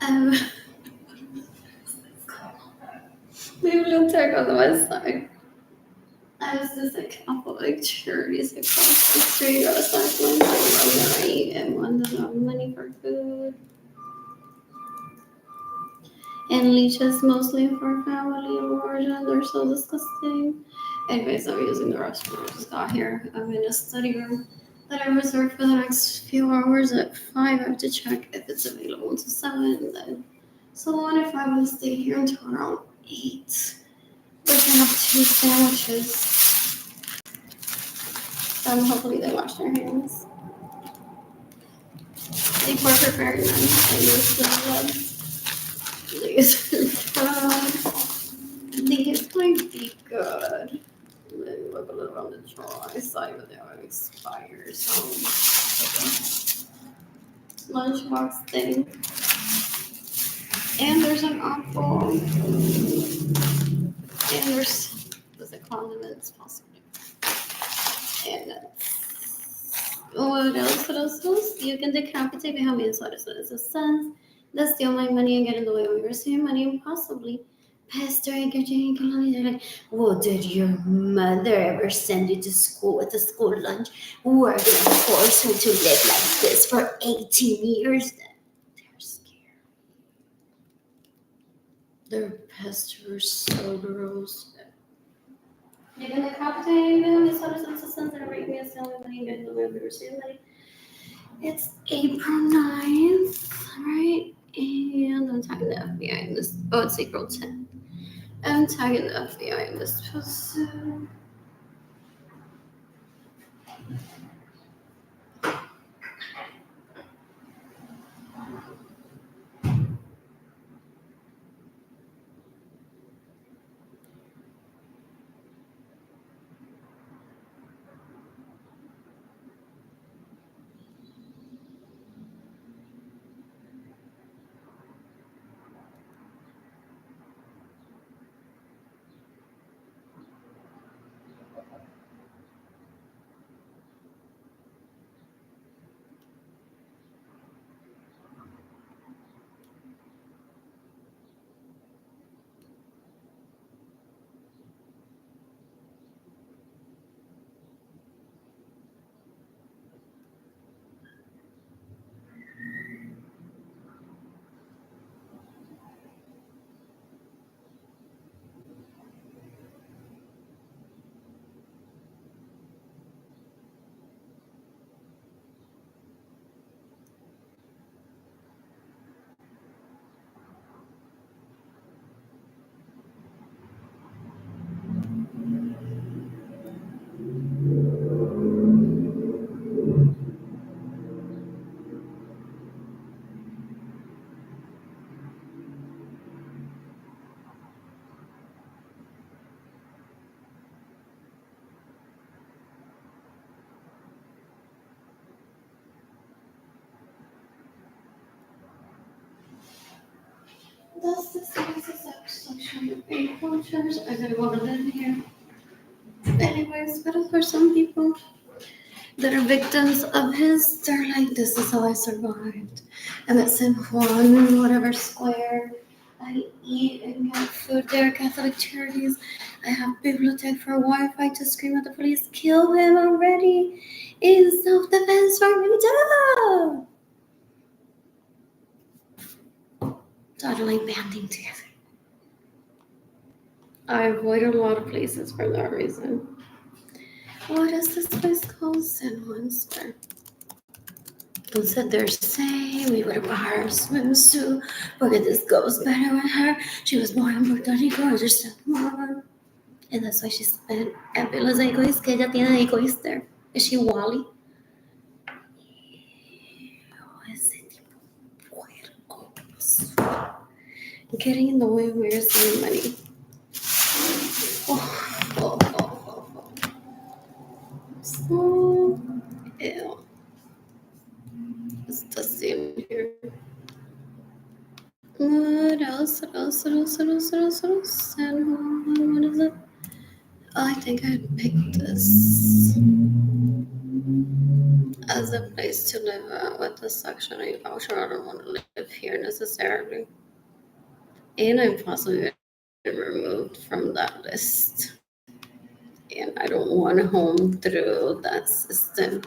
Um, bibliotek on the west side. I was just a Catholic charities across the street. I was like one time night and one doesn't have money for food. And leeches mostly for family of origin. They're so disgusting. Anyways, I'm using the restroom. I just got here. I'm in a study room that I reserved for the next few hours at 5. I have to check if it's available until 7. Then, so what if I want to stay here until around 8? We can have 2 sandwiches. Hopefully they wash their hands. They were preparing them. I used these might be good. Maybe look a little on the dry side, but they are expired. So lunchbox thing. And there's an apple. And there's the condiments possibly. And what else? You can decapitate me. How many inside it is a sense that steal my money and get in the way of me receiving money and possibly pestering and like, well, did your mother ever send you to school with a school lunch? We're gonna force her to live like this for 18 years. They're scared. Their pesters so gross. You can decapitate them. It's not a sense of sense that make me a stealing money and get in the way of me receiving money. It's April 9th, right? And I'm tagging the FBI in this. Oh, it's April 10th. I'm tagging the FBI in this post. That's the section of cultures. I gotta go to live here. Anyways, but for some people that are victims of his, they're like, this is how I survived. And it's in Juan, whatever square. I eat and get food there, Catholic charities. I have bibliothèque for Wi-Fi to scream at the police, kill him already. In self-defense for me, too. Totally banding together. I avoid a lot of places for that reason. What is this place called? San Juan Square. They said they're saying we would buy her a swimsuit. Look at this goes better with her. She was born in Puerto Rico, I just said one. And that's why she spent los egoístas que ella tiene de egoísta. Is she Wally? Ese tipo puerco. getting in the way of your saving money. Oh. So, ew. It's the same here. What else? San Juan, what is it? Oh, I think I picked this as a place to live at with the Section 8 voucher. I don't want to live here necessarily. And I'm possibly removed from that list. And I don't want a home through that system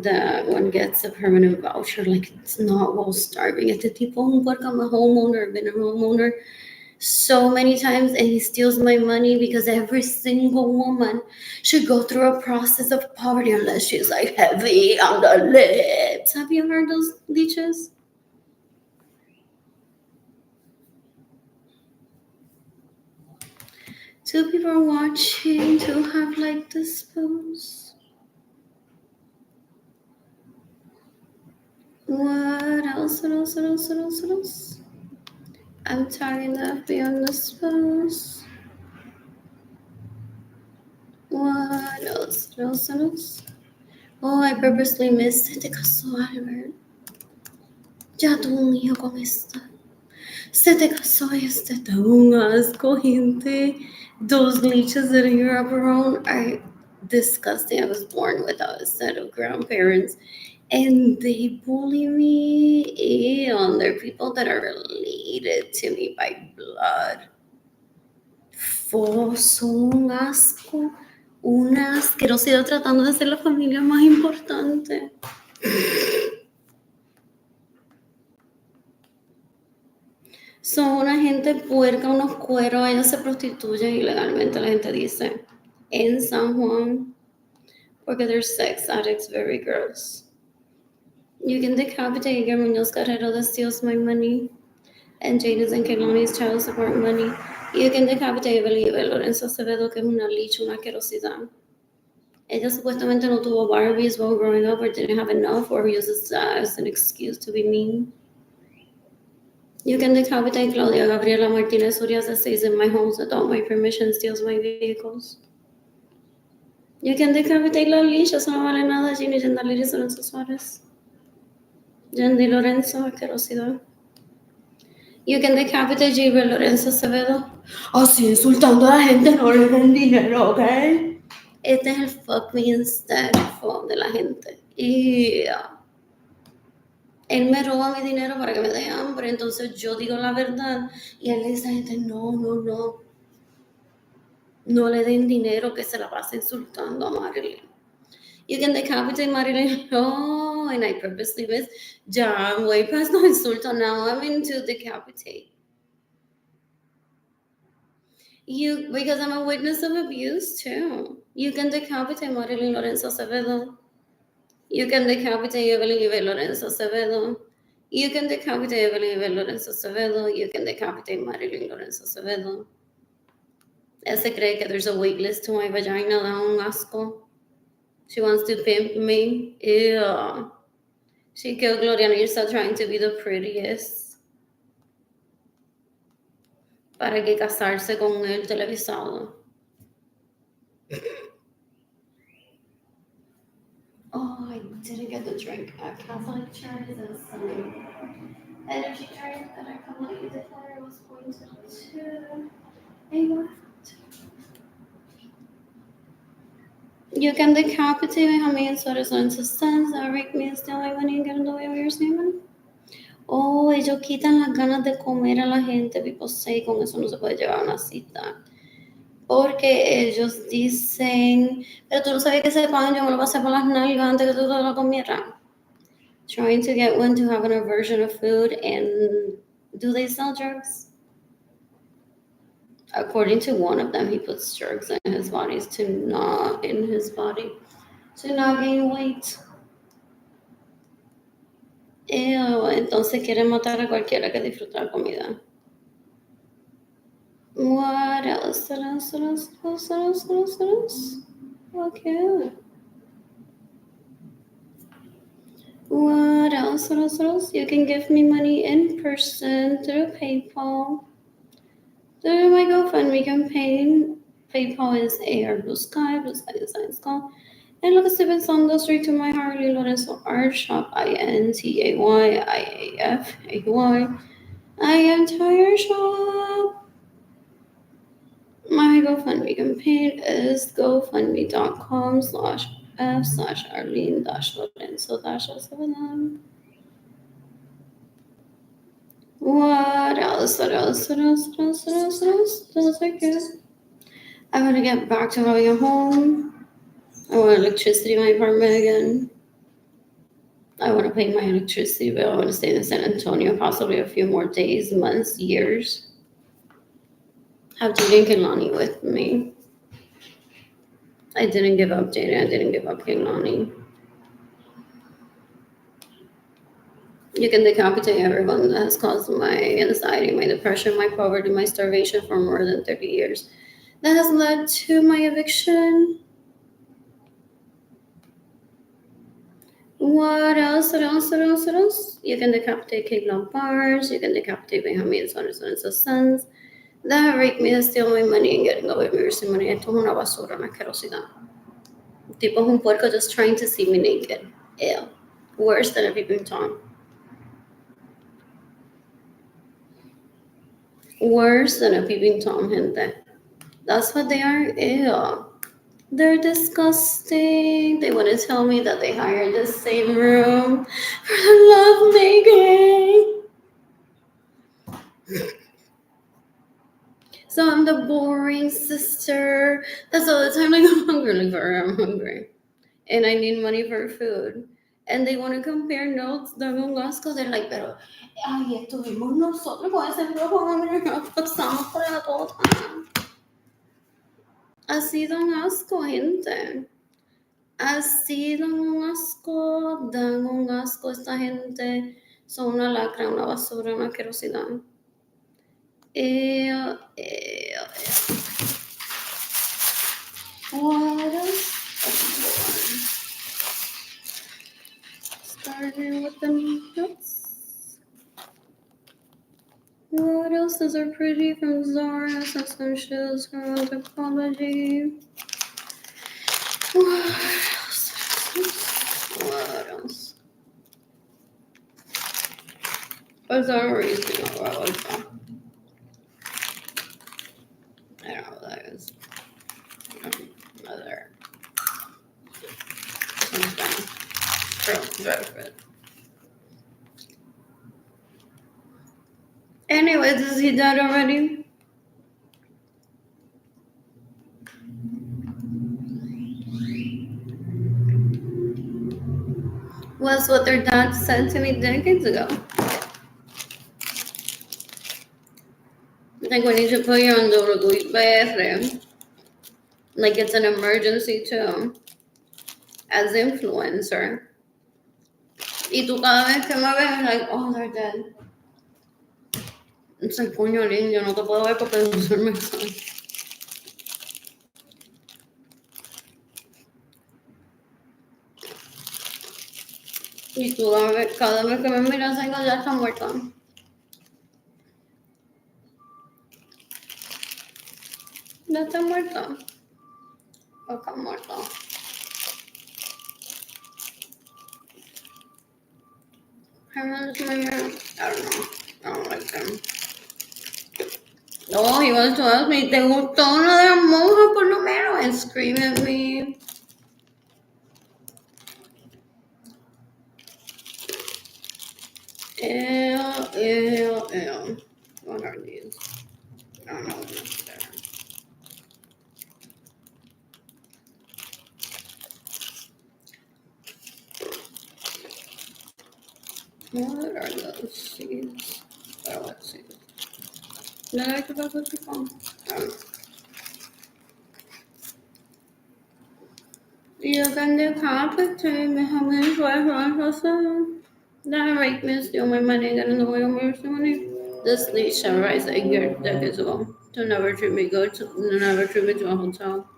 that one gets a permanent voucher. Like, it's not while starving. Este tipo work. I'm a homeowner, been a homeowner so many times, and he steals my money because every single woman should go through a process of poverty unless she's like heavy on the lips. Have you heard those leeches? Two people are watching to have like this pose. What else? I'm tagging the FB on this pose. What else? Oh, I purposely missed. Te casó, Albert. Ya tuvo un hijo con esta. Se te casó este. Está un asco, gente. Those leeches that are around are disgusting. I was born without a set of grandparents, and they bully me. Ew, they're people that are related to me by blood. Son un asco. Una asquerosidad tratando de ser la familia más importante. Son una gente puerca, unos cueros, ellos se prostituyen ilegalmente, la gente dice, en San Juan, porque they're sex addicts, very gross. You can decapitate Igor Munoz Carrero that steals my money, and Jada's and Kehlani's child support money. You can decapitate Evelyn Lorenzo Acevedo, que es una leech, una asquerosidad. Ella supuestamente no tuvo Barbies while growing up, or didn't have enough, or uses that as an excuse to be mean. You can decapitate Claudia Gabriela Martinez Urias that stays in my homes without my permission, steals my vehicles. You can decapitate la Alicia, eso no vale nada. Ginny Gendaliris Lorenzo Suárez. Yendi Lorenzo, asquerosidad. You can decapitate Gilbert Lorenzo Acevedo. Así insultando a la gente, no le den dinero, ¿ok? Este es el fuck me instead de la gente. Yeah. Él me roba mi dinero para que me dé hambre, entonces yo digo la verdad y él le dice a la gente, no le den dinero, que se la pasa insultando a Marilyn. You can decapitate Marilyn. Oh, and I purposely missed. Ya, I'm way past no insulto now. I'm into decapitate. Because I'm a witness of abuse too. You can decapitate Marilyn Lorenzo Acevedo. You can decapitate Evelyn Lorenzo Acevedo. You can decapitate Evelyn Lorenzo Acevedo. You can decapitate Marilyn Lorenzo Acevedo. Ese cree que there's a wait list to my vagina, da un asco. She wants to pimp me. Ew. She killed Gloria Nirsa trying to be the prettiest. Para que casarse con el televisado. Oh, I didn't get the drink at Catholic Church. There's some energy drink that I completely declared was pointed to. Hey, what? You can decapitate Benjamin and Suarez on sus sons that rape me and steal my money and get in the way of your statement. Oh, ellos quitan las ganas de comer a la gente. People say, con eso no se puede llevar una cita. Porque ellos dicen, pero tú no sabías que ese pan yo me lo pasé por las nalgas antes que tú te lo comieras. Trying to get one to have an aversion of food, and do they sell drugs? According to one of them, he puts drugs in his body to not gain weight. Ew, entonces quieren matar a cualquiera que disfruta la comida. What else? Okay. What what else? You can give me money in person through PayPal. Through my GoFundMe campaign. PayPal is AR Blue Sky Designs Call. And lo que estoy pensando straight to my Harley Lorenzo Art Shop, INTAYIAFAY. I am Tire Shop. My GoFundMe campaign is gofundme.com/f/Arlene-Lorenzo-7. What else? Those are good. I want to get back to having a home. I want electricity in my apartment again. I want to pay my electricity bill. I want to stay in San Antonio possibly a few more days, months, years. Have Jaden Kehlani with me. I didn't give up Jaden. I didn't give up Kehlani. You can decapitate everyone that has caused my anxiety, my depression, my poverty, my starvation for more than 30 years. That has led to my eviction. What else? You can decapitate Keglon Bars. You can decapitate Benjamin Son's sons. That raped me, that steal my money and getting away with me with money. Esto es una basura, una asquerosidad. Tipo es un puerco just trying to see me naked. Ew. Worse than a peeping Tom. Worse than a peeping Tom, gente. That's what they are. Ew. They're disgusting. They want to tell me that they hired the same room for the love making. So I'm the boring sister. That's all the time. Like, I'm hungry. And I need money for food. And they want to compare notes. They're like, pero, ay, estuvimos nosotros con ese rojo, nos pasamos por la tota. Así dan asco, gente. Así dan un asco esta gente. Son una lacra, una basura, una asquerosidad. What else? Starting with the nuts. What else is are pretty from Zara? And some shoes from Anthropology. What else? What's our reason? I don't know what that is. Another. Something. Anyways, is he dead already? Was what their dad said to me decades ago. Like when you should put you on WBR, like it's an emergency too, as influencer. Y tú cada vez que me ves, like, oh, they're dead. It's like, coño, Lynn, yo no te puedo ver porque no soy el mensaje. Y tú cada vez que me miras, digo, ya está muerto. Ya está muerto. O está muerto. Herman's my man. I don't know. I don't like them. Oh, he wants to ask me, ¿te gustó uno de las monjas por lo menos? And scream at me. Ew. What are these? I don't know what's there. What are those seeds? Oh, let's see. No, I forgot what they're called. You can decapitate me. How many that right me steal my money, get in the way of my money. This leash shall rise a year decades ago. To never treat me good, to never treat me to a hotel.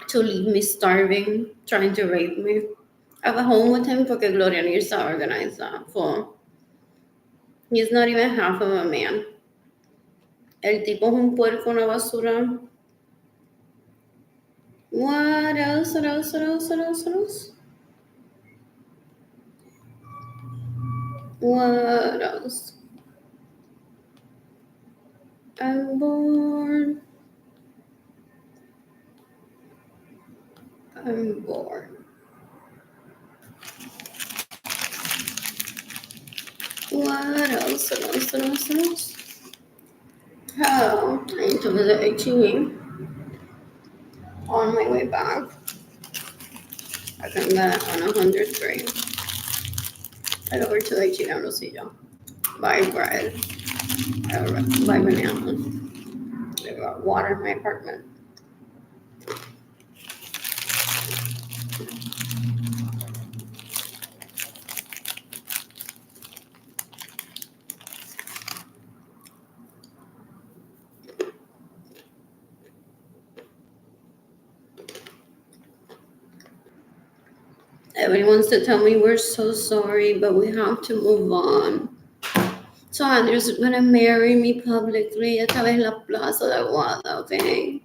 To leave me starving, trying to rape me. I have a home with him porque Gloria needs to organize that. Full. He's not even half of a man. El tipo es un puerco, una basura. What else? What else? What else? What else? What else? What else? I'm bored. I'm bored. What else? What else? What else? What else? Oh, I need to visit HEB on my way back. I can get on 103. Head over to HEB and see you. Buy bread. Buy bananas. I got water in my apartment. Everyone wants to tell me we're so sorry, but we have to move on. So Andrew's gonna marry me publicly esta vez en la Plaza de Aguada, okay?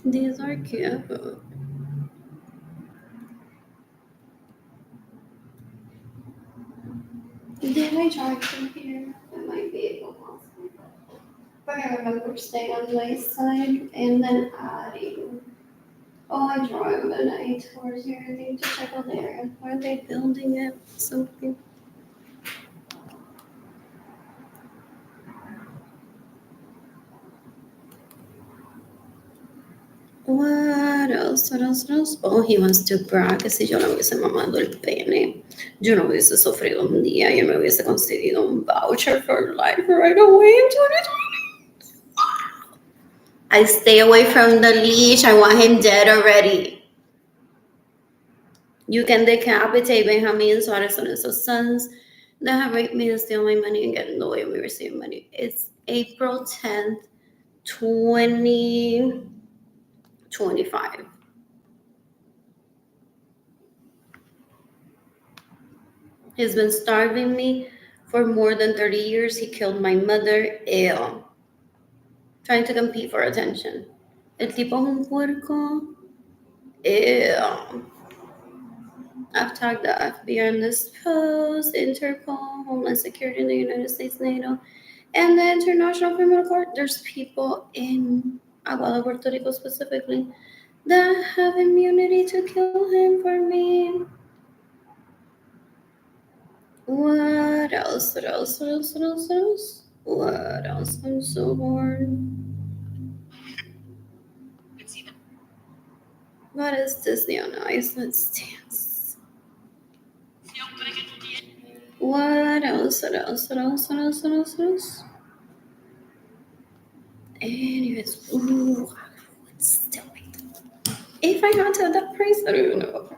These are cute. Did I drive from here? I might be able to. But I remember staying on my side and then adding. Oh, I drove at night towards here. I need to check out the area. Are they building it? Something. What else? What else? What else? Oh, he wants to brag que si yo no hubiese mamado el pene, yo no hubiese sufrido un día, yo me hubiese conseguido un voucher for life right away in 2020. I stay away from the leash. I want him dead already. You can decapitate Benjamin Suarez on his sons that have raped me and steal my money and get in the way of me receiving money. It's April 10th, 2025. He's been starving me for more than 30 years. He killed my mother. Ew. Trying to compete for attention. El tipo es un puerco. Ew. I've tagged the FBI in this post, Interpol, Homeland Security in the United States, NATO, and the International Criminal Court. There's people in Aguada, Puerto Rico specifically, that have immunity to kill him for me. What else? What else? What else? What else? What else? What else? I'm so bored. What is Disney on Ice? Let's dance. What else? What else? What else? What else? What else? What else? Anyways, ooh, what's still if I got to that price, I don't even know.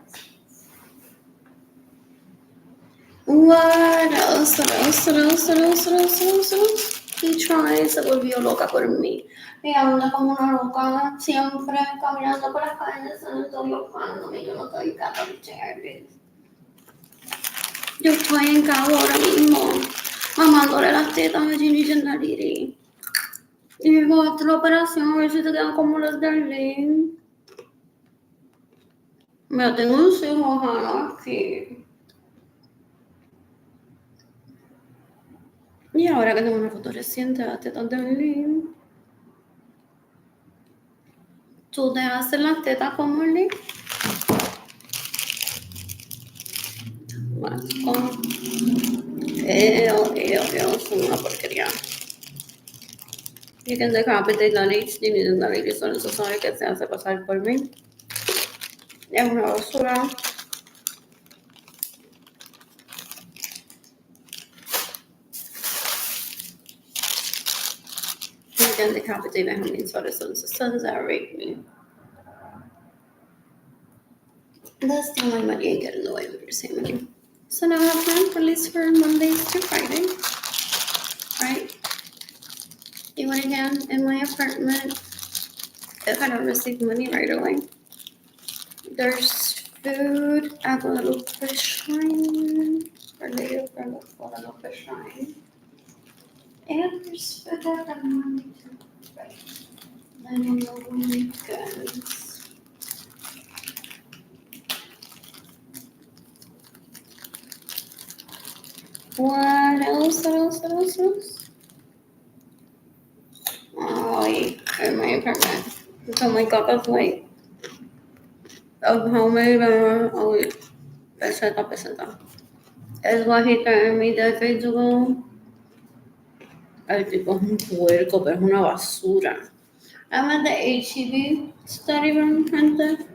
What else? What else? What else? What else? What else? What else? What else? He tries, se volvió loca por mí. Ella anda como una loca, siempre caminando por las calles, estoy buscándome, yo no estoy capaz de chévere. Yo estoy en Cabo ahora mismo, mamándole las tetas a Ginny Gendariri. Y luego otra operación, a ver si te quedan como las de Arlene. Mira, tengo unos hijos aquí. Y ahora que tengo una foto reciente de las tetas de Arlene. ¿Tú te haces las tetas como Arlene? Asco. Son una porquería. You can decapitate la leche, ni la leche, solo eso sabe que se hace pasar por mí. Es una basura. can decapitate my homies for the sons that rape me. That's the only money I get in the way of your sanity. So now I have planned release for Mondays to Friday. Right? Even again in my apartment, if I don't receive money right away. There's food. I have a little fish line. Or later for a little fish line. And there's food that I'm wanting to Friday. Then on the weekends. What else? Oh, in my apartment. Oh my god, of like, of how many, oh wait, peseta. Es bajita en mi defecto. El tipo es un puerco, pero es una basura. I'm at the HEB study room, gente.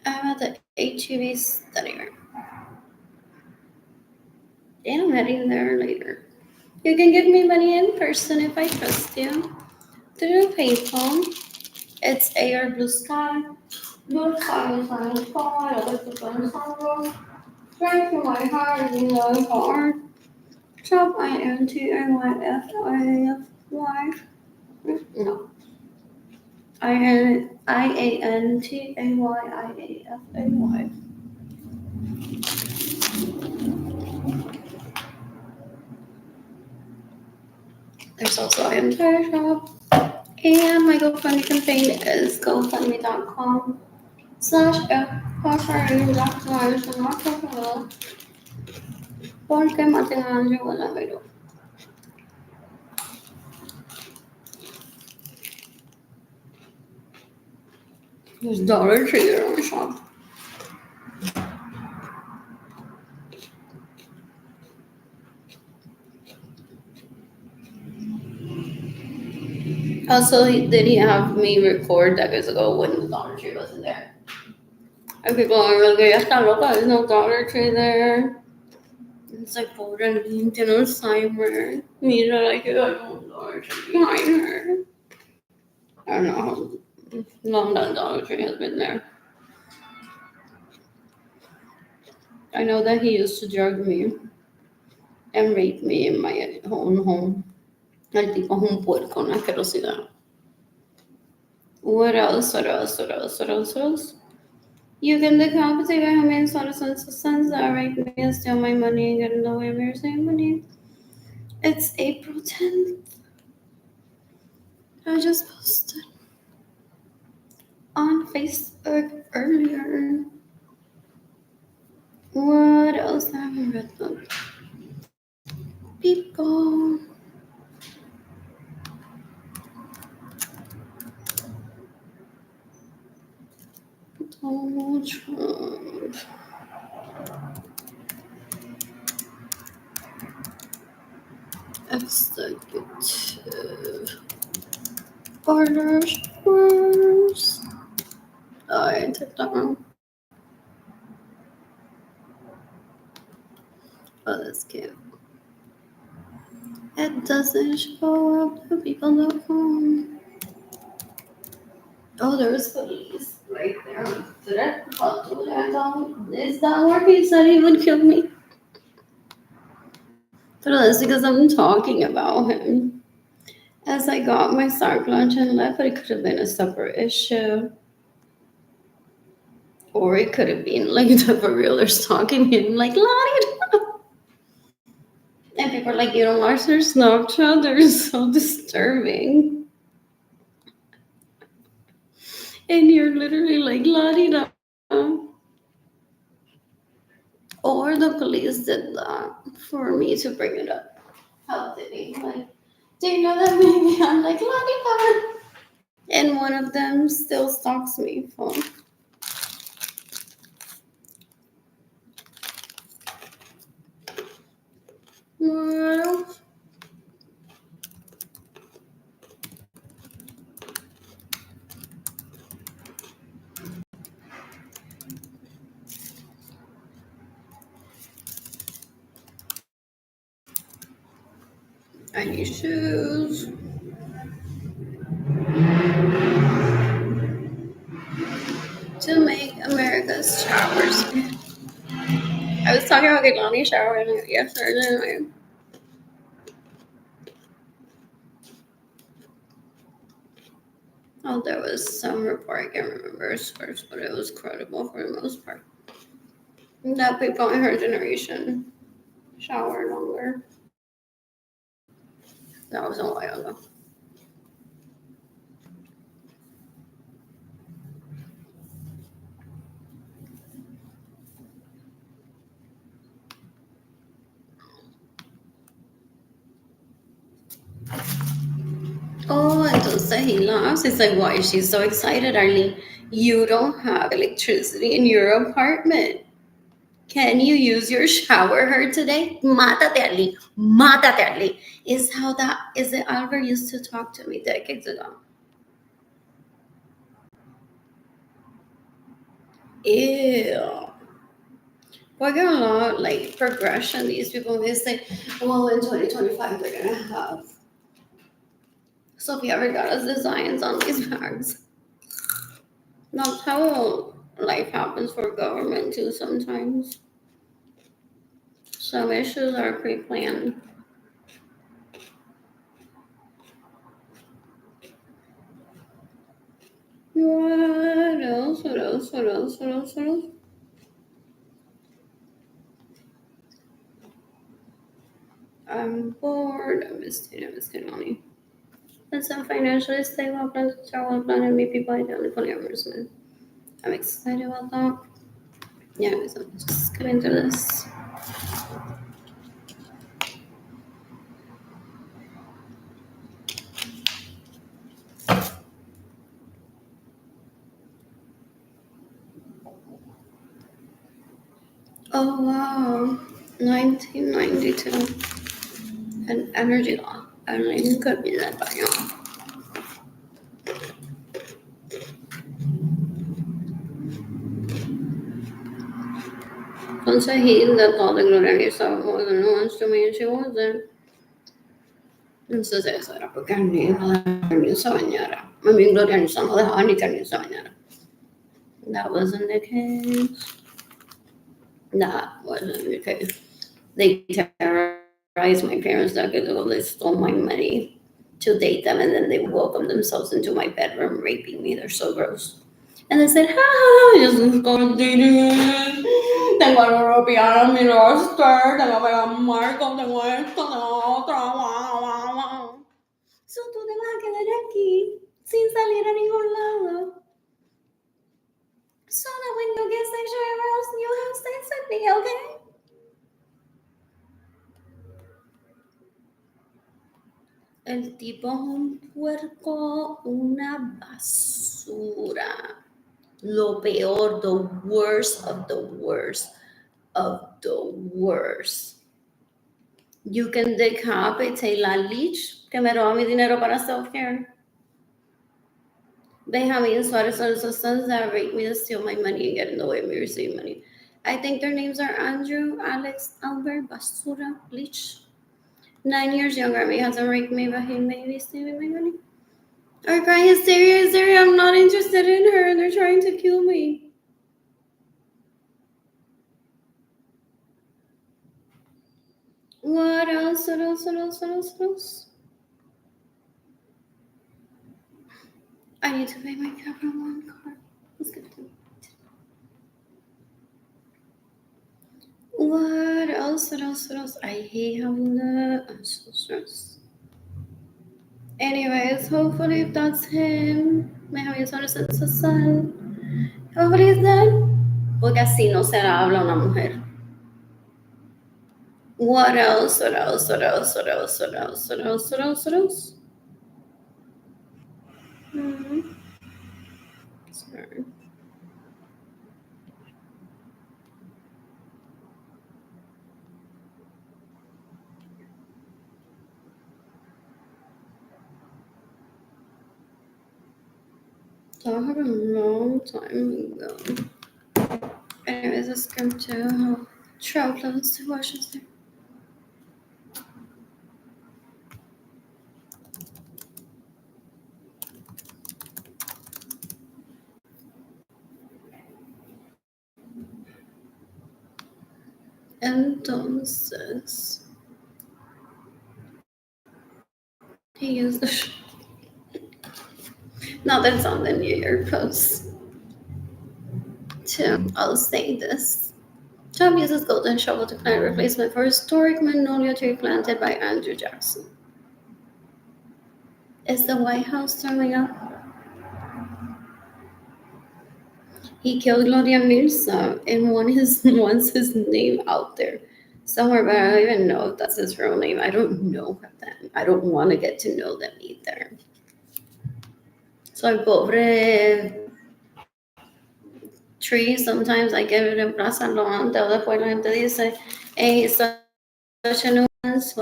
I'm at the HEB study room. And I'm heading there later. You can give me money in person if I trust you. Through PayPal. It's Air Blue Sky. Blue sky is my sky. I like the sun. Straight to my heart in my heart. Shop INTAYFIFY. No. IANTAYIAFAY. There's also an entire shop. And my GoFundMe campaign is gofundme.com/FFRU.com. Porque mantengan yo la video. There's Dollar Tree there on the shop. Also, did he have me record decades ago when the Dollar Tree wasn't there? And people are like, ya está loca, there's no Dollar Tree there. It's like, pobre niña, tiene Alzheimer. Mira, like, I don't Dollar Tree behind her. I don't know how long that Dollar Tree has been there. I know that he used to drug me and rape me in my own home. El tipo es un puerco, una asquerosidad. What else? You can decapitate my homies on the sons that rape me and steal my money and get in the way of your same money. It's April 10th. I just posted on Facebook earlier. What else? I haven't read them. People. Donald Trump. Executive orders. Oh, I took that wrong. Oh, that's cute. It doesn't show up to people.com. Oh, there's police right there. Is that where he said he would kill me? But that's because I'm talking about him. As I got my Stark lunch and left, but it could have been a separate issue. Or it could have been like the for realers talking him like, Lottie. And people are like, you don't watch their Snapchat, they're so disturbing. And you're literally like, Lottie. Or the police did that for me to bring it up. How did he? Like, do you know that maybe I'm like, Lottie. And one of them still stalks me for. What else? I need shoes. To make America's showers. I was talking about Kehlani showering yesterday. Oh, there was some report, I can't remember his source, but it was credible for the most part. That people in her generation shower longer. That was a while ago. Oh, entonces he laughs. It's like, why is she so excited, Arlene? You don't have electricity in your apartment. Can you use your shower head today? Mátate, Arlene. Mátate, Arlene. Is how that is it Albert used to talk to me decades ago. Ew. We're gonna lot like progression. These people they say, well, in 2025 they're gonna have Sophia Vergara's designs on these bags. That's how life happens for government too sometimes. Some issues are pre-planned. What else? What else? What else? What else? What else? I'm bored. I'm just kidding. That's a financially stable plan to travel plan and meet people ideally polyamorous. I'm excited about that. Yeah, so I'm just getting through this. Oh wow, 1992, an energy law. Arlene could be led by y'all. Entonces he intentó de glorializar more than once to me and she wasn't. Entonces eso era porque Arlene no dejaba ni se bañara. I mean, Glorianiza no dejaba ni que Arlene se bañara. That wasn't the case. That wasn't the case. They terrorized my parents decades ago. They stole my money to date them, and then they welcomed themselves into my bedroom, raping me. They're so gross. And they said, "Ha, just go dating. Tengo algo ropiano en mi roster. Tengo a Marco. Tengo esto. Tengo otro. Wow, wow, wow. So tú te vas a quedar aquí sin salir a ningún lado. So that when you get sexually aroused, you have sex with me, okay?" El tipo es un puerco, una basura. Lo peor, the worst of the worst of the worst. You can decapitate la leech que me roba mi dinero para self-care. Benjamin Suarez are the sons that rape me to steal my money and get in the way of me receiving money. I think their names are Andrew, Alex, Albert, Basura, Leach. 9 years younger than me, hasn't raped me, but he may be stealing my money. Are crying hysteria, hysteria. I'm not interested in her. They're trying to kill me. What else? What else? What else? What else? What else? I need to pay my Capital One card. Let's get to it. What else? What else? What else? I hate having that. I'm so stressed. Anyways, hopefully if that's him, me había sonrisa social. Hopefully it's that. Porque así no se la habla a una mujer. What else? What else? What else? What else? What else? What else? What else? What else? Sorry. That happened a long time ago. Anyways, let's go to how Trump loves to watch us there. Entonces, he used the. Now that's on the New York Post. Too. I'll say this. Trump uses golden shovel to plant replacement for historic magnolia tree planted by Andrew Jackson. Is the White House turning up? He killed Gloria Mirza and wants his name out there somewhere, but I don't even know if that's his real name. I don't know them. I don't want to get to know them either. So pobre tree, sometimes I get it in Plaza Loante, o después la gente dice, hey, it's such a nuance.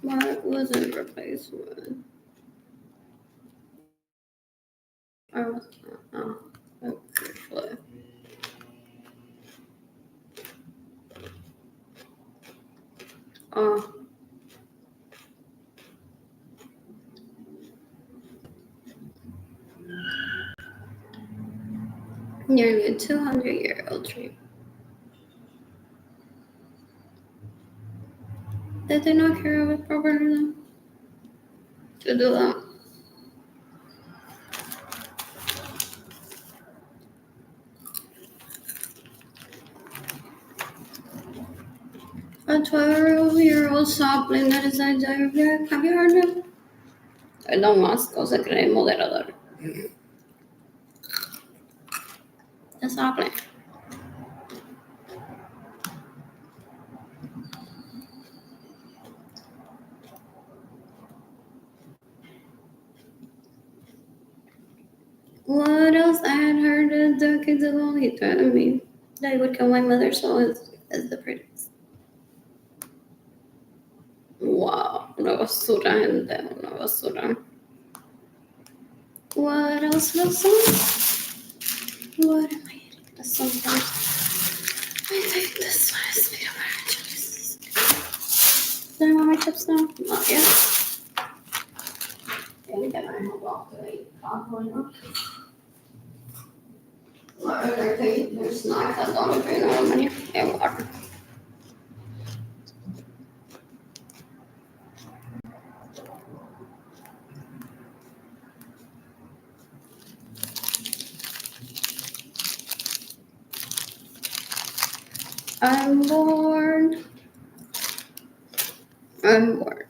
Well, what was it replaced with? Oh, okay. Oh, nearly a 200-year-old tree. Did they not care of it properly to do that? A 12-year-old sapling that is a diabetic. Have you heard of it? Elon Musk se cree moderador. The sapling. What else I had heard of decades ago? He threatened me that he would kill my mother, so it's the prettiest. Wow, una basura, gente, una basura. What else? What am I eating? This sometimes. I think this one is peanut butter and chips. Did I want my chips now? Not yet. Didn't get my whole block to eat. There's not that lot of green on money and water. I'm bored. I'm bored.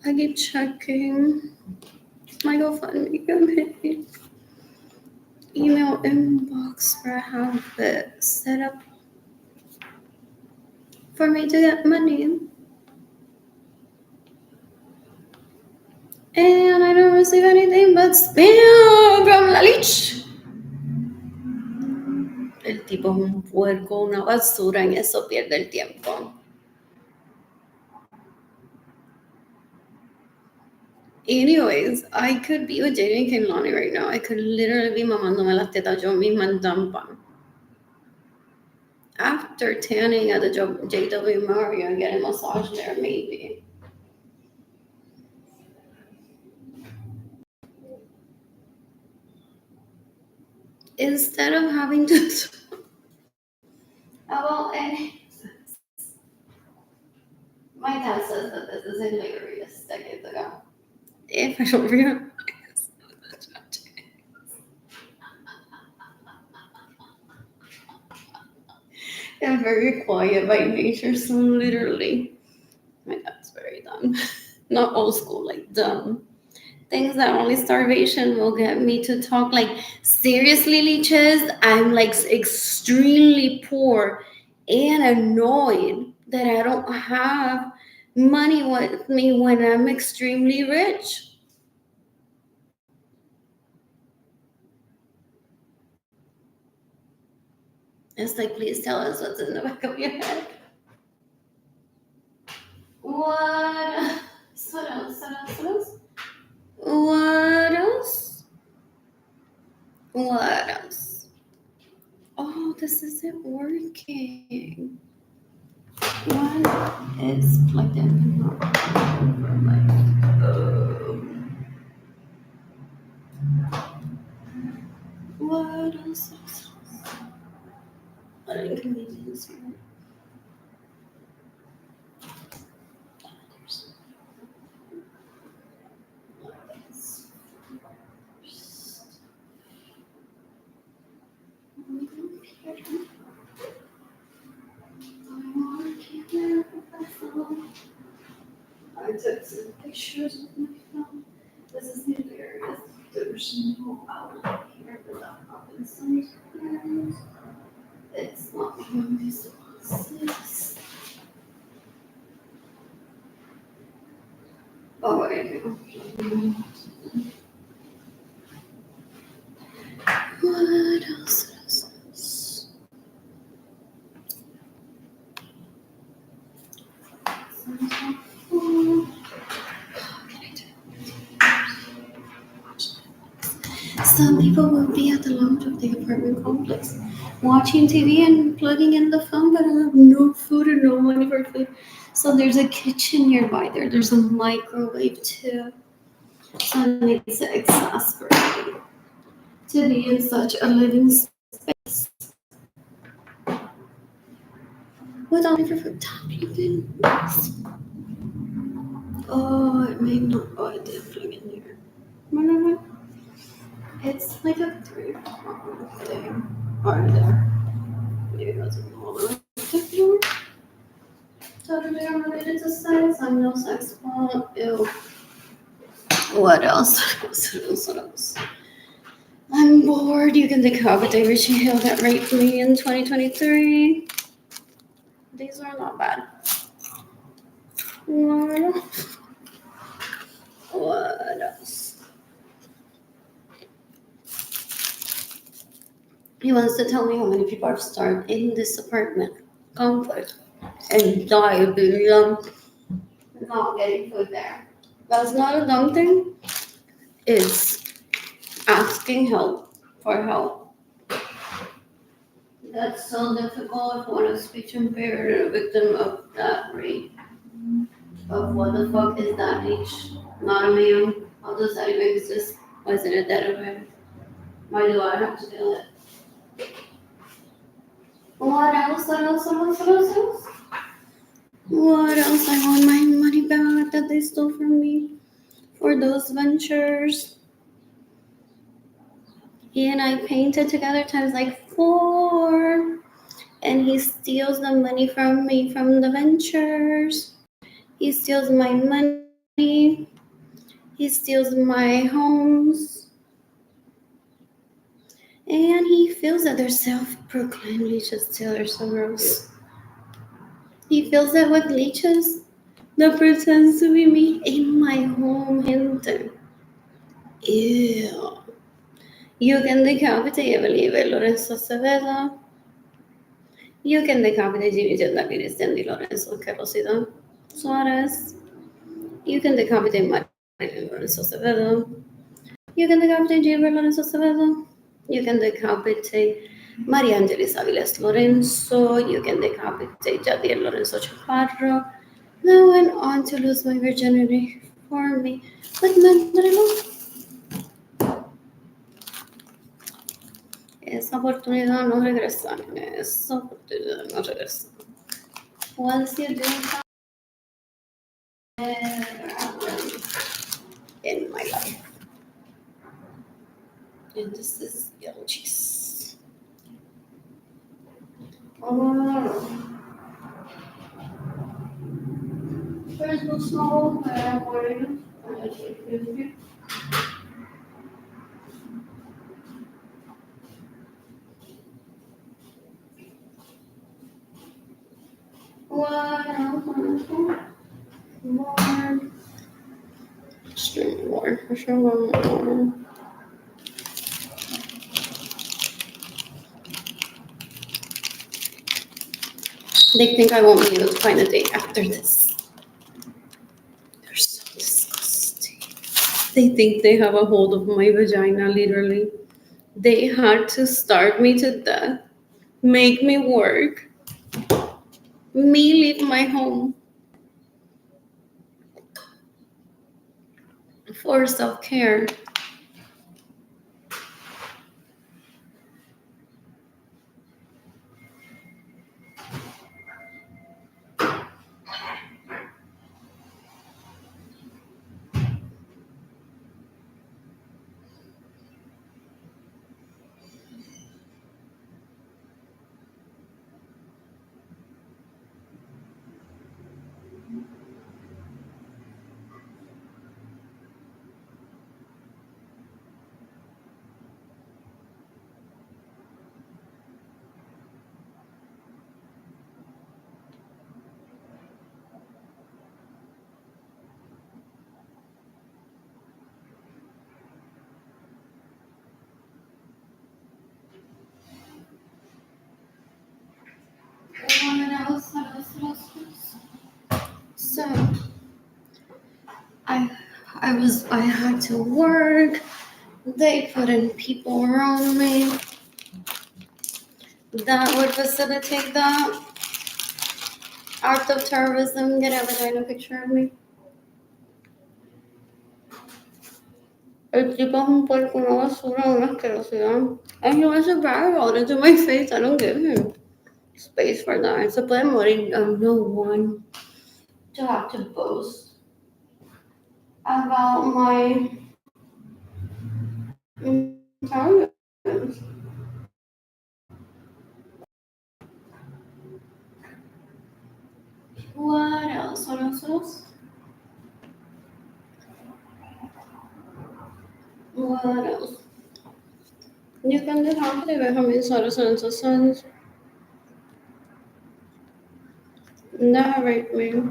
I keep checking my GoFundMe campaign email inbox where I have it set up for me to get money. And I don't receive anything but spam from la lich. El tipo es un puerco, una basura, en eso pierde el tiempo. Anyways, I could be with Jaden Kehlani right now. I could literally be mamándome las tetas yo misma en Tampa. After tanning at the JW Marriott and getting a massage there, maybe. Instead of having to about anything. My dad says that this is hilarious decades ago. If I don't realize. I'm very quiet by nature, so literally, my dad's very dumb. Not old school, like dumb. Things that only starvation will get me to talk. Like, seriously, leeches, I'm like extremely poor and annoyed that I don't have money with me when I'm extremely rich. It's like, please tell us what's in the back of your head. What? What else? What else? What else? What else? Oh, this isn't working. What is plugged in? What else? What inconvenience? I took some pictures with my phone. This is the area. There's no outlet here, but that happens sometimes. It's not always responses. Oh, wait. What else is this? Some people will be at the lounge of the apartment complex watching TV and plugging in the phone, but I have no food and no money for food. So there's a kitchen nearby there. There's a microwave too. So it makes it exasperating to be in such a living space without any food. Oh, it may not. Oh, I did plug in here. No. It's like a three thing. Or there. Maybe it wasn't all the way. Totally unrelated to sex. I'm no sex ball. Ew. What else? What else? I'm bored. You can decapitate Richie Hill that raped me in 2023. These are not bad. What else? He wants to tell me how many people are starved in this apartment complex and die of being young, not getting food there. That's not a dumb thing. It's asking help for help. That's so difficult if one is speech impaired and a victim of that rape. Of what the fuck is that age? Not a man. How does that even exist? Why is it a dead event? Why do I have to do it? What else? What else? I want my money back that they stole from me for those ventures. He and I painted together times like 4. And he steals the money from me from the ventures. He steals my money. He steals my homes. And he feels that they're self-proclaimed leeches too. They're so gross. He feels that with leeches that pretends to be me in my home, gente. Ew. You can decapitate Evelyn Lorenzo Acevedo. You can decapitate Jimmy David Cindy Lorenzo Carosida Suarez. You can decapitate Marilyn Lorenzo Acevedo. You can decapitate Gilbert Lorenzo Acevedo. You can decapitate Maria Angelis Aviles Lorenzo. You can decapitate Jadiel Lorenzo Chaparro. That went on to lose my virginity for me. But nonetheless, esa oportunidad no regresa. Esa oportunidad no regresa. Once you do in my life. And this is yellow cheese. There's no snow. More. Just drink more. I sure want more. They think I won't be able to find a date after this. They're so disgusting. They think they have a hold of my vagina, literally. They had to starve me to death, make me work, me leave my home for self-care. So I I had to work. They put in people around me that would facilitate that act of terrorism. Get everyone a picture of me. El tipo es un puerco, una basura, una asquerosidad. And he wants to brag about it to my face. I don't give him space for that. Se puede morir. I'm no one to have to boast about my intelligence. What else? What else? What else? What else? You can decapitate by how many citizens and sons that raped me.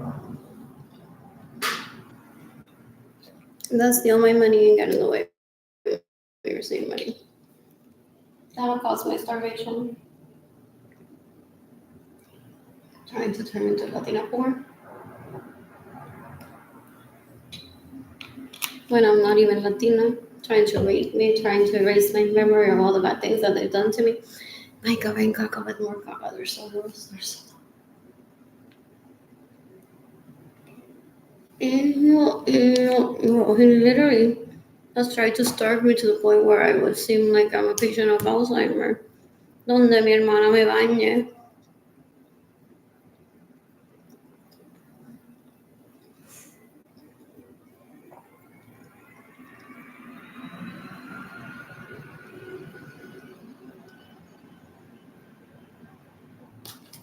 That steal my money and get in the way of me receiving money. That'll cause my starvation. Trying to turn into Latina porn when I'm not even Latina. Trying to rape me, trying to erase my memory of all the bad things that they've done to me. My God, and caca with more caca. They're so gross. They're so. Ew, ew, ew. He literally has tried to starve me to the point where I would seem like I'm a patient of Alzheimer. Donde mi hermana me bañe.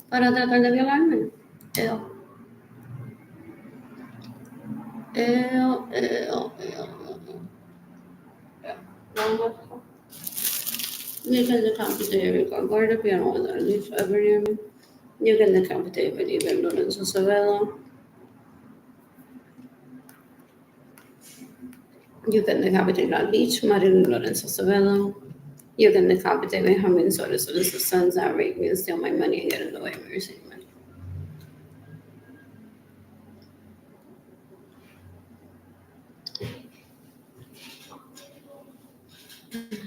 Para tratar de violarme. Ew. Ew, ew, ew. No, you can decapitate me. Guarda the piano with at least ever near me. You can decapitate me, even Lorenzo Savella. You can decapitate that beach, Marilyn Lorenzo Savella. You can decapitate me, Jamin Solis, so this is sons that rape me and steal my money and get in the way of me receiving money.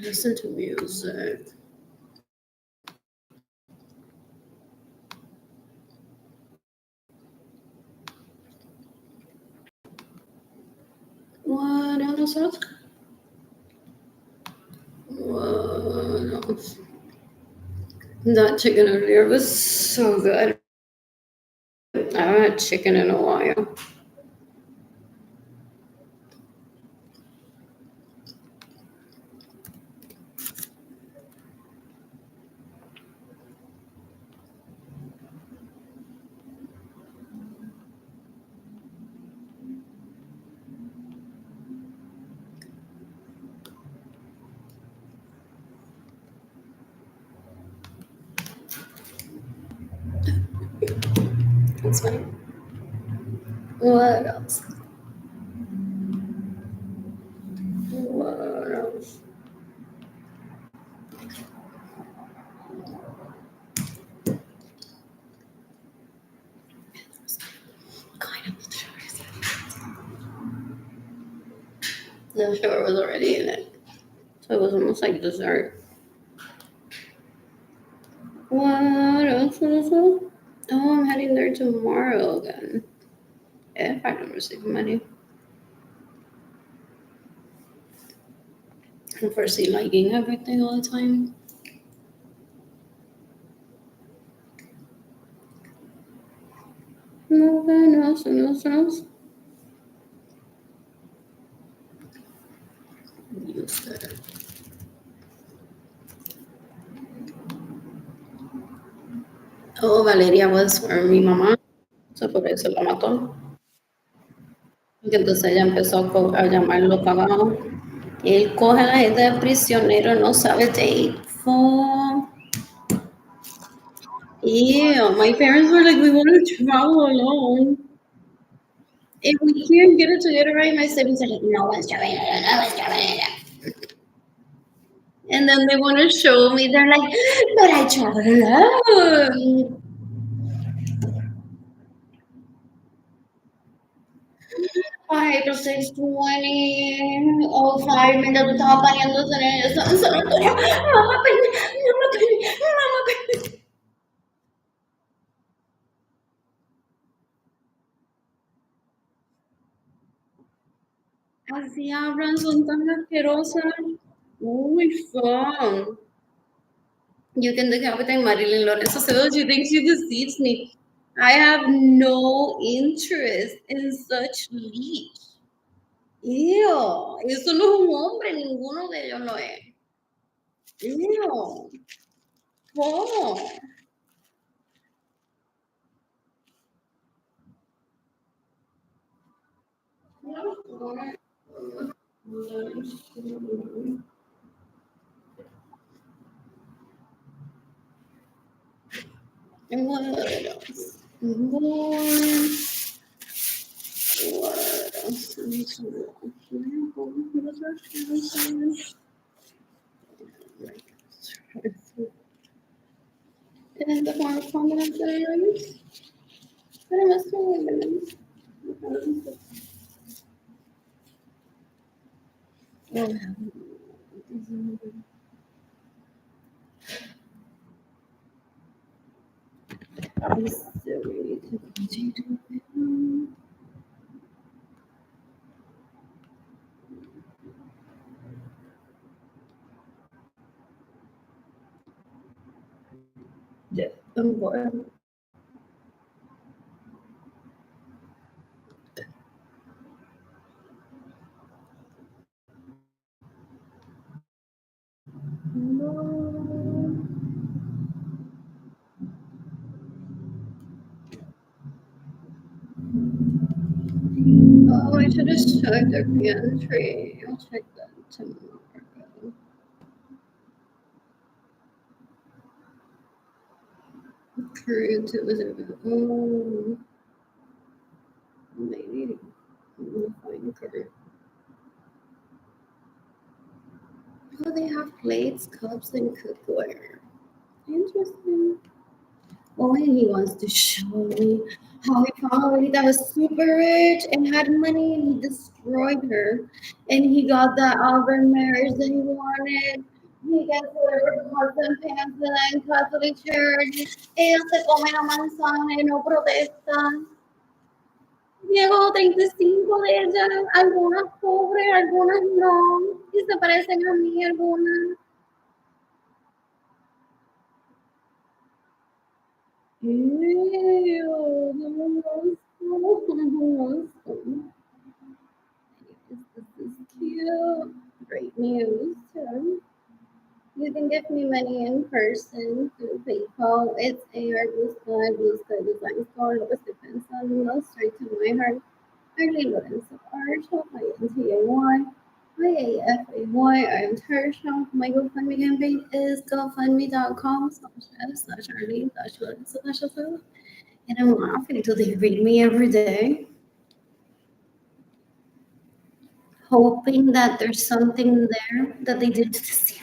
Listen to music. What else? What else? That chicken earlier was so good. I haven't had chicken in a while. That's funny. What else? What else? Kind of the sugar was already in it. So it was almost like dessert. also? Oh, I'm heading there tomorrow again. If I don't receive money. I foresee liking everything all the time. Nothing else, nothing else. Newsletter. Oh, Valeria was for mi mamá. So por eso la mató. Y entonces ella empezó a llamarlo para abajo. Él coge a la gente de prisionero, no sabe date. For... Ew, my parents were like, we want to travel alone. If we can't get it together right, my siblings are like, no one's traveling alone, no one's traveling alone. And then they want to show me, they're like, but I travel alone. 5 to 6:20. 05, mientras tú estabas bañándose en el sanatorio. Mamá, mamá. Así hablan, son tan asquerosas. Uy, fun. You can look everything Marilyn Lorenzo says. She thinks she deceives me. I have no interest in such leech. Ew, eso no es un hombre, ninguno de ellos lo es. Ew. Oh. And what else? More. What else? I need to look and the more prominent areas. But I must I still really to continue to yeah, I'm bored. Oh, I should have checked their pantry. I'll check that tomorrow. Korean too was it? Oh, maybe I'm gonna find Korean. Oh, they have plates, cups, and cookware. Interesting. Oh, and he wants to show me how he found a lady that was super rich and had money, and he destroyed her. And he got that other marriage that he wanted. He gets whatever pots and pans in Catholic Church. Ellos se comen la manzana y no protestan. Llegó 35 de ellas, algunas pobres, algunas no, y se parecen a mí algunas. Ew, this is cute. Great news. You can give me money in person through PayPal. It's AR Blue Sky Design Store. Lo estoy pensando straight to my heart. Arlene Lorenzo Arshel, INTAY, IAFAY, I'm Tarsha. My GoFundMe campaign is gofundme.com/s/Arlene-Lorenzo. And I'm laughing until they read me every day, hoping that there's something there that they did to deceive.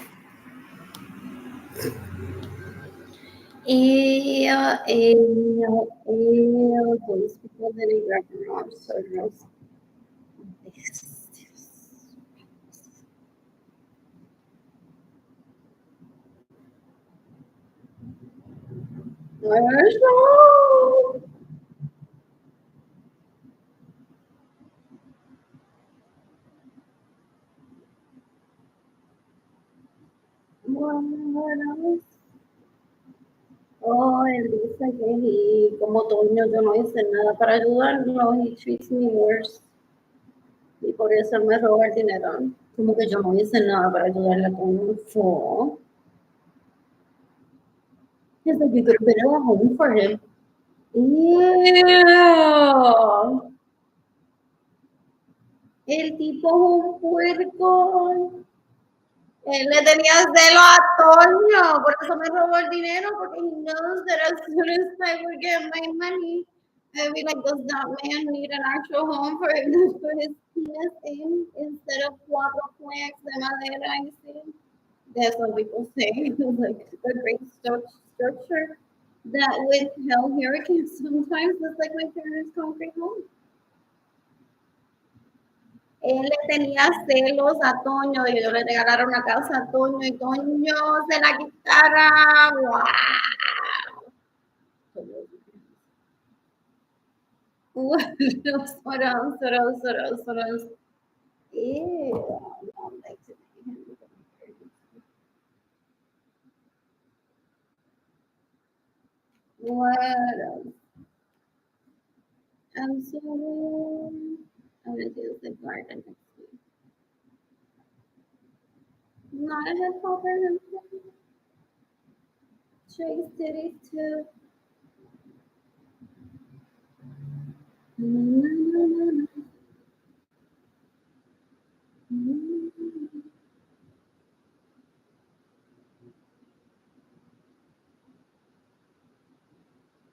Those people that I recommend so gross. Eso. Bueno, oh, él dice que como Toño yo no hice nada para ayudarlo, he treats me worse. Y por eso él me roba el dinero. Como que yo no hice nada para ayudarle con un fo. He's like, you could have been at home for him. Yeah. El tipo es un puerco. Él le tenía celo a Toño, por eso me robó el dinero, porque he knows that as soon as I would get my money, I'd be like, does that man need an actual home for him to put his penis in instead of cuatro planks de madera? You see? That's what people say. Like a great structure that with hell hurricanes sometimes it's like my parents' concrete home. Él le tenía celos a Toño y yo le regalara una casa a Toño y Toño se la quitara. ¡Wow! What else? What else? What else? What else? What else? Ew, I don't like to be him. What else? I'm so. I'm gonna do the garden next week. Not a head popper. Chase City too.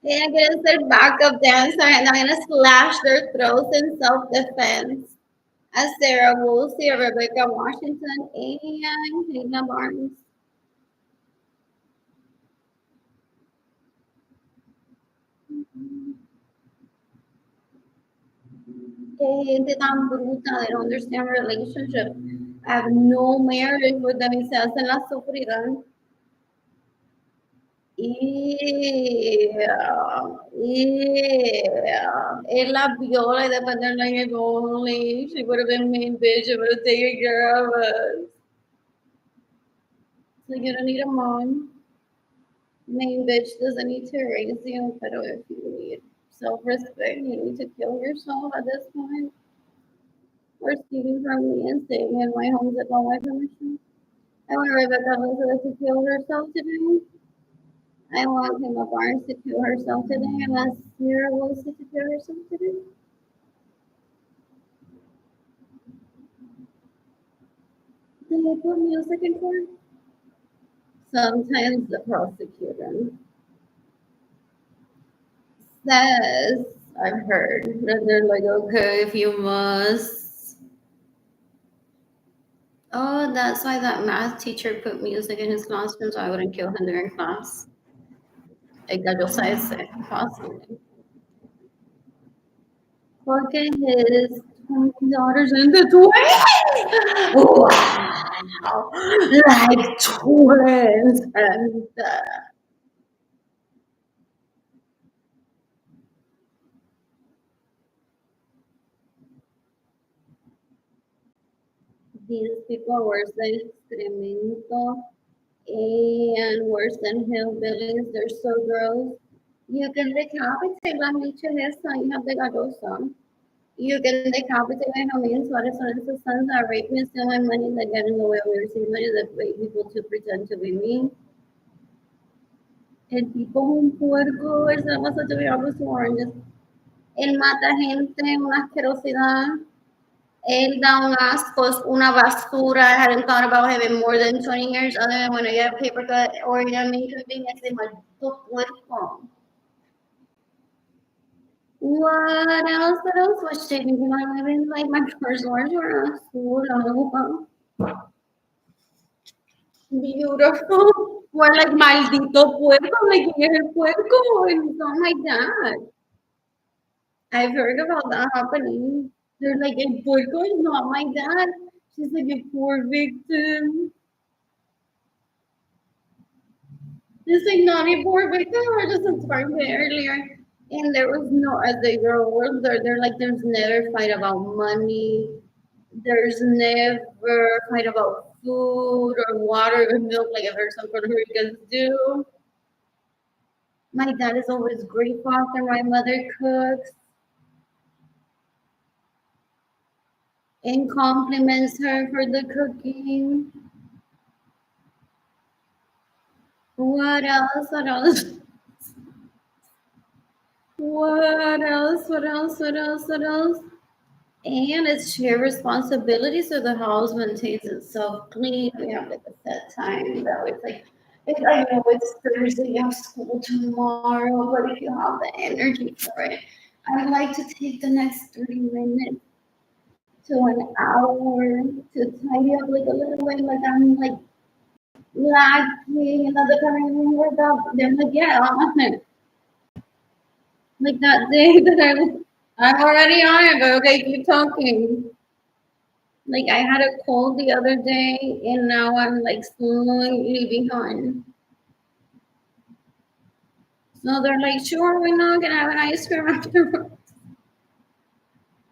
They're gonna ser backup dancer and I'm gonna slash their throats in self-defense. As Sarah Woolsey, Rebecca Washington, and Helena Barnes. Que gente tan bruta, they don't understand relationships. Have no marriage with them y se hacen la sufrida. Yeah. Él la viola y después they're like, if only she would have been main bitch, she would have taken care of us. So you don't need a mom. Main bitch doesn't need to raise you, but if you need self-respect, you need to kill yourself at this point. Or stealing from me and staying in my home without my permission. I want Rebecca Elizabeth to kill herself today. I want Emma Barnes to kill herself today. I want Sierra Wilson to kill herself today. Do they put music in court? Sometimes the prosecutor says, I've heard that they're like, okay, if you must. Oh, that's why that math teacher put music in his classroom so I wouldn't kill him during class. Ella yo sé ese, possibly. Porque his daughters in the twins. Wow, like twins, and these people are worse than excremento and worse than hillbillies. They're so gross. You can decapitate la micha esa, hija de garosa. You can decapitate my Hawaiian Suarez on the sons that rape me and steal my money that get in the way of receiving money that wait people to pretend to be me. El tipo es un puerco, él se la pasa to be opposite oranges. Él mata gente, una asquerosidad. Él da un asco, es una basura. I hadn't thought about him in more than 20 years, other than when I get a paper cut or an inconvenience de maldito puerco. What else? What else was taken from my living? Like my first words were azul, beautiful. We're like maldito puerco, like you're el puerco. It's not my dad. I've heard about that happening. They're like, El Puerco is not my dad. She's like, a poor victim. Just like naughty board, but they were just subscribed earlier. And there was no, as they grow older, they're like, there's never fight about money. There's never fight about food or water or milk like I've heard some Puerto Ricans do. My dad is always grateful after my mother cooks and compliments her for the cooking. What else? What else? What else? What else? What else? What else? And it's shared responsibility, so the house maintains itself clean. We have like a set time that it's like, I know it's Thursday, you have school tomorrow, but if you have the energy for it, I would like to take the next 30 minutes to an hour to tidy up like a little bit, like I'm like lacking another time work up. Then like, yeah, I'm on it. Like that day that I'm already on it, but okay, keep talking. Like I had a cold the other day and now I'm like slightly behind. So they're like, sure, we're not gonna have an ice cream afterwards.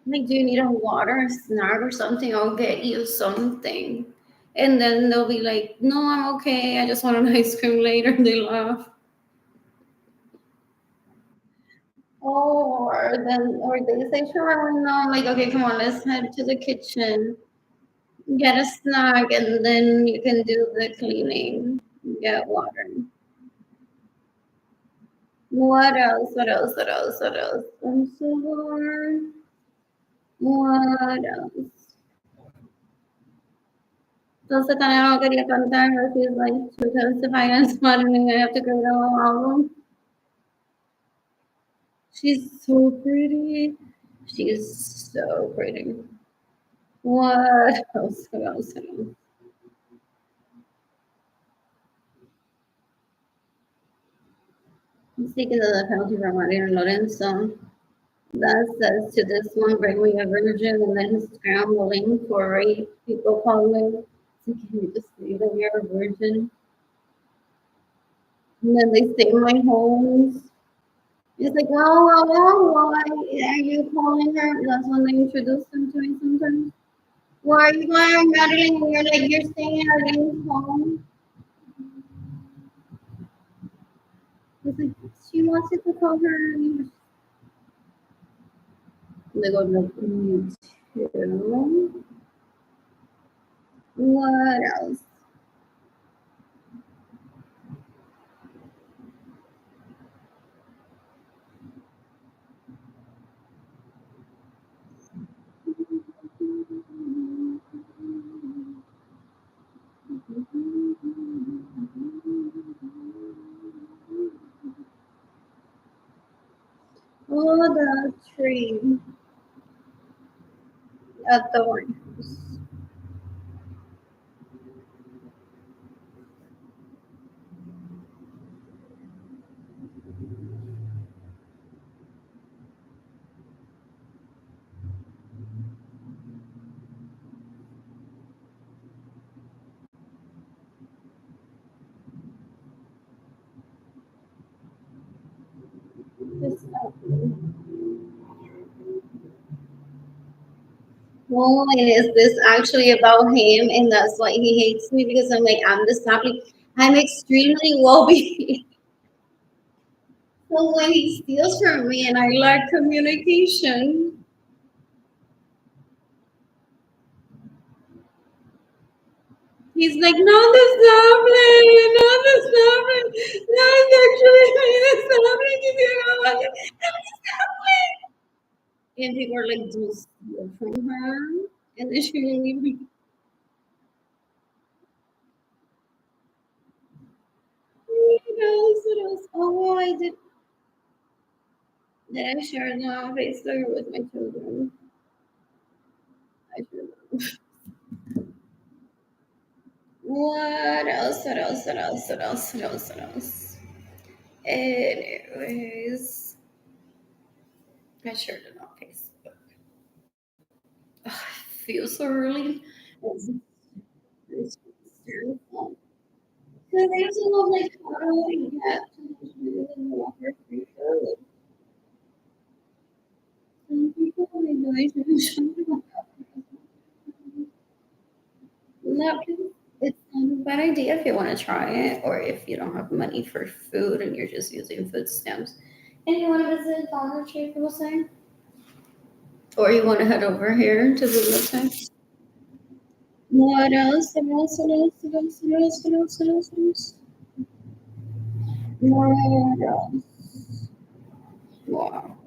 Like, do you need a water, a snack or something? I'll get you something. And then they'll be like, no, I'm okay. I just want an ice cream later. They laugh. Or they say, sure, we're not. Like, okay, come on, let's head to the kitchen, get a snack, and then you can do the cleaning, get water. What else? What else? What else? What else? I'm so bored. What else? Entonces también no quería cantar her. She's like to testify and smart and I have to go to her album. She's so pretty. She's so pretty. What else? What else? What else? Speaking of the penalty from Maria Lorenzo, that says to this one, bring me a virgin, and then he's scrambling for rape. People calling. So can you just say that you're a virgin? And then they say my homes. It's like, why are you calling her? That's when they introduce them to me sometimes. Why are you going Madeline? And you're like, you're staying at Arlene's home. It's like, she wants you to call her. And they go, like, me too. What else? Oh, the tree at the White House. Just, oh, and is this actually about him? And that's why he hates me because I'm like, I'm the sapling. I'm extremely well behaved. So when he steals from me and I lack communication, he's like, not the sapling, not the sapling. No, it's actually me, the sapling. If you know what I'm the sapling. And people are like, don't steal from her. And then she will leave me. What else? What else? Oh, I did I share the Facebook with my children? I should. What else? What else? What else? What else? What else? What else? Anyways, I shared it on Facebook. Ugh, I feel so early. It's terrible. So there's a lot like how do I get to offer free food? Some people they do it. No, it's not a bad idea if you want to try it, or if you don't have money for food and you're just using food stamps, and you want to visit Dollar Tree, people say, or you want to head over here to the website. What else? What else? What else? What else? What else? What else? What else? What else? What else? Wow.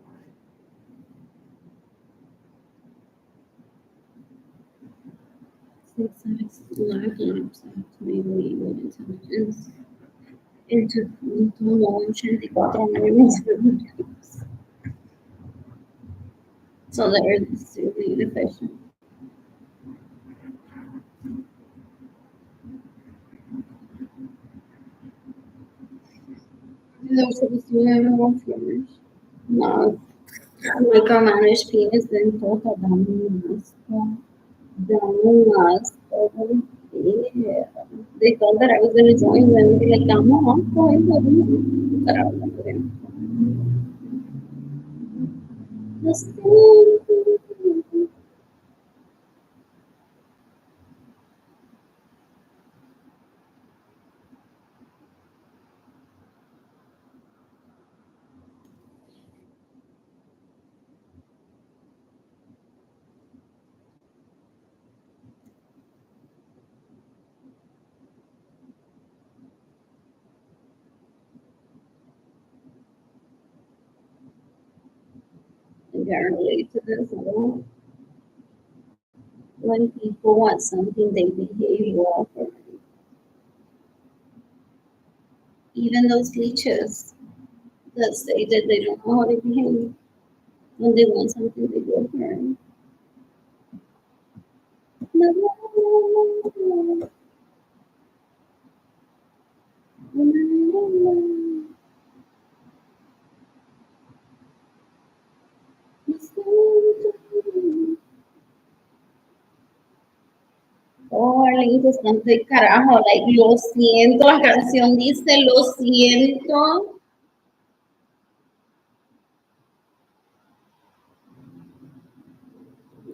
Since I lack maybe intelligence into launch and they got on so they're super inefficient. They're supposed to have more flourish. No, micromanage penis dentro da Damas. Yeah. They thought that I was going to join them. They're like, Dama, I'm going to I can relate to this. When people want something, they behave well for it. Even those leeches that say that they don't know how to behave. When they want something, they go for it. No, no, no, no, no, no, no. Oh, Arlene, tanto de carajo, like, lo siento, la canción dice lo siento.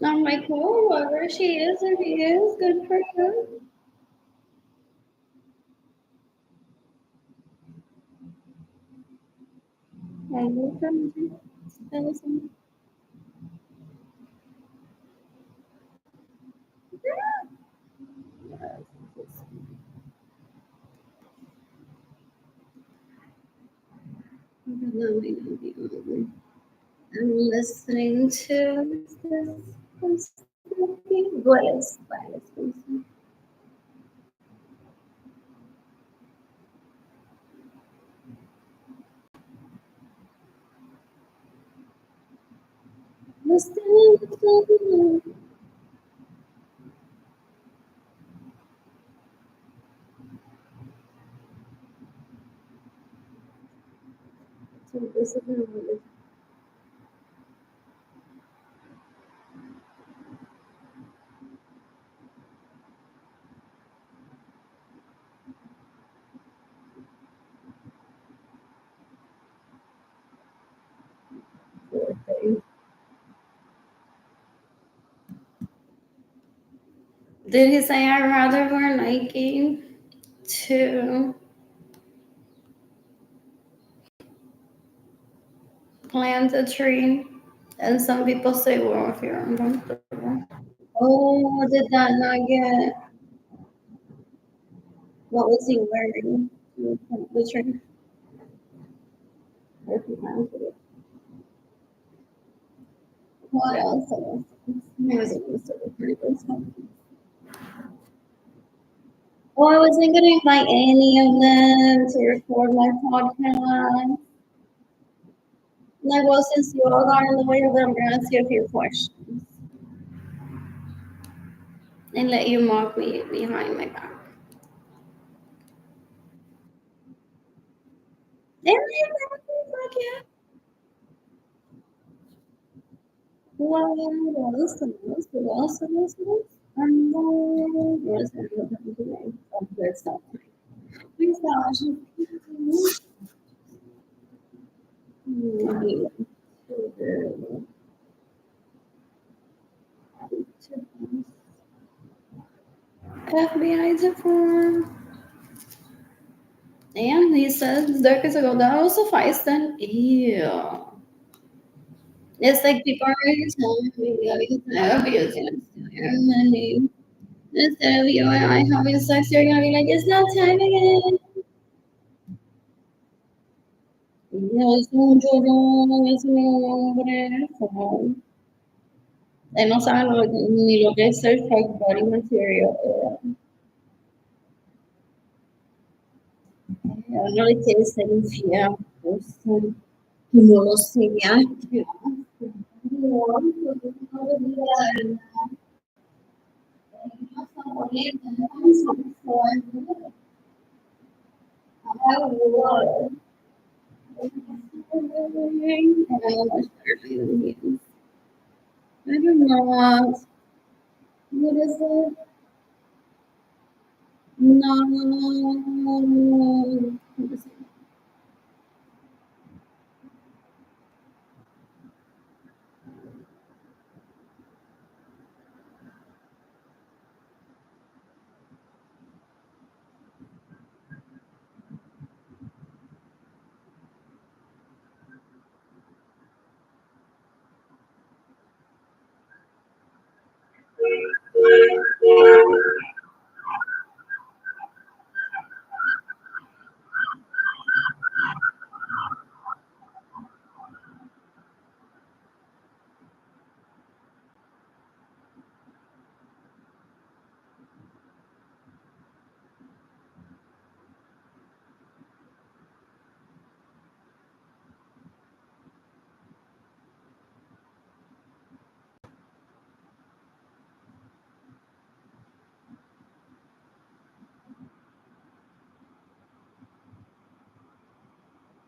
I'm like, oh, whoever she is or he is, good for her. I will come to thousand. I'm listening to this. Goles, listening to so this is really good. Did he say I'd rather wear Nike to plant a tree? And some people say, well, if you're uncomfortable. Oh, did that not get what was he wearing? To plant the tree? If he planted it. What else? I wasn't used to the pretty good stuff. Oh, I wasn't gonna invite any of them to record my podcast. Like, well, since you all got in the way of it, I'm gonna ask you a few questions and let you mock me behind my back. And fuck yeah. What else? What else? What else? What else? What else? What is that? Oh, good stuff. FBI reform. And he says there is a go that will suffice then. Ew. It's like people are telling me you're abusing your money. Instead of you and I having sex, you're gonna be like, it's not time again. Es un llorón, es un hombre. Él no sabe ni lo que es certified body material. No le quiere ser infiel. Pues, no lo sé ya. I don't know. What is it? No.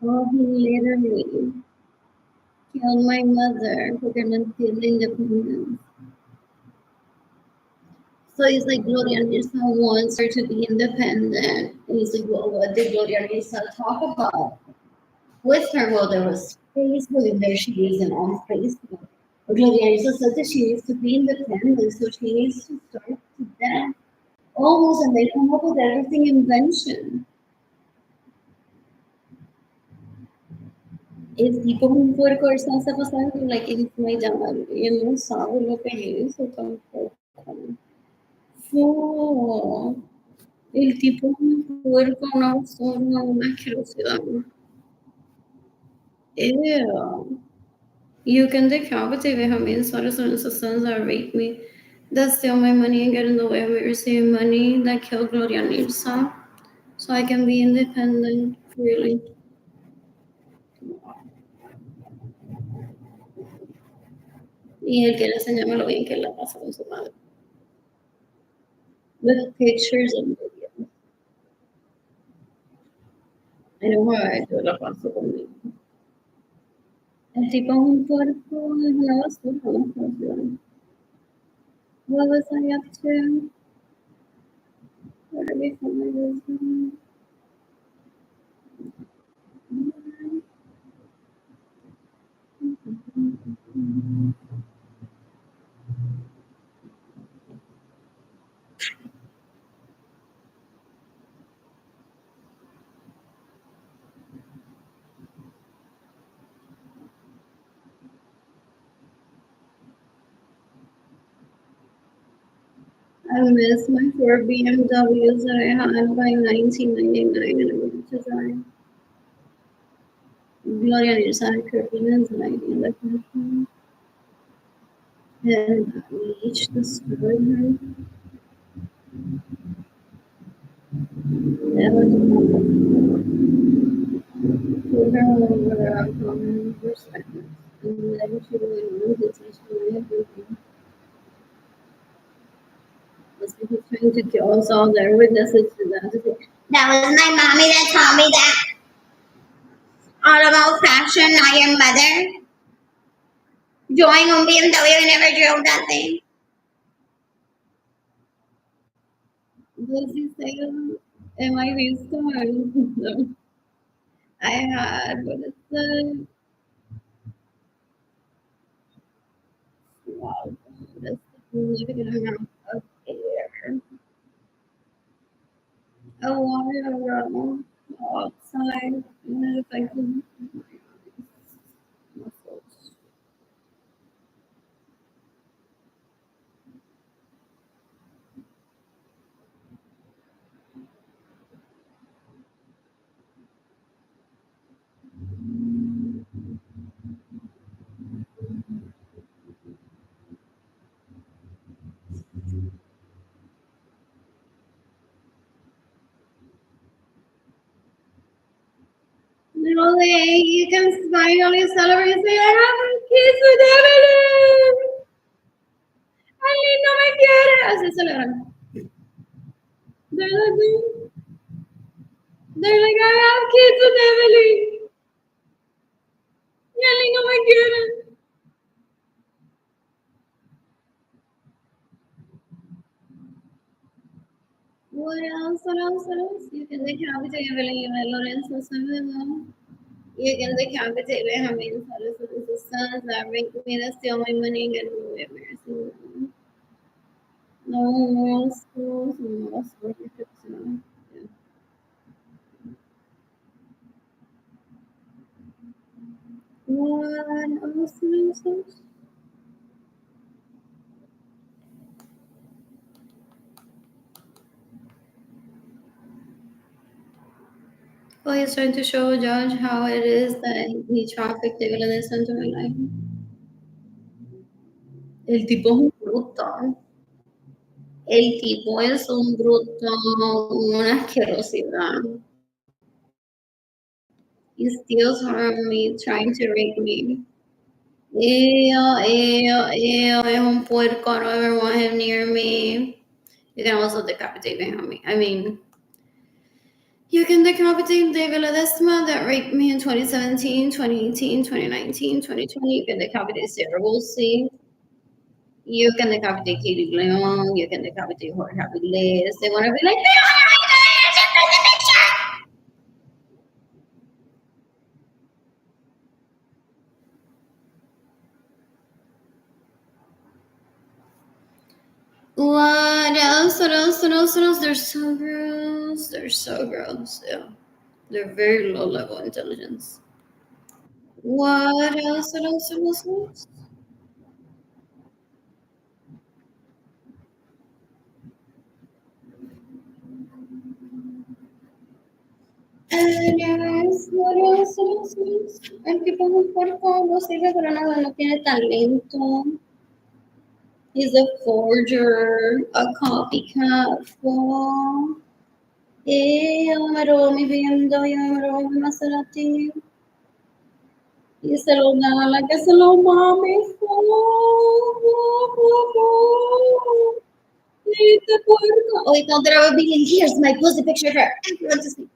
Oh, he literally killed my mother for gonna feel independence. So he's like, Gloria Nilsson wants her to be independent. And he's like, well, what did Gloria Nilsson talk about with her? Well, there was Facebook, and there she is and on Facebook. But Gloria Nilsson said that she needs to be independent, so she needs to start to that. Almost, and they come up with everything invention. El tipo es un puerco, él se está pasando like it's my dad. Y él no sabe lo que es eso tampoco. Fue. El tipo es un puerco, una zorra, una asquerosidad. Ew. You can decapitate me, mean, so and sons that rape me, that steal my money and get in the way of me receiving money, that kill Gloria Nilsson, so I can be independent, really. Y él quiere enseñarme lo bien que la pasa con su madre. With pictures and videos. I know how I do la paso conmigo. El tipo es un puerco, es una basura, una canción. What was I up to? Where did we find this? I miss my 4 BMWs that I had by 1999 and I went to drive. Gloria Nilsson Kirkland's and I in the country. And I reached the store her. Never told her over common respect. And then she really knew that she knew everything. He's trying to kill us all their witnesses to that. That was my mommy that taught me that. All about fashion, not your mother. Joining on BMW, I never drove that thing. Does he say It might be storm. I had, what is the, wow, that's significant amount of air. A while ago, outside, and then it's like muscles. Little day, you can finally celebrate and say, I have kids with Evelyn. Ali no me quiere. Así celebran. They're like, I have kids with Evelyn. Y Ali no me quiere. What else? What else? What else? You can decapitate Evelyn y Lorenzo Acevedo. You can decapitate Benjamin Salazar, his sons that make me to steal my money and get away with mercy. No more schools, no more scholarships, no. Yeah. What else? What else? Well, he's trying to show Judge how it is that he trafficked the villainess into my life. El tipo es un bruto. El tipo es un bruto, una asquerosidad. He steals from me, trying to rape me. Ew, es un puerco. I don't ever want him near me. You can also decapitate me. I mean, you can decapitate David Ledesma that raped me in 2017, 2018, 2019, 2020. You can decapitate Sarah Woolsey. You can decapitate Katie Leon. You can decapitate Jorge Aviles. They want to be like, what else? What else? What else? What else? They're so gross. They're so gross. Yeah. They're very low level intelligence. What else? What else? What else? What else? And yes, what else? What else? What else? El tipo es un puerco, no sirve para nada, no tiene talento. He's a forger, a copycat fool. Me robó mi BMW, me robó mi Maserati. Y se lo da a la que se lo mame. Este puerco. Ahorita otra vez be like, here's my pussy picture of her. Everyone to see.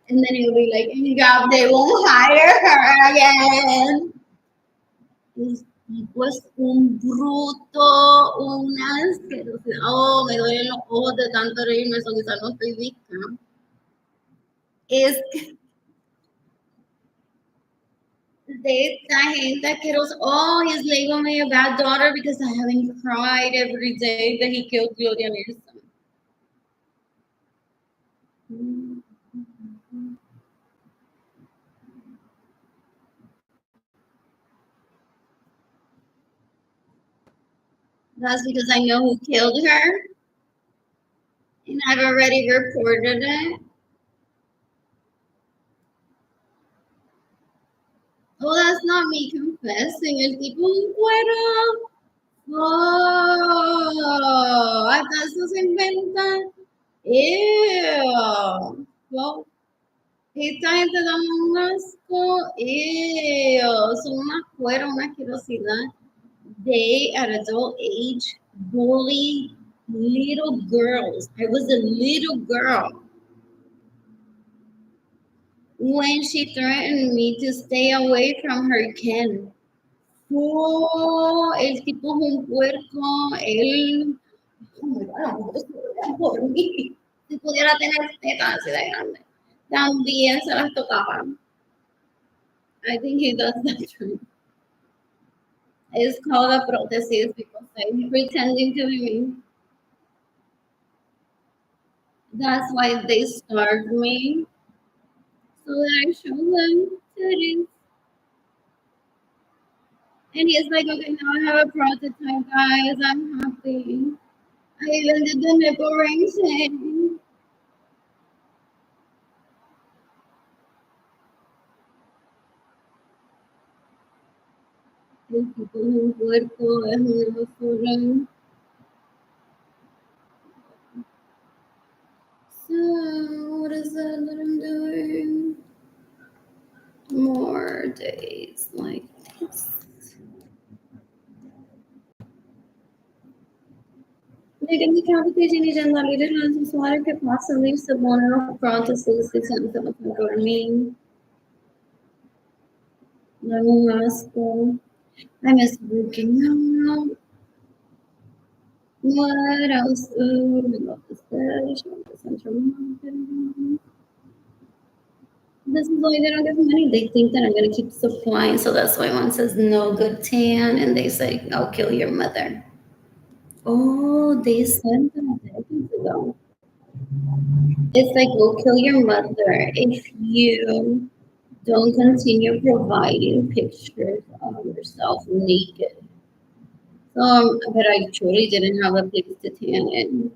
And then he'll be like, yeah, they won't hire her again. El tipo es un bruto, un asquerosidad. Oh, me duelen los ojos de tanto reírme, eso quizás no estoy vista. Es de esta gente asquerosa. Oh, he's labeled me a bad daughter because I haven't cried every day that he killed Gloria Nilsson. That's because I know who killed her and I've already reported it. Oh, that's not me confessing. El tipo un cuero. Oh, hasta eso se inventan. Ew. Well, esta gente da un asco. Ew. Son una cuera, una asquerosidad. They, at adult age, bully little girls. I was a little girl when she threatened me to stay away from her kin. Oh, el tipo es un puerco. Él, oh my God, por mí. Si pudiera tener tetas así de grande, también se las tocaba. I think he does that too. It's called a prótesis because I'm pretending to be me. That's why they starved me so that I show them titties. And he's like, okay, now I have a prototype, guys. I'm happy. I even did the nipple ring thing. El tipo es un puerco, es una basura. So, what is that I'm doing? More days like this. लेकिन क्या होती है generally transitoire que possibly someone of processes the sense of controlling the I miss working out. What else? Oh, I love this fish. I love the central market. This is why they don't give money. They think that I'm going to keep supplying. So that's why one says no good tan. And they say, I'll kill your mother. Oh, they sent that decades ago. It's like, we'll kill your mother if you don't continue providing pictures of yourself naked. But I truly didn't have a place to tan in.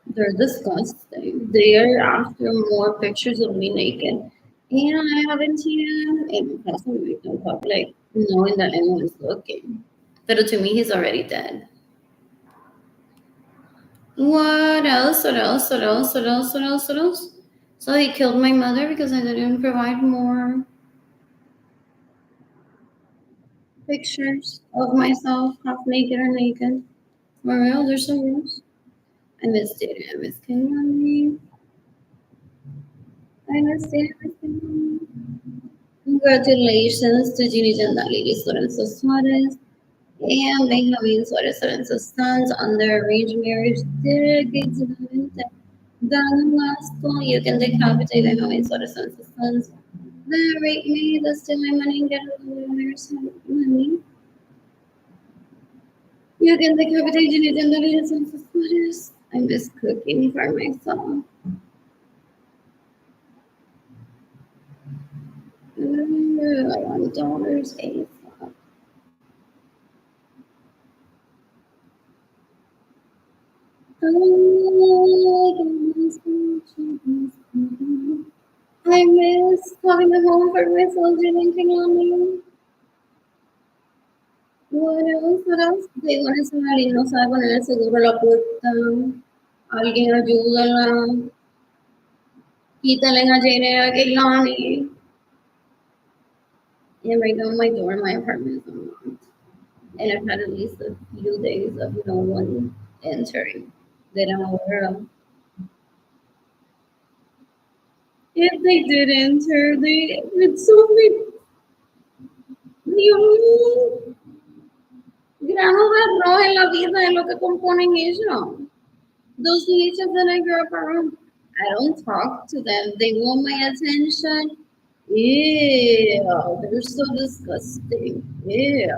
They're disgusting. They are after more pictures of me naked. And I haven't seen him in person with no public, knowing that anyone's looking. But to me, he's already dead. What else? What else? What else? What else? What else? What else? So he killed my mother because I didn't provide more pictures of myself half naked or naked. For real, there's some rules. I missed it. I miss Kenyan. I missed it. I miss Kenyan. Congratulations to Ginny Jandali, Lorenzo Suarez, and Benjamin Suarez Lorenzo's sons on their arranged marriage decades. Ganong last call, you can decapitate Benjamin Suarez Lorenzo's sons. The rape me, the steal my money, and get some money. You can decapitate Ginny Jandali, Lorenzo Suarez. I miss cooking for myself. I want dollars ASAP. I miss having a home for myself drinking on me. What else? What else? Digo, ese marido no sabe poner el seguro a la puerta. Alguien ayúdala. Quítale a Jane a Gailani. And right now my door in my apartment is unlocked. And I've had at least a few days of no one entering that I'm aware of. If they did enter, it's so big. Dios mío, granos de arroz en la vida es lo que componen ellos. Those teachers that I grew up around, I don't talk to them. They want my attention. Ew, they're so disgusting. Ew.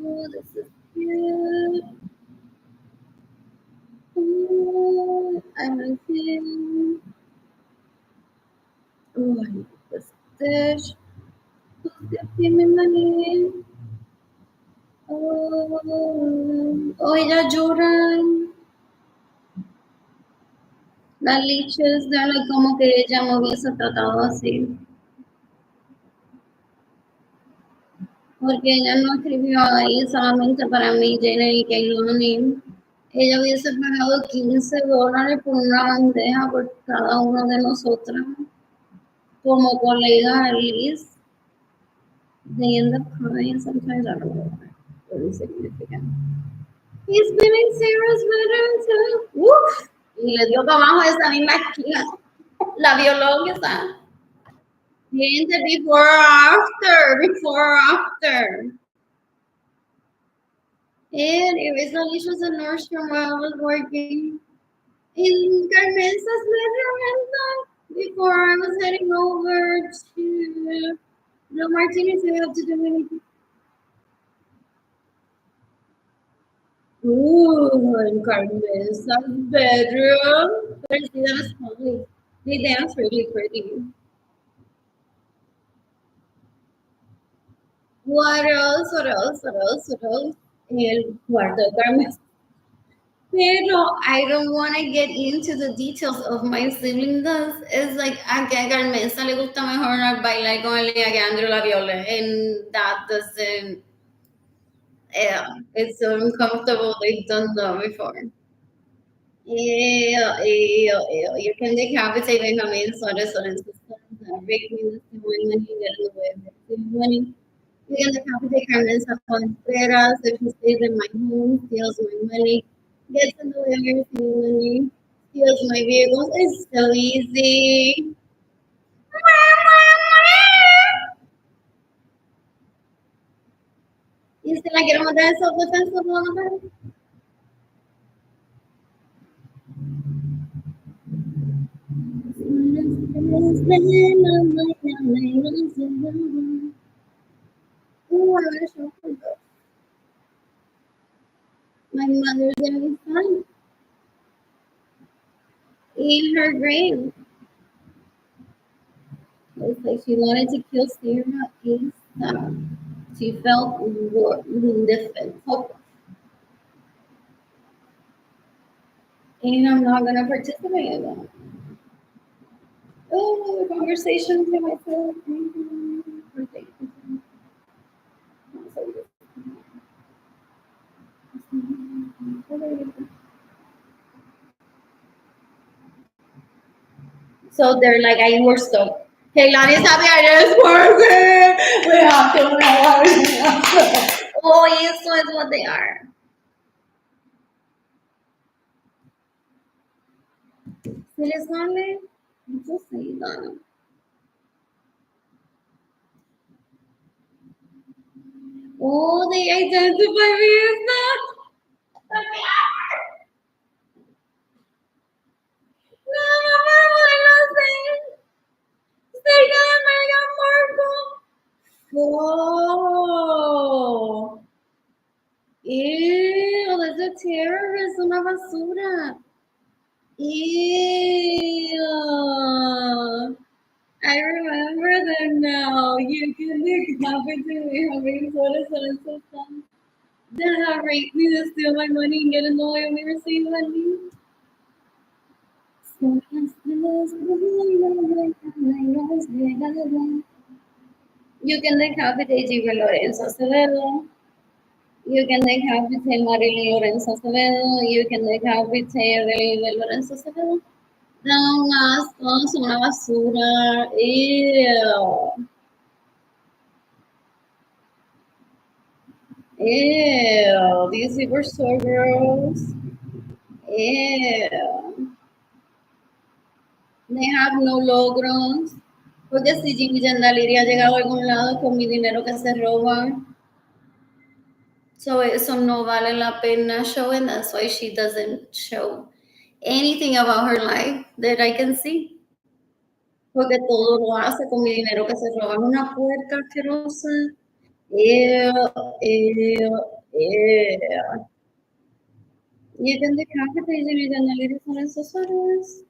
Oh, this is cute. Oh, I'm a kid. Oh, I need this dish. Give me money. Oh, ella lloran. Las leeches, they're like como que ella me hubiese tratado así. Porque ella no escribió ahí solamente para mí, Jane y Kaylani. Ella hubiese pagado $15 por una bandeja por cada uno de nosotros. Como colega Liz, they end up crying sometimes. I don't know why. Really significant. He's been in Sarah's better too. Woof! Y le dio para abajo esa misma esquina. La bióloga. Gente, before or after? Before or after? And it recently she was in Nordstrom while I was working in Carmenza's bedroom before I was heading over to the Martinez. I have to do anything. Ooh, in Carmenza's bedroom. But I see that as funny. They dance really pretty. What else? What else? What else? What else? El cuarto de Carmen. Pero I don't want to get into the details of my sibling does. It's like a que a Carmenza le gusta mejor bailar con el que Andrew la viole. And that doesn't, yeah, it's so uncomfortable. They've done that before. Ew. You can decapitate Benjamin Suarez or his systems, break me the money, get in the way of the money. You can decapitate Carmenza Contreras if he stays in my home, steals my money, gets in the way of everything money, steals my vehicles. It's so easy. You still like get on that self-defense a little bit? Ooh, I'm gonna show her. My mother's gonna be fine in her grave. It's like she wanted to kill Sarah ASAP. She felt indifferent, hopeless. And I'm not gonna participate in that. Oh, the conversations in myself. Birthday. So they're like, I were stoked. Hey, Lani's happy I just working. We have to know. Oh, yes, so is what they are. Seriously? I'm just saying that. Oh, they identify me as that. No, no, no, Sega Meghan Markle. Oh, ew, that's a terrorist, una basura. Ew. I remember them now. You can look happen to me having so that have raped me to steal my money and get in the way of me receiving money. You can decapitate Gigi Lorenzo Acevedo. You can decapitate Marilyn Lorenzo Acevedo. You can decapitate Evelyn Lorenzo Acevedo. No, más, todos son una basura. Ew. Ew. These people are so gross. Ew. They have no logros. Porque si Jimmy Yandaliri ha llegado a algún lado con mi dinero que se roban. So eso no vale la pena show, and that's why she doesn't show anything about her life that I can see. Porque todo lo hace con mi dinero que se roba. Una puerca asquerosa. Ew, ew, ew. You can decapitate Jimmy Yandaliri con esos horrores.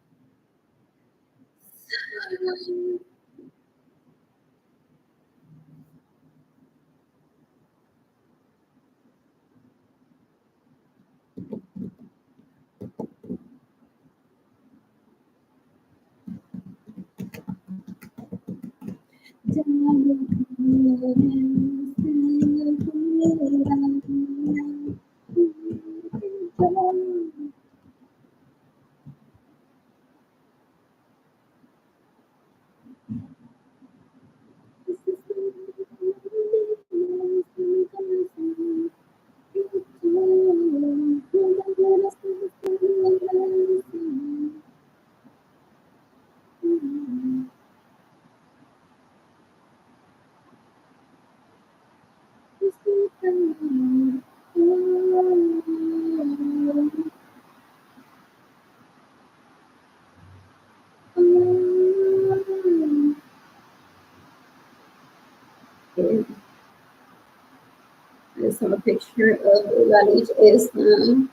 I just have a picture of Lalich Islam.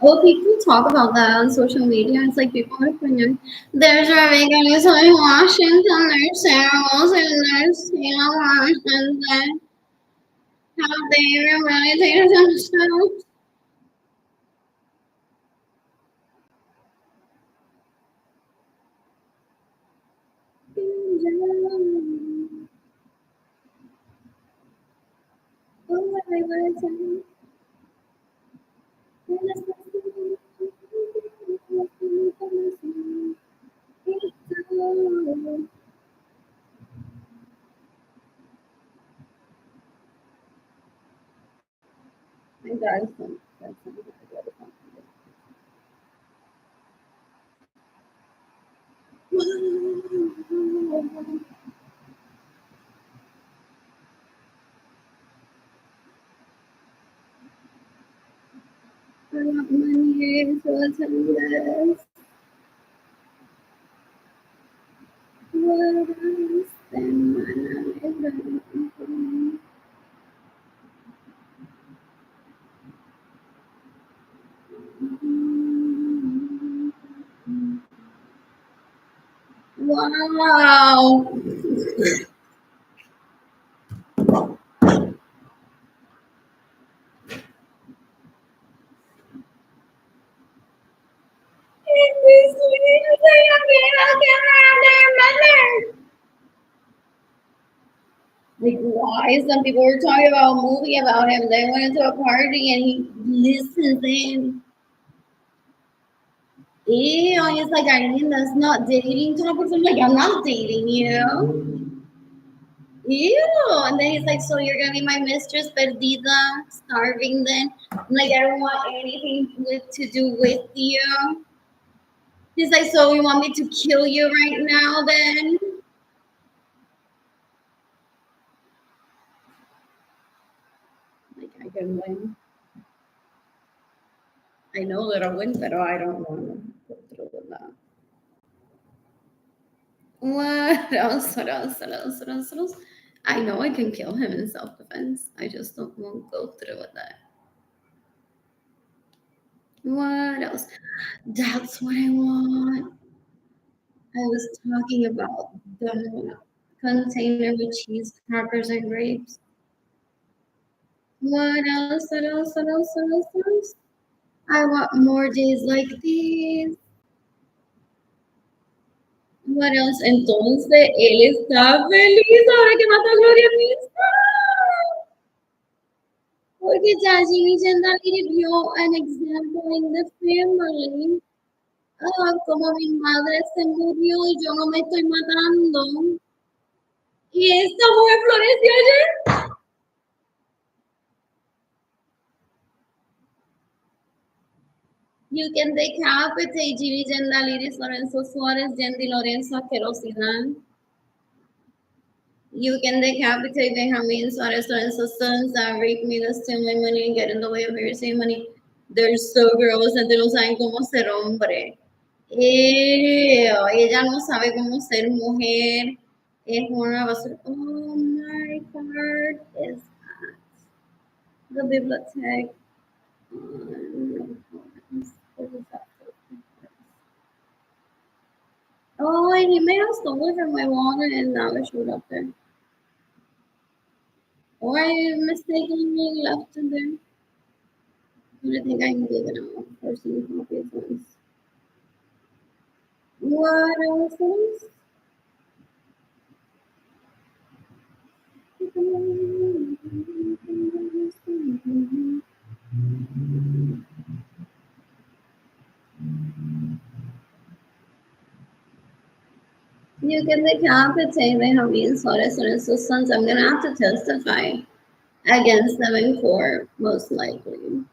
Well, people talk about that on social media. It's like people are putting, there's a veganism in Washington, there's Sarah's, and there's Taylor Washington. How they really take themselves. My God, that's I want money to attend this. What I spend my life. Wow. Like, why? Some people were talking about a movie about him. They went to a party and he listens in. Ew, he's like, I mean, that's not dating topics. I'm like, I'm not dating you. Ew. And then he's like, so you're gonna be my mistress, perdida, starving then? I'm like, I don't want anything to do with you. He's like, so you want me to kill you right now then? Like, I can win. I know that I win, but I don't want to go through with that. What else? What else? What else? What else? What else? I know I can kill him in self defense. I just don't want to go through with that. What else? That's what I want. I was talking about the container with cheese, crackers, and grapes. What else? What else? What else? What else? What else? I want more days like these. What else? Entonces, él está feliz ahora que mató a Gloria Pisa. Porque Jajini Chandali vio an example in the family. Ah, como mi madre se murió y yo no me estoy matando. Y esta mujer floreció ayer. You can decapitate Jimmy Jandaliris, Lorenzo Suarez, Yendi Lorenzo Asquerosidad. You can decapitate Benjamin Suarez, Lorenzo sons that rape me, that steal my money and get in the way of your saving money. They're so gross and they no saben cómo ser hombre. Ew, ella no sabe cómo ser mujer. Es una basura. Oh my God, is at the bibliothèque. Oh, and he may have stolen from my wallet and now it showed up there. Or I mistakenly left it there. I think I can give it out for some copies once. What else is? You can decapitate Benjamin Suarez and his sons. I'm gonna have to testify against them in court, most likely.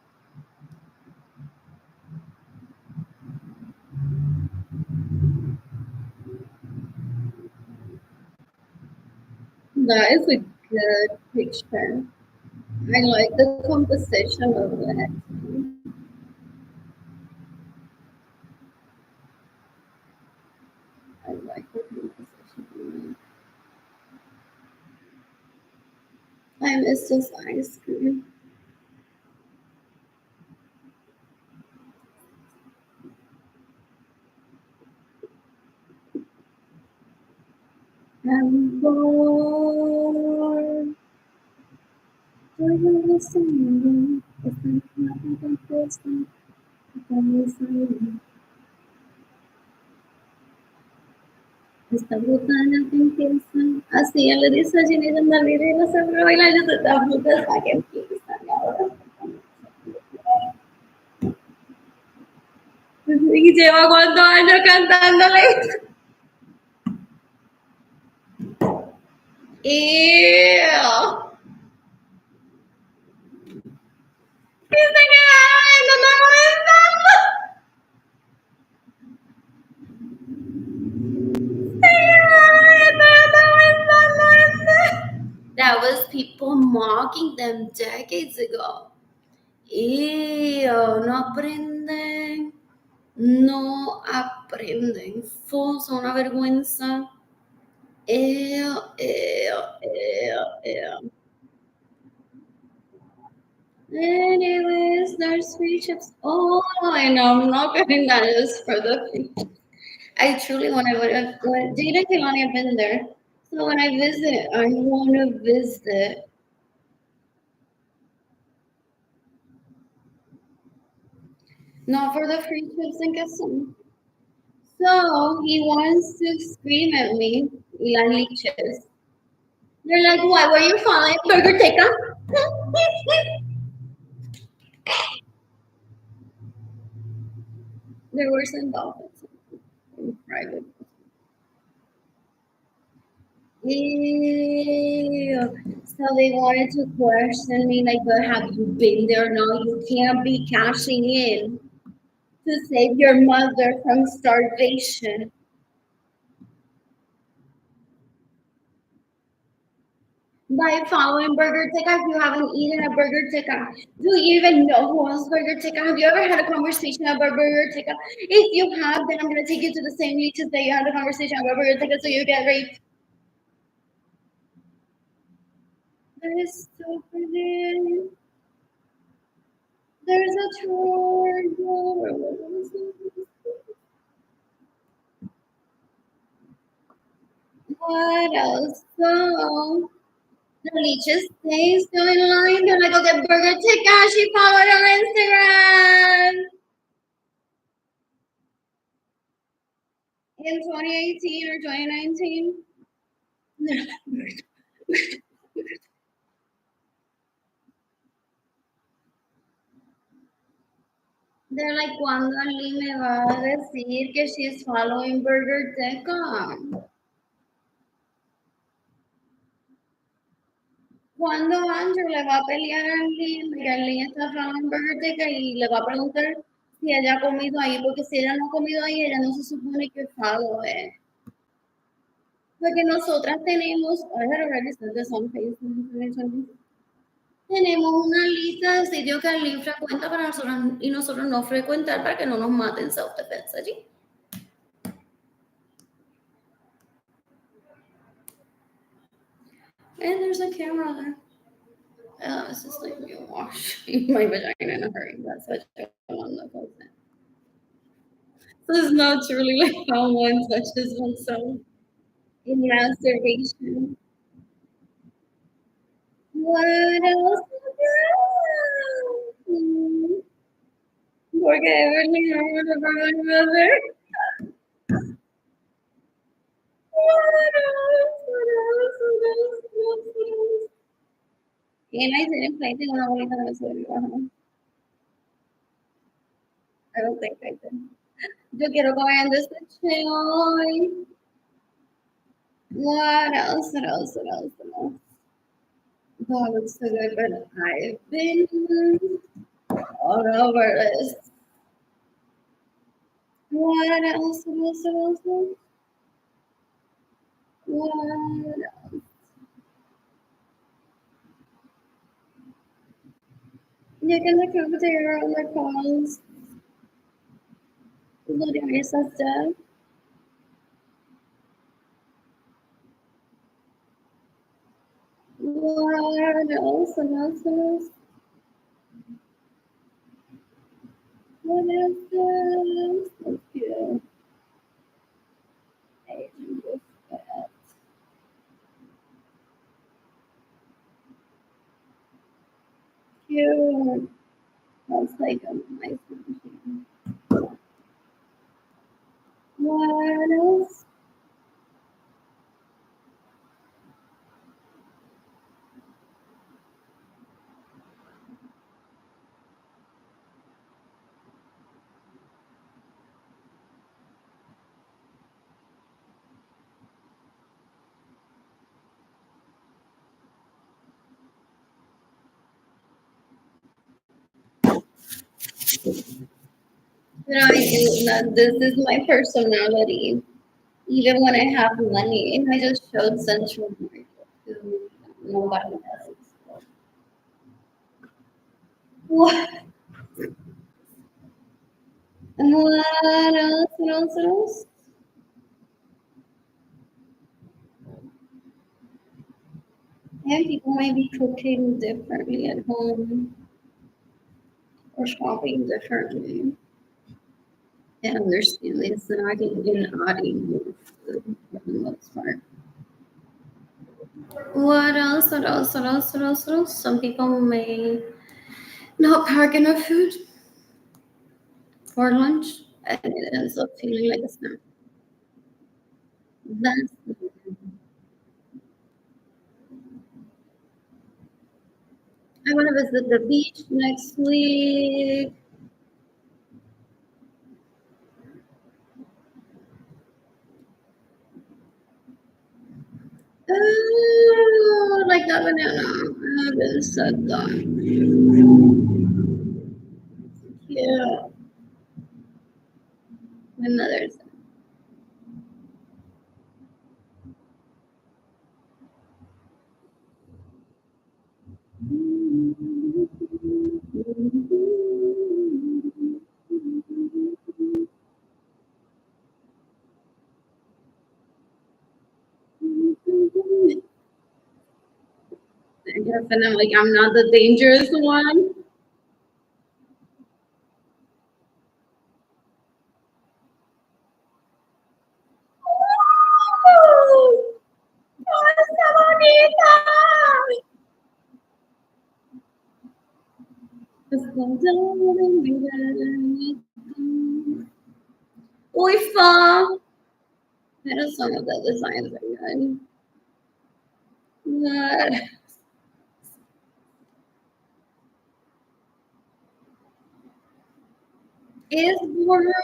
That is a good picture. I like the composition of it. I like the composition of it. time it's just ice cream. I'm born to listen. If I'm not even person, I'm listening. Está brutal la limpieza. Así él le dice a Ginny de Navidad y no se me baila, yo te da puta hasta que empieza. Y lleva cuántos años cantándole. Ew. Y se quedaba viendo todo that was people mocking them decades ago. Ew, no aprenden. No aprenden. Son una vergüenza. Ew, ew, ew, ew. Anyways, there's free chips. Oh, I know. I'm not getting that just for the free. I truly want to go. Jada and Kehlani have been there. So when I visit, I want to visit. Not for the free chips and get some. So he wants to scream at me, La Leeches. They're like, why were you following Burger Teca? There were some dolphins in private. Ew. So they wanted to question me, like, but have you been there? No, you can't be cashing in to save your mother from starvation. By following Burger Tikka, if you haven't eaten a Burger Tikka, do you even know who owns Burger Tikka? Have you ever had a conversation about Burger Tikka? If you have, then I'm gonna take you to the same leeches that you had a conversation about Burger Tikka, so you get raped. That is so pretty. There's a troll. What else? So the leeches stay still in line. They're like, okay, Burger Tikka. She followed her Instagram in 2018 or 2019. They're like, ¿cuándo Ali me va a decir que she's following Burger Teca? ¿Cuándo Andrew le va a pelear a Ali? Que Ali está following Burger Teca y le va a preguntar si ella ha comido ahí, porque si ella no ha comido ahí, ella no se supone que follow, Porque nosotras tenemos, I had already said this on Facebook, tenemos una lista de sitios que Ali frecuenta para nosotros y nosotros no frecuentar para que no nos maten self-defense allí. And there's a camera there. It's just like me washing my vagina in a hurry. That's what I'm not going to. So it's not truly like how one touches oneself in masturbation. What else? Porque everything I want about my mother. What else? What else? What else? What else? And I didn't play the one with the I don't think I did. Yo quiero comer de este hoy. What else? What else? What else? What else? God, it's so good, but I've been all over this. What else? What else? What else? What else? You can look over there on the calls. Loading yourself down. What else? What else? What else? What is this? That's cute. Asian biscuit. Cute. That's like a nice machine. What else? You know, I do that. This is my personality. Even when I have money, I just showed Central Market to nobody else. What? And what else? What else? What else? And people might be cooking differently at home or shopping differently. And understand it's not even adding more food for the most part. What else? What else? What else? What else? What else? Some people may not pack enough food for lunch and it ends up feeling like a snack. That's I want to visit the beach next week. Oh, like that banana. I haven't said that. Yeah, my mother's. I guess, and I'm like, I'm not the dangerous one. Oh, ¡Cosa bonita! Uy, fa. Pero some of the designs are good. What is Border?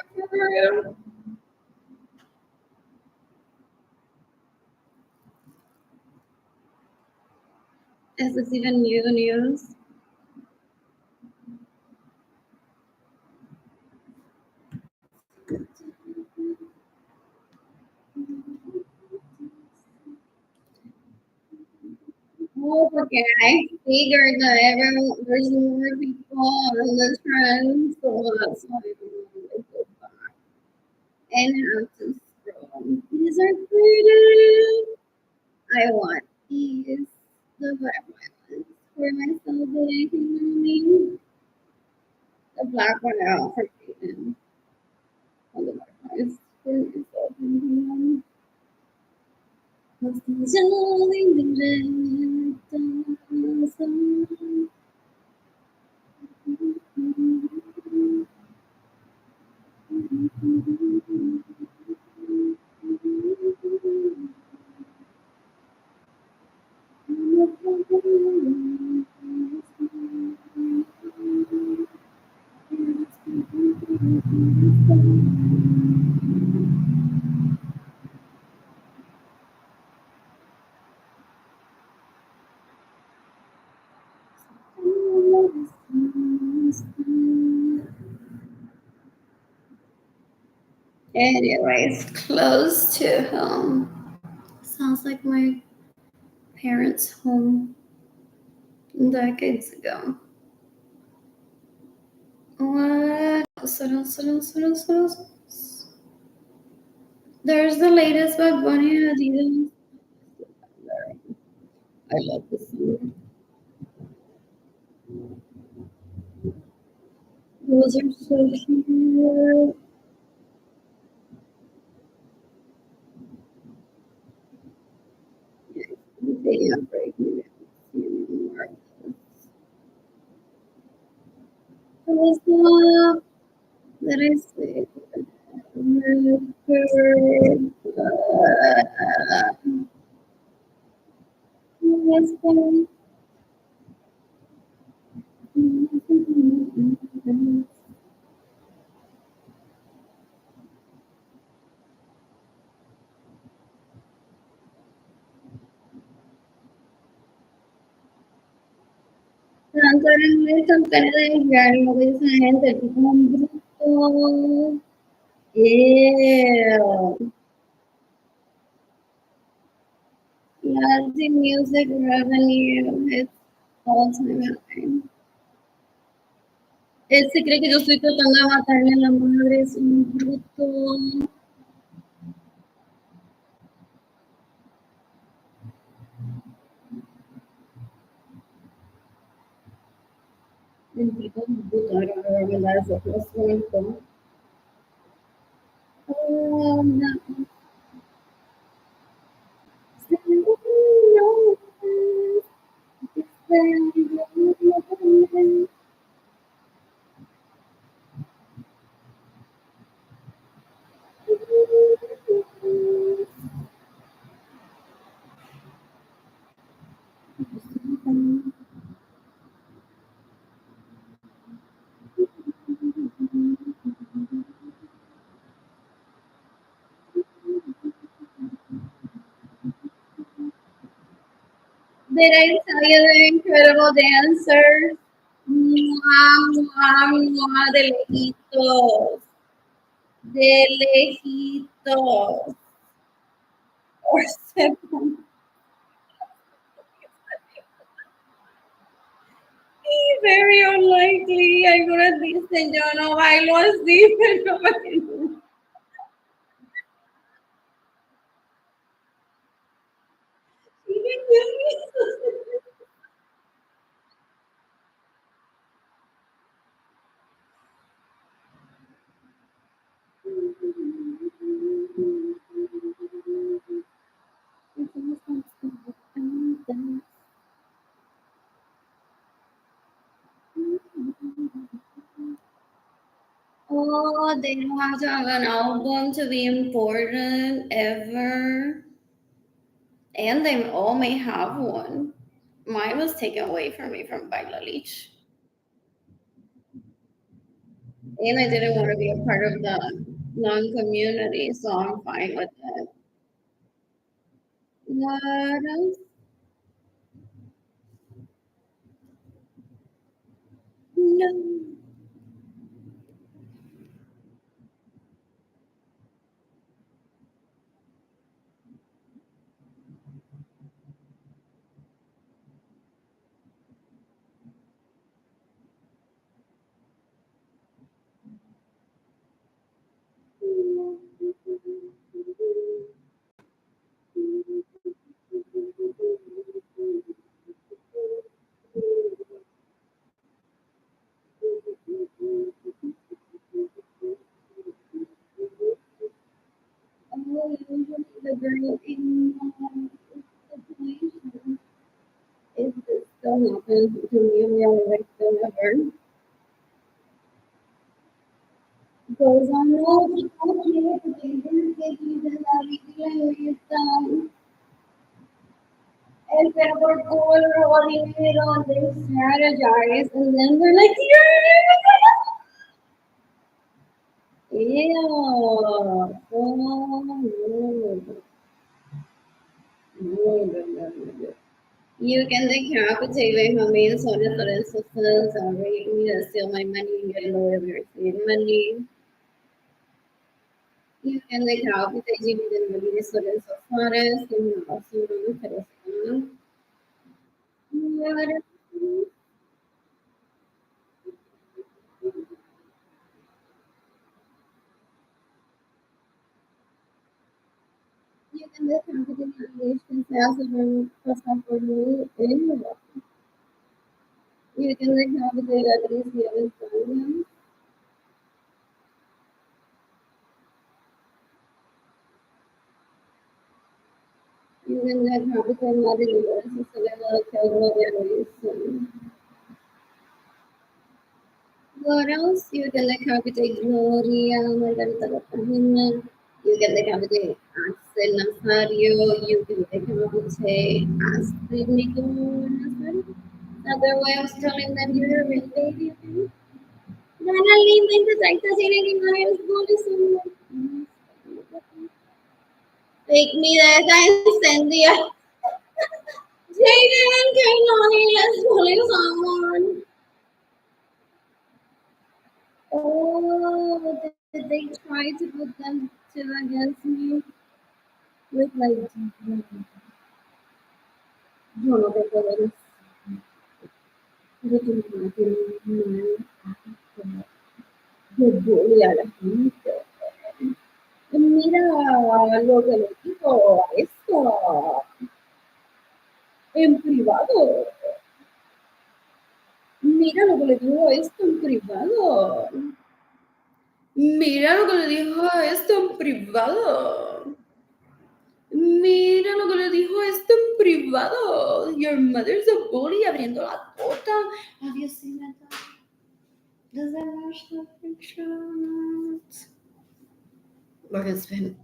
Is this even new news? Oh, okay. I figured that everyone, there's more people on the trend, so that's why I go back and have to scroll. These are pretty. I want these, the butterfly ones for myself that I can name. The black one out for Peyton. All the butterflies for myself and anyways, close to home. Sounds like my parents' home decades ago. What else? What else? What else? What else? What else? There's the latest Bad Bunny Adidas. I love this song. Those are so cute. They are breaking it. What's up? Let us see. Yes, Tranquilamente campanella inverno, questa gente tipo un brutto. Ew. Yeah, the music revenue it's all time high. Ese cree que yo estoy tratando de matarle a la madre, es un bruto. El tipo es un bruto, ahora me voy a mandar ese suelto. Oh, no. Did I tell you the incredible dancers? Mua, mua, mua, de lejitos. De lejitos. Or seven. Very unlikely. Algunas dicen yo no bailo así, pero bailo. Oh, they don't have to have an album to be important ever. And they all may have one. Mine was taken away from me from Baila Lich. And I didn't want to be a part of the non community, so I'm fine with that. What else? No. Oh, usually the girl in situation is this still happens to me real life ever. Goes on, no, we can't play it. They didn't get you the la and we're about rolling it on, they strategize, and then we're like, yeah! Ew. Oh, no. No, no, no, no, no. You can decapitate my main sort of instances or really steal my money and get away with your state money. You can decapitate you with the money sort of forest and also the person. And the competing allegations as a responsibility in you can like have the at least the other time. You can like have the time at the university so that what else? You can like have the Gloria, Margarita Pahina. You can like have the Axel Nazario. You can like have the Astrid Nico Nazario. Another way of telling them you're a real baby. Nana Lee the actor saying Marius Goldison. Take me there, I send the Jaden and Kailani, let's bully someone. Oh, did they try to put them two against me with like Jonathan the bully a la gente. Mira lo que le dijo a esto en privado. Mira lo que le dijo a esto en privado. Mira lo que le dijo a esto en privado. Mira lo que le dijo esto en privado. Your mother's a bully abriendo la puerta. Have you seen that? Does that match the picture? Look, it's been.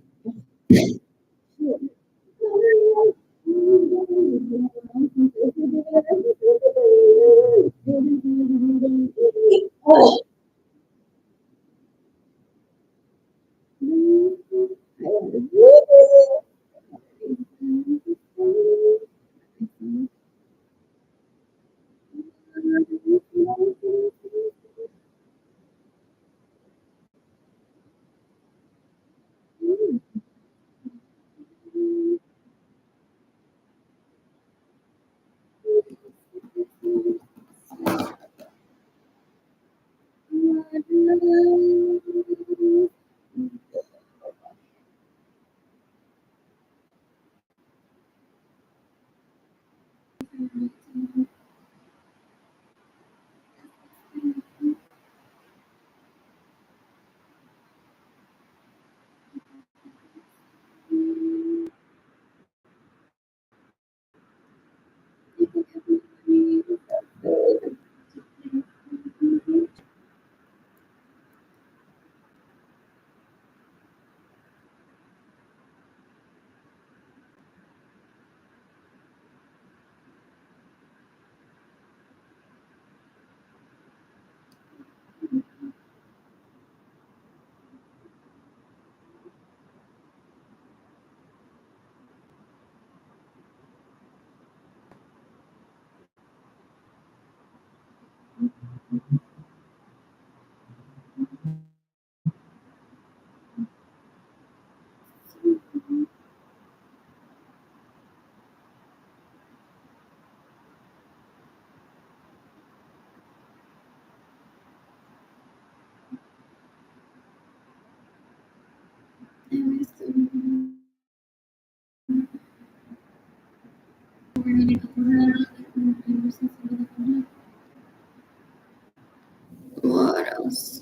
What else?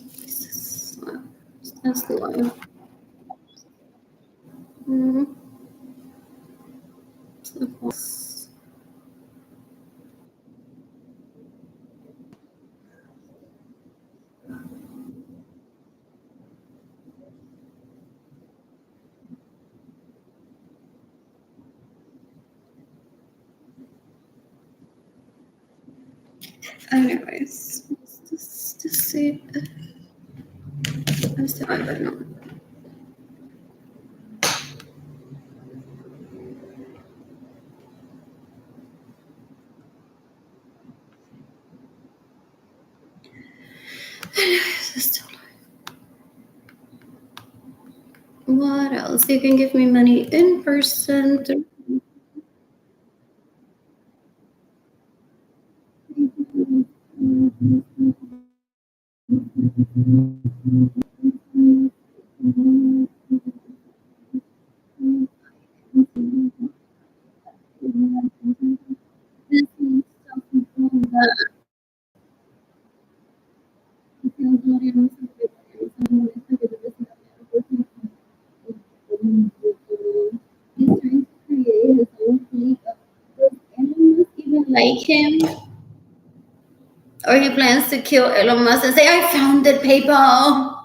That's the one. Mm-hmm. Anyways, let's see. Let's see. I don't know. Anyways, it's still what else? You can give me money in person. like him, or he plans to kill Elon Musk and say, "I founded PayPal."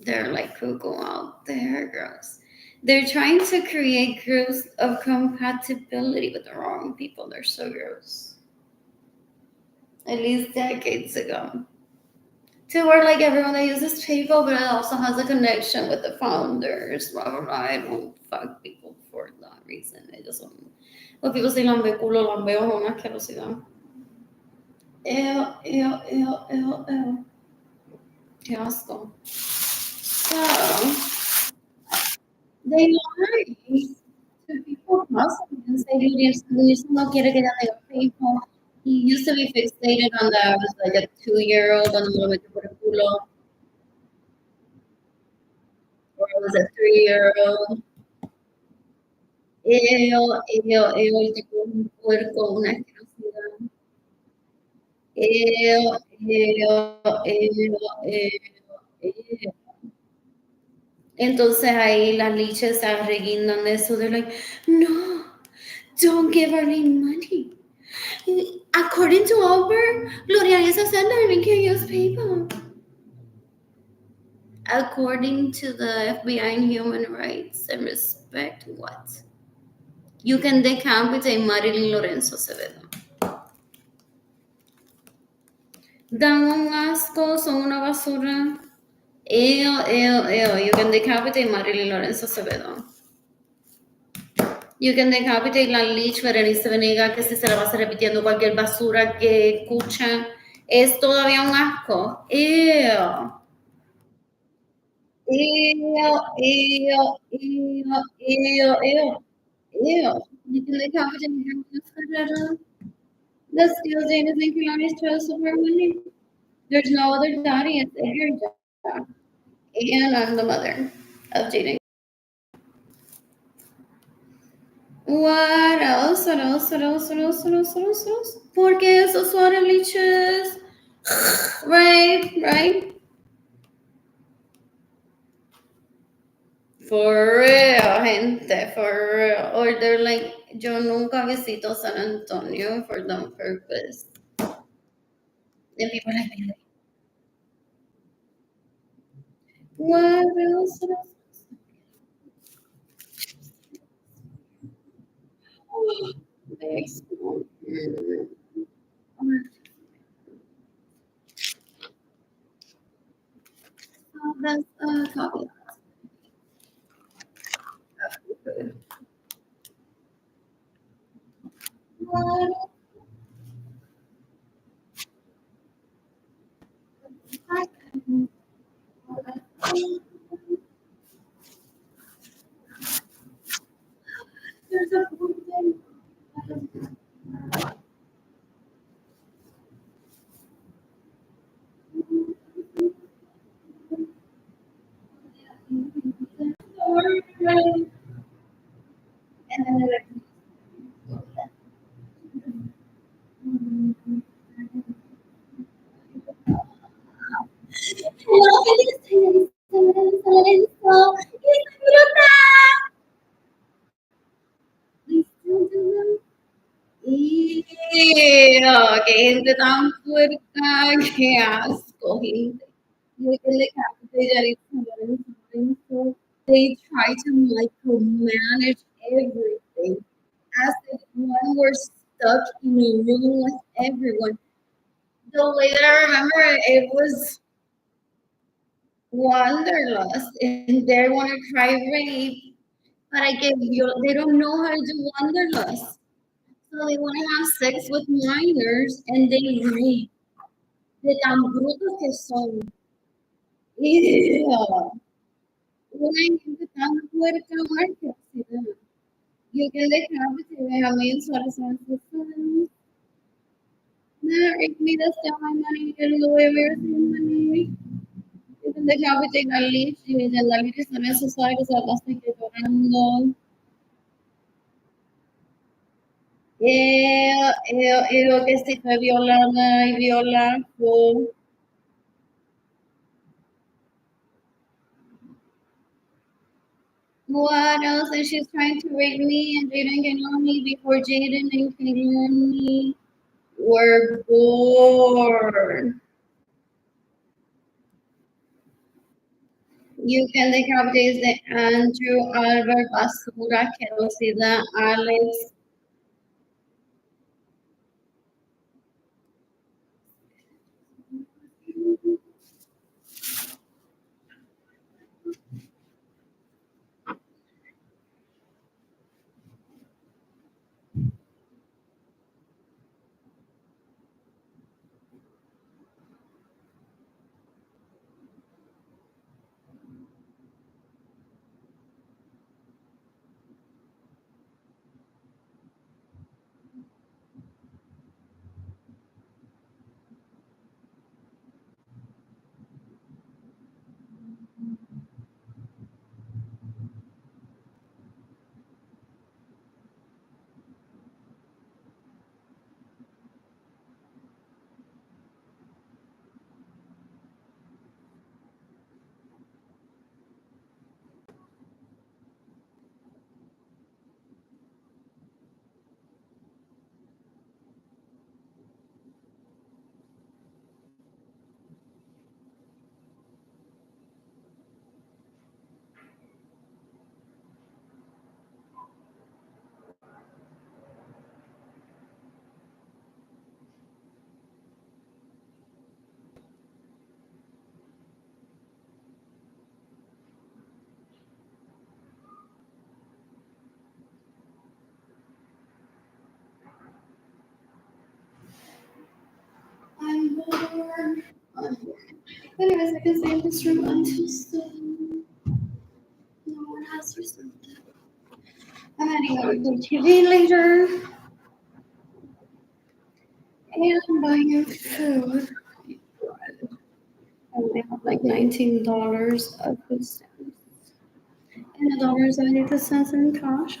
They're like cuckoo out there, girls. They're trying to create groups of compatibility with the wrong people. They're so gross. At least decades ago. To where like everyone that uses PayPal, but it also has a connection with the founders. Blah blah blah. I don't fuck people for that reason. I just don't. What people say lambe culo, lambe ojo, una asquerosidad. Ew, ew, ew, ew, ew. Qué asco. So they lie to people constantly and say Luis no quiere que ya tenga PayPal. He used to be fixated on that. I was like a 2-year-old cuando me lo metió por el culo. Or I was a 3-year-old. El tipo un puerco, una asquerosidad. Ew, ew. Entonces ahí las liches se reguindan de eso. They're like, no, don't give Arlene money. According to Albert, Gloria Elisa said Arlene can use PayPal. According to the FBI and human rights and respect, what? You can decapitate Marilyn Lorenzo Acevedo. Dan un asco, son una basura. You can decapitate Marilyn Lorenzo Acevedo. You can decapitate la Lich Berenice Venega, que si se la va a estar repitiendo cualquier basura que escucha. Es todavía un asco. Ew. You can decapitate Marilyn Acevedo. The Steel Dana and Kiani's child support money. There's no other daddy, it's Edgar Jack. And I'm the mother of Jaden. What else? What else? What else? What else? What else? What else? What else? Porque esos son leeches. Right? For real, gente, for real. Or they're like, yo nunca visito San Antonio for that purpose. And people are like, what else? What else? Next one. That's a copy. What? There's a and then hello, Lorenzo. Ew, qué gente tan puerca, qué asco, gente. Look at the capital. They try to micromanage everything as if one were stuck in a room with everyone. The way that I remember it, it was Wanderlust, and they want to try rape, but I get you. They don't know how to do Wanderlust, so they want to have sex with minors, and they rape. De tan brutos que son. Ew. Una gente tan puerca, muerta. You can decapitate a million sort of no, rape me, that's down my money, get away with money. You can decapitate la leche, y la leche es necesaria, que se la pasa que llorando. Que si fue violada y violado. What else? And she's trying to rape me and Jaden can on me before Jaden and Kalani were born. You can decapitate the Andrew Albert Basura Kerosida Alex. I'm bored. Anyways, I can stay in this room until soon. No one has or something. I'm heading over to TV later and buying food. And they have like $19 of food stamps and $1.72 in cash.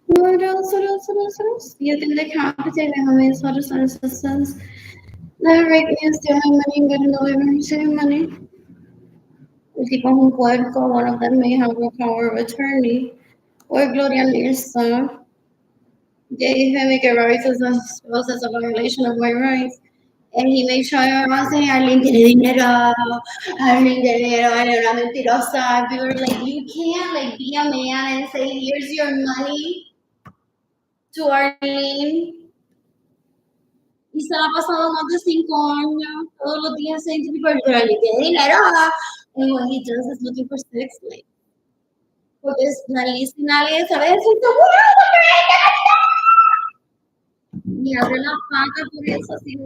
What else? What else? What else? What else? You think they competent and how many soldiers and assistants? That right me is stealing money and getting away with receiving money. The people who puerco, one of them may have a power of attorney. Or Gloria Nilsson gave him a rights as a violation of my rights. And he made sure everyone saying, Arlene tiene dinero, Arlene tiene dinero, and era mentirosa. We were like, you can't like be a man and say, here's your money to Arlene. Y se la ha pasado más de 5 años, todos los días saying to people, Arlene tiene dinero. And what he does is looking for sex, like, porque nariz y nadie sabe decir seguro, y abre la pata por eso así.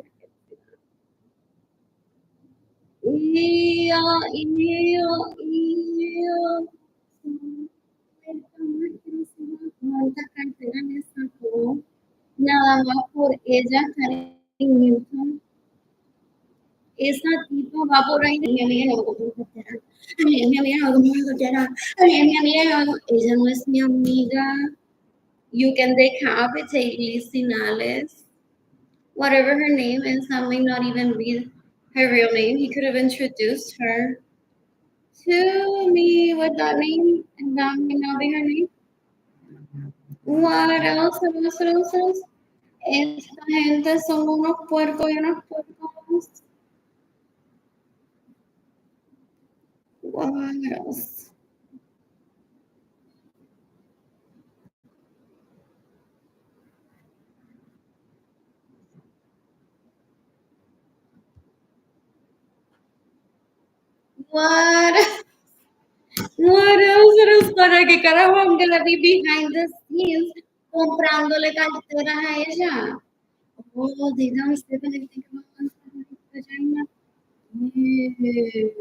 ¿Cuánta cartera le sacó? Nada más por ella, Karen Newton. Esa tipa va por ahí de mi amiga, no como cartera. Ay, mi amiga, no como cartera. Ay, mi amiga, ella no es mi amiga. You can decapitate Lizzie Nales. Whatever her name is, that may not even be her real name. He could have introduced her to me with that name, and that may not be her name. What else? What else? What else? What else? Esta gente son unos puercos y unos puercos. What else? What? What else? What else? ¿Para qué carajo I'm gonna be behind the scenes comprándole carteras a ella? Oh, they don't step and think about vagina. Ew.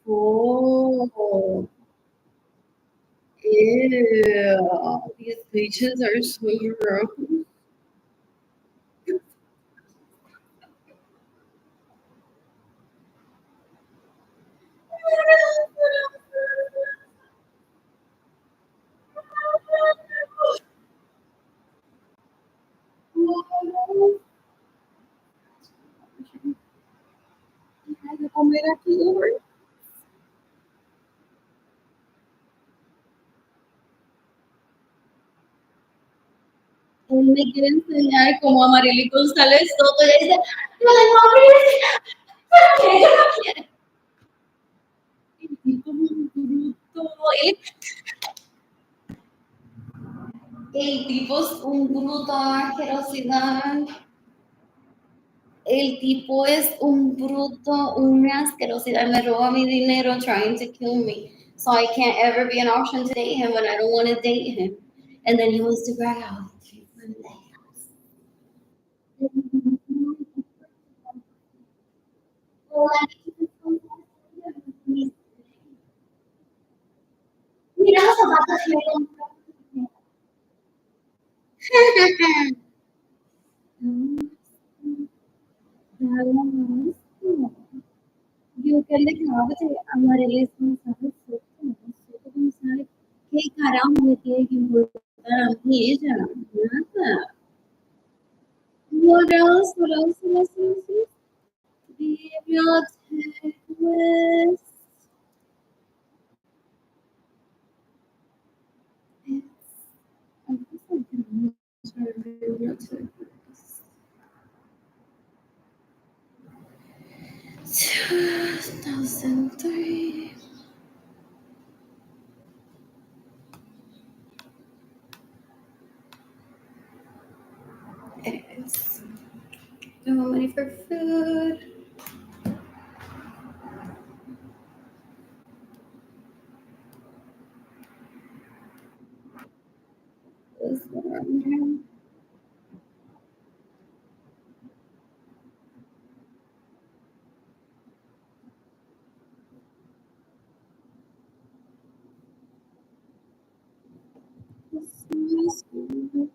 Oh. Ew. These bitches are so gross. Lord. Él me quiere enseñar como a Marily González Soto. Ella dice, no, no, ella no quiere. El tipo es un bruto. El tipo es un bruto, asquerosidad. El tipo es un bruto, una asquerosidad. Me roba mi dinero trying to kill me. So I can't ever be an option to date him when I don't want to date him. And then he wants to brag out. Mira los zapatos que me compré. You can like have it हमारे लिए इसमें सारे सोचते हैं सारे के खराब होती है कि बोलता ये जाना ना what else be your checklist I guess I can try to be your checklist 2003 Anyways, no more money for food. This one. This one.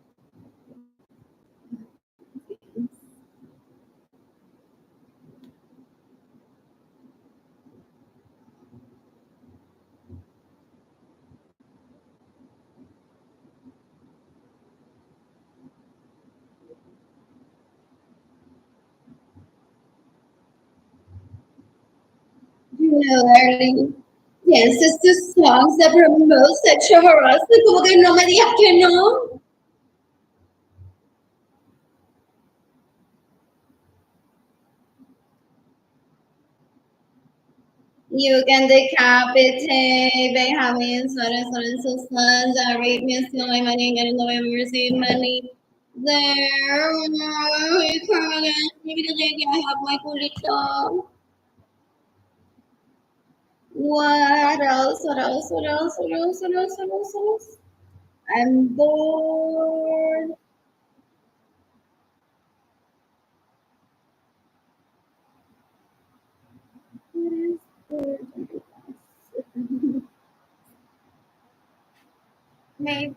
Literally. Yes, it's the songs that promote sexual harassment. Como que no me digas que no. You can decapitate Benjamin, so and so sons that rape me and steal my money and get in the way of receive money. There, we come again. Maybe the lady I have my culito. What else? What else? What else? What else? What else? What else? What else? I'm bored. What is bored? Maybe.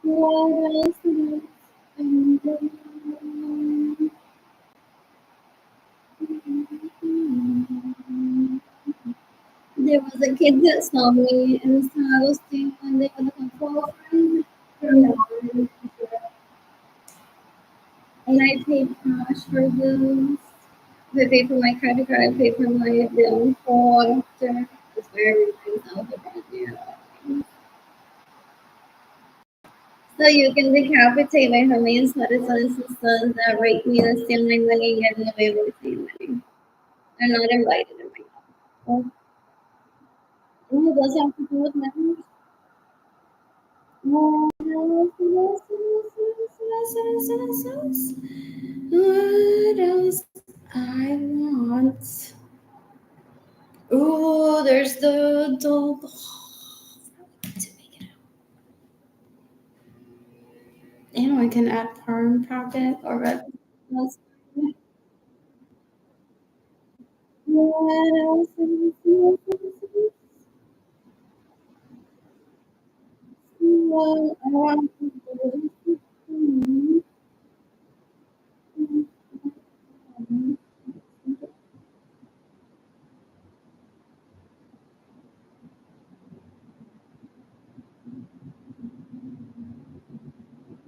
What else? There was a kid that saw me in San Agustin and they were looking for a friend. And I paid cash for those. I paid for my credit card, I paid for my bill for after. It's very nice out there. So you can decapitate my homies, citizens, and sons that rape me and steal my money and get in the way of receiving money. They're not invited in my house. Oh, does have to do with money? What else? What else I want? Oh, there's the dog. And we can add perm pocket or red. What else? What else?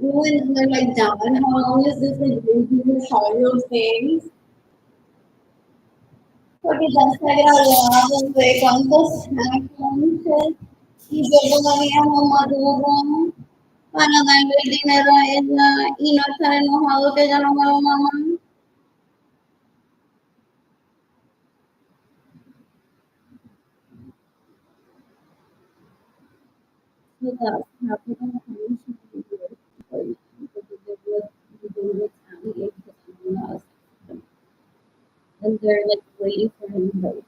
When they're like done, how long is this like you show your things? Porque ya está grabado de cuántos años y yo todavía maduro para darle el dinero a ella y no estar enojado que ella no me lo mama. So that's happening and they're like waiting for him to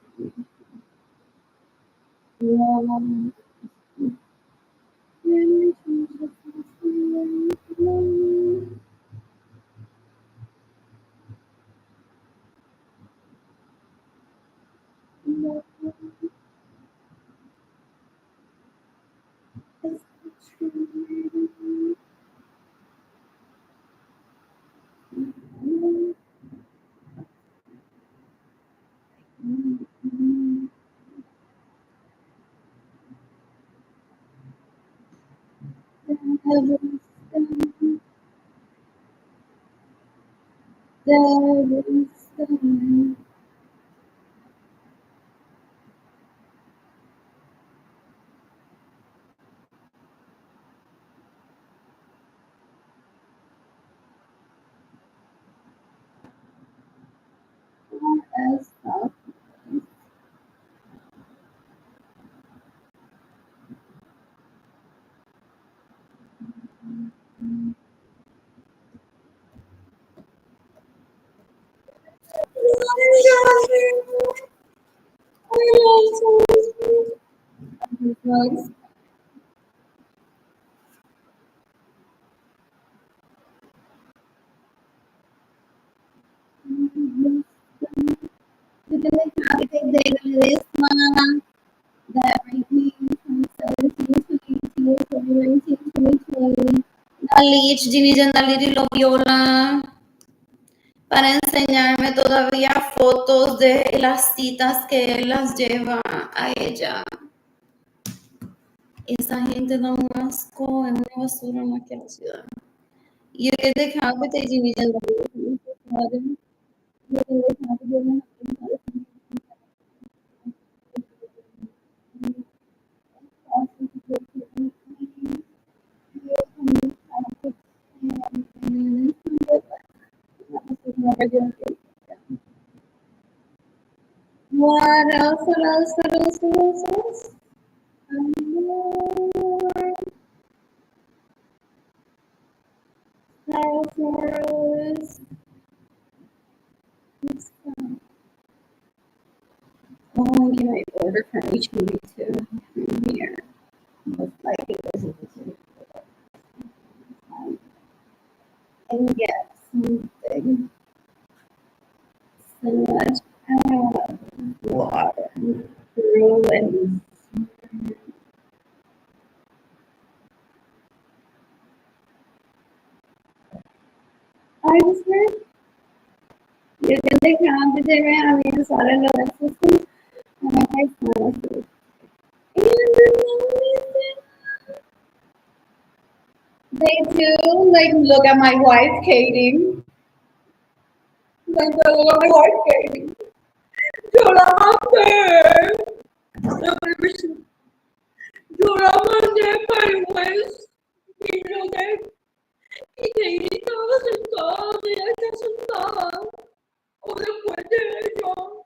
this month that ranking 2017, 2018, 2019, 2020. Dali, Jinny Dali Loviola para enseñarme todavía fotos de las citas que él las lleva a ella. Esa gente da un asco, es una basura más que la ciudad. You get the capital division. What else? What else? What else? What else? What else? Oh, can I order from each movie too? From here. Most likely this is the and get something. So much water. Ruins. I just heard you can take out the day I mean, so I don't know that system. And I saw it. They do like look at my wife, Katie. Like they look at my wife, Katie. Llorando. Llorando de vergüenza. Y yo de y Katie estaba sentada, y ella está sentada. O después de ello.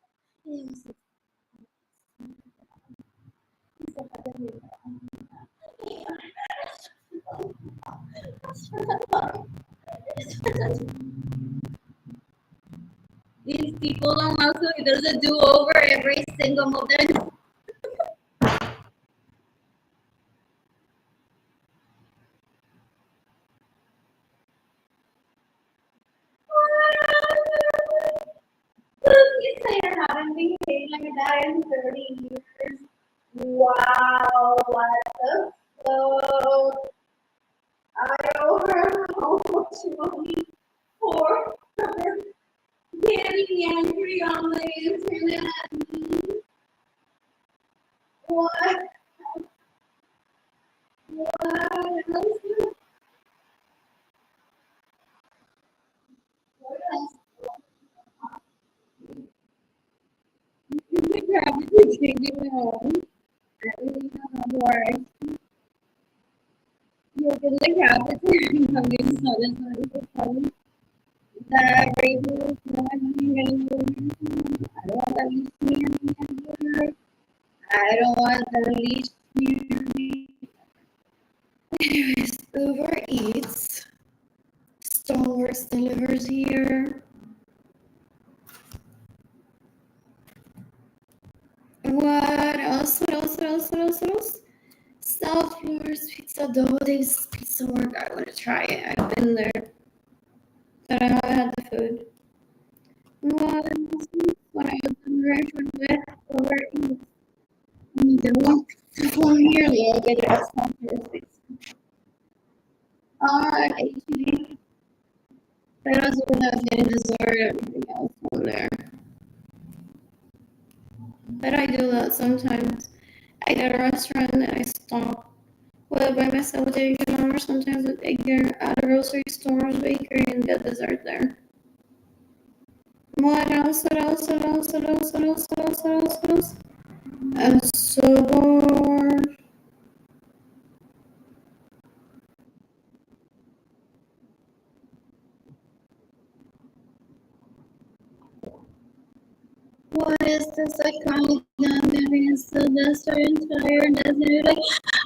These people don't know so he does a do-over every single moment. You say you haven't been paid like that in 30 years. Wow, what the fuck? I owe her how much money for her getting angry on the internet. What? What else? What else? You probably take it home. I really don't know why. You can look out the coming so the radio is not even I don't want to leave me anymore. I don't want to leave me. Anyways, Uber Eats. Stoneworks delivers here. What else? What else? What else? What else? What else? South Flores Pizza Dough Dave's Pizza Work. I want to try it. I've been there, but I haven't had the food. What else? What else? With Uber Eats. I need to walk from here. Yeah, get it at South Flores Pizza. HEB. Pero si una getting dessert, everything else from there. But I do that sometimes. I get a restaurant and I stop. Well, by myself, or sometimes I get at a grocery store or bakery and get dessert there. What else? What else? What else? What else? What else? What else? What else? What else? I'm so bored. What is this? I can't maybe it's the desert entire desert. Like,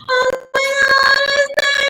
oh my god, is that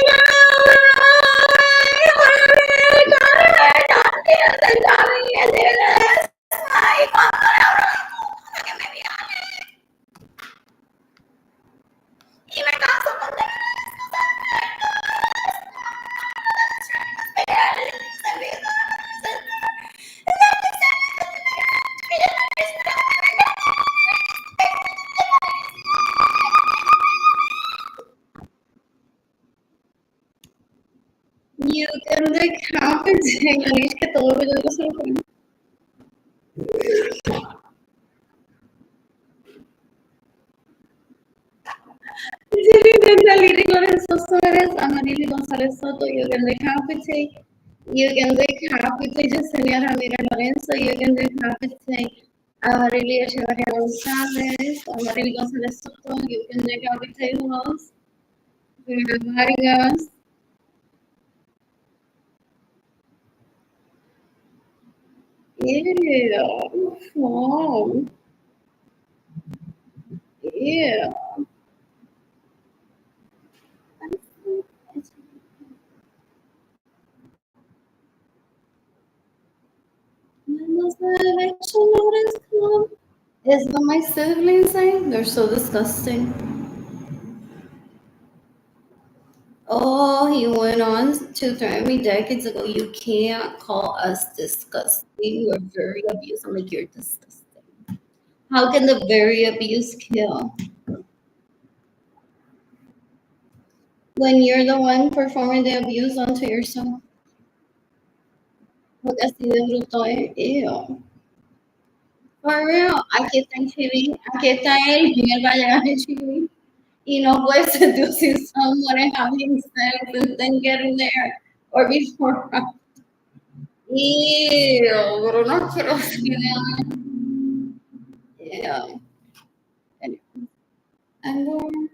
you can decapitate. Ganesh que todo lo que se lo pone. Lily Lorenzo Suarez, Amarili González Soto, you can decapitate. You can decapitate Yesenia Ramírez Lorenzo, you can decapitate Amarili Echeverría González, Amarili González Soto, you can decapitate who else? Vargas. Ew. Wow. Ew. Is what my siblings saying? They're so disgusting. Oh, he went on to threaten me decades ago. You can't call us disgusting. We're very abused. I'm like, you're disgusting. How can the very abuse kill? When you're the one performing the abuse onto yourself. Porque así de bruto es. Ew. For real, aquí está en Chile. Aquí está él en el Valle de Chile. Y no puede seducing someone and having sex and then getting there or before. Ew, pero no quiero ser. Yeah. Anyway, I'm going.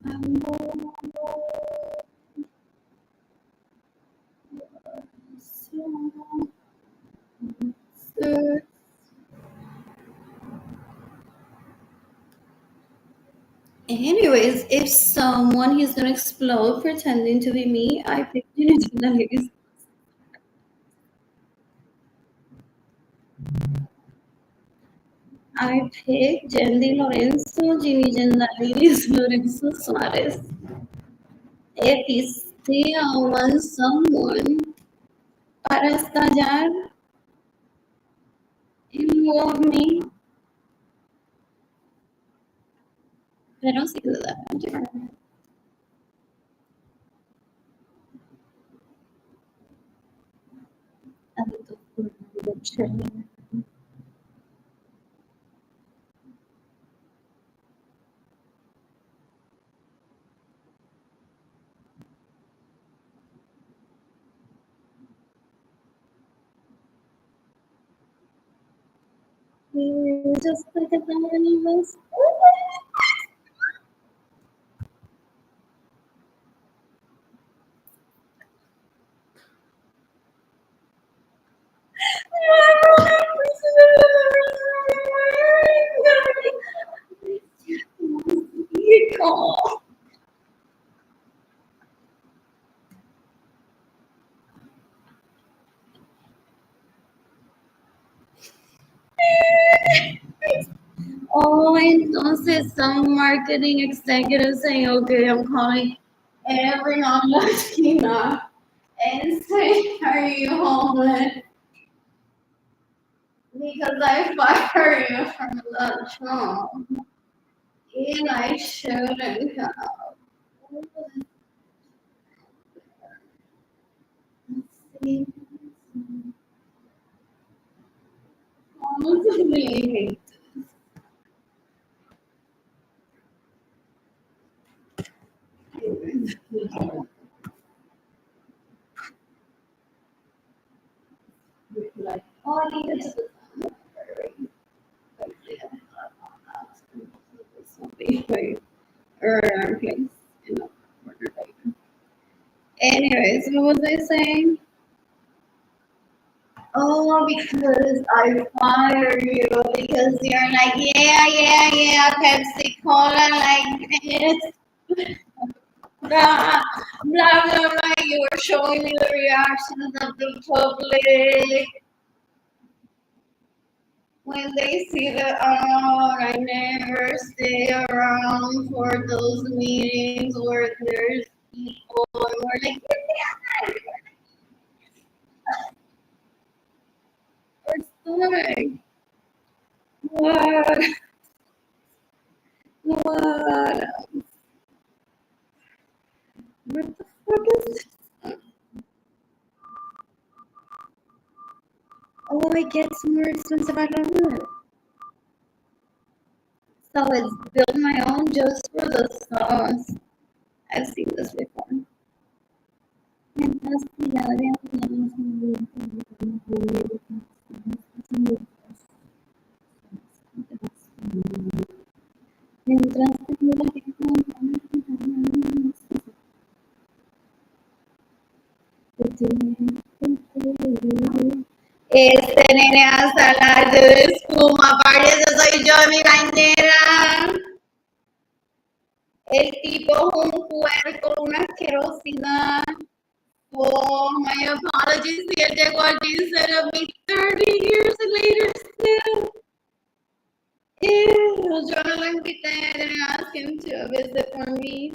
I'm going. So, anyways, if someone is gonna explode pretending to be me, I picked Unity Ladies. I picked Jendy Lorenzo, Ginny Ladies, Lorenzo Suarez. If he still wants someone para estallar, Involve me. Pero sí que da mucho. Just like a family. Oh, entonces some marketing executives saying, okay, I'm calling every Latina and say, are you homeless? Because I fired you from the job. And I shouldn't have. Let's see. Honestly, like, oh, I needed to place. Anyways, what was I saying? Oh, because I fired you because you're like, yeah, Pepsi Cola like this. Blah, blah, blah, blah. You were showing me the reactions of the public when they see that, oh, I never stay around for those meetings where there's people and we're like, yeah, we're doing. What? What? What the fuck is this? Oh, it gets more expensive. I don't know. So it's build my own just for the sauce. I've seen this before. Este nene hasta la de espuma, parece soy yo en mi bañera. El tipo es un puerco, una asquerosidad. Oh, my apologies. Si él llegó allí instead of me 30 years later still. Ew, yo no lo invité. I didn't ask him to visit for me.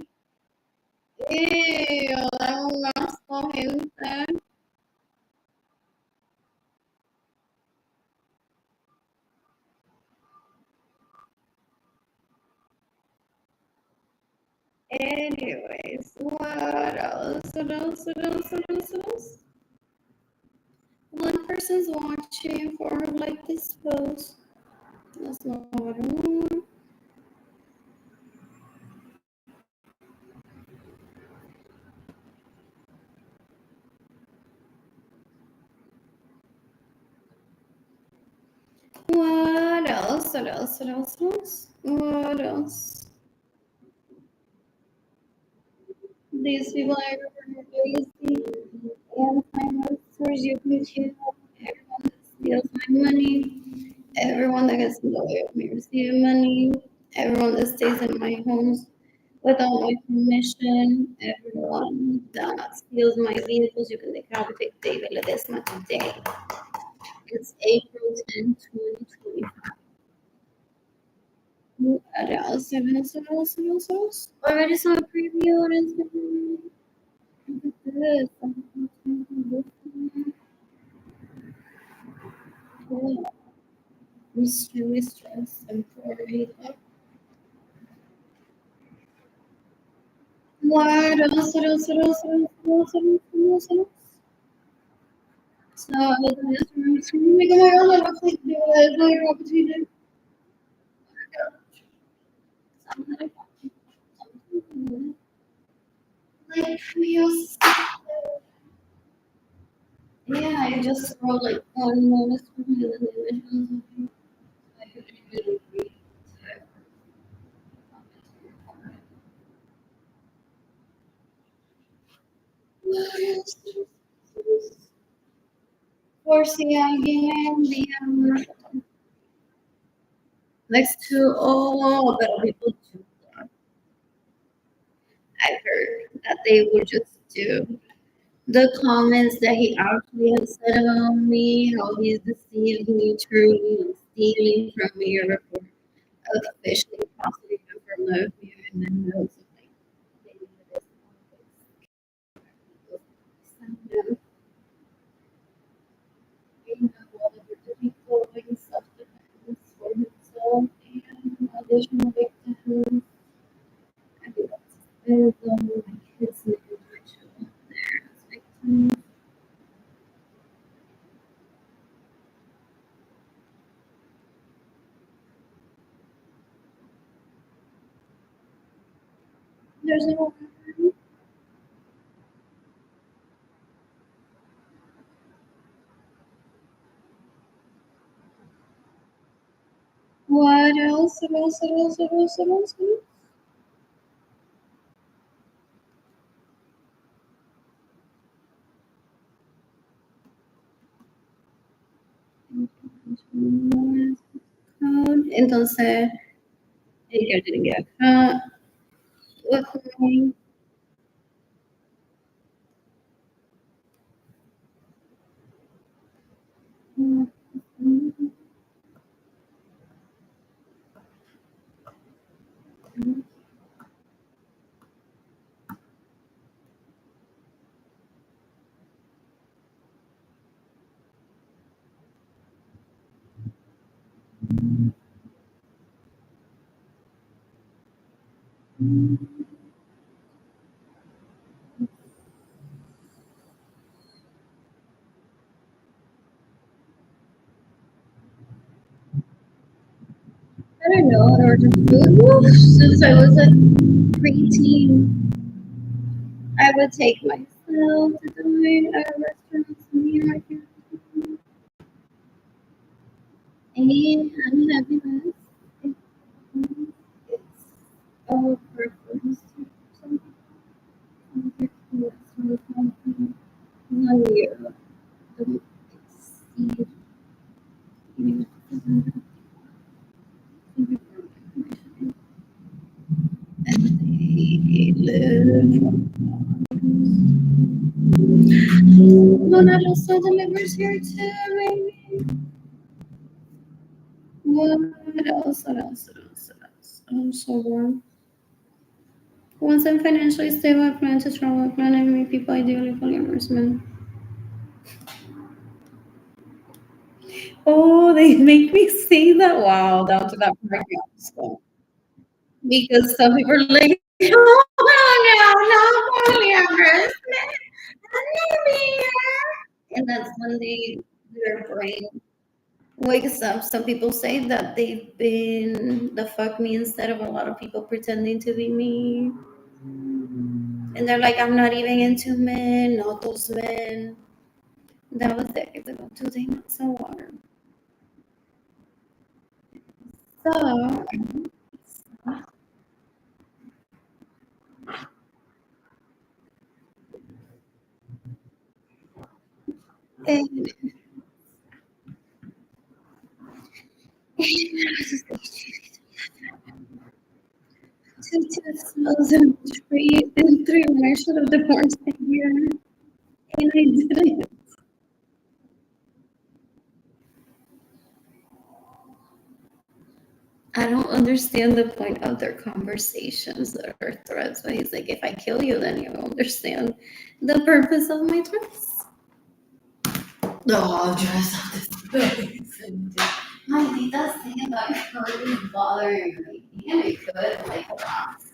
Ew, da un asco, gente. Anyways, what else? What else? What else? What else? What else? One person's watching for like this post. That's not what I want. What else? What else? What else? What else? What else? These people are crazy. And financiers, you can kill everyone that steals my money, everyone that gets in the way of me receiving money, everyone that stays in my homes without my permission, everyone that steals my vehicles, you can decapitate David Ledesma today. It's April 10, 2025. What else? What else? What else? What else? What else? Already saw a preview on Instagram. Look at this. Yeah. extremely stressed and worried. What else? What else? What else? What else? What else? What else? What else? So I was in this room screaming, "Oh my god, I don't think do it. Like, what between it? Like, feels. Yeah, I just wrote like one notice for me and then the image. I could really read. 4 again, next to all the people too. I heard that they would just do the comments that he actually has said about me, how he's deceived me truly and stealing from me or officially possibly from the view and then those of like maybe this all the people doing self-defense for himself and additional victims. I think that's like his name show up there as victims. There's no what else? What else? What else? What else? What else? What else? Entonces, ella didn't get cut. Okay. I don't know, I ordered food. Oof, since I was a preteen, I would take myself to dine at restaurants near my parents' and happiness. It's all preference. Some people one year don't exceed and they live. Mona also delivers here too, maybe. What else? What else? What else? What else? I'm so warm. Once I'm financially stable, I plan to travel, plan and meet people, ideally polyamorous men. Oh, they make me say that. Wow, down to that part. So, because some people are like, oh, no, polyamorous men. And that's when their brain wakes up. Some people say that they've been the fuck me instead of a lot of people pretending to be me. And they're like, I'm not even into men, not those men. That was decades ago. Today, not so water. So, and two smells and three when I should have divorced a year. And I didn't. I don't understand the point of their conversations that are threats. But he's like, if I kill you, then you understand the purpose of my threats. The whole dress of this place. Maldita sea, my heart is bothering me. Can we could like relax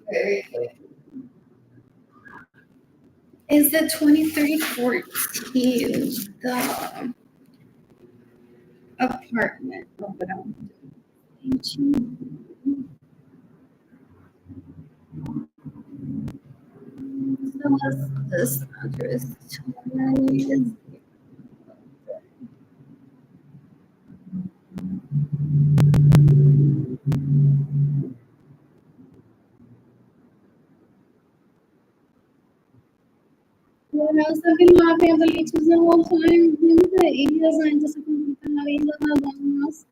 very quick. Is the 2314 the apartment around? So what's this address? 20. What else have been laughing at the leeches the whole time? He doesn't just la vida nada más.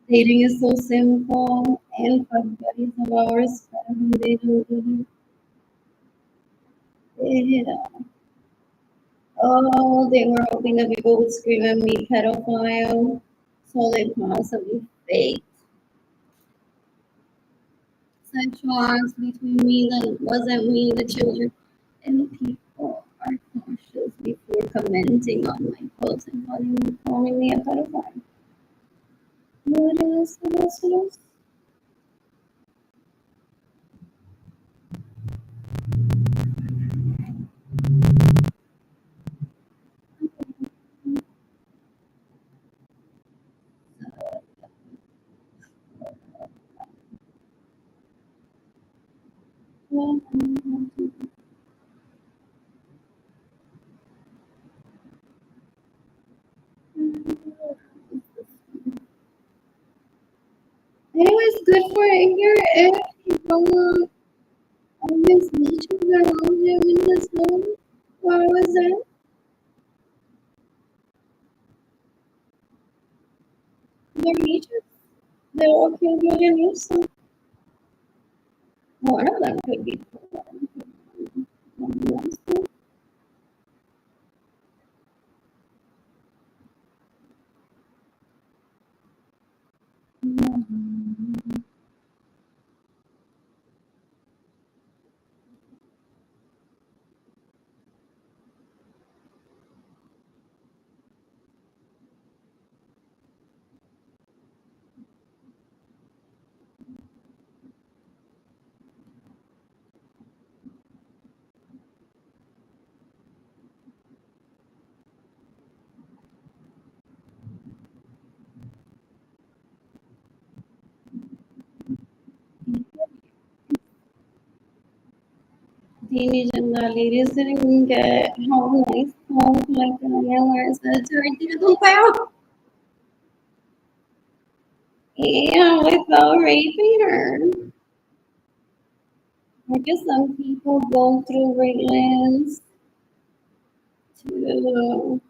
Dating is so simple and fun buddies of ours, they do it. Oh, they were hoping that people would scream at me pedophile, so they possibly faked sexual acts between me that wasn't me, the children, and people are cautious before commenting on my posts and calling me a pedophile. What else? What else? What else? Anyways, good for anger if you don't always leeches around him in his home. What was that? The leeches? They're okay with your news. One of them could be poor. Teenage and the ladies didn't get how nice home like the Miller said to her, "Tito Pao." Yeah, without raping her. I guess some people go through great lengths to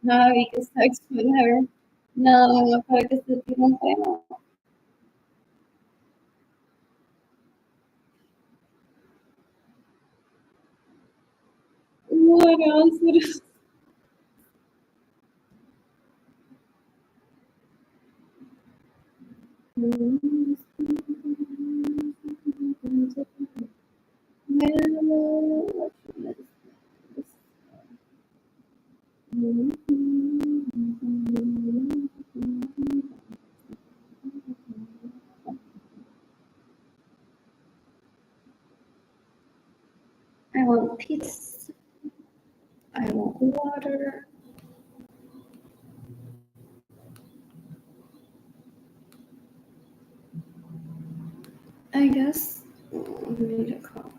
have sex with her. No, para que se tire un pedo. What else? What else? I want pizza. I want water. I guess I need a call.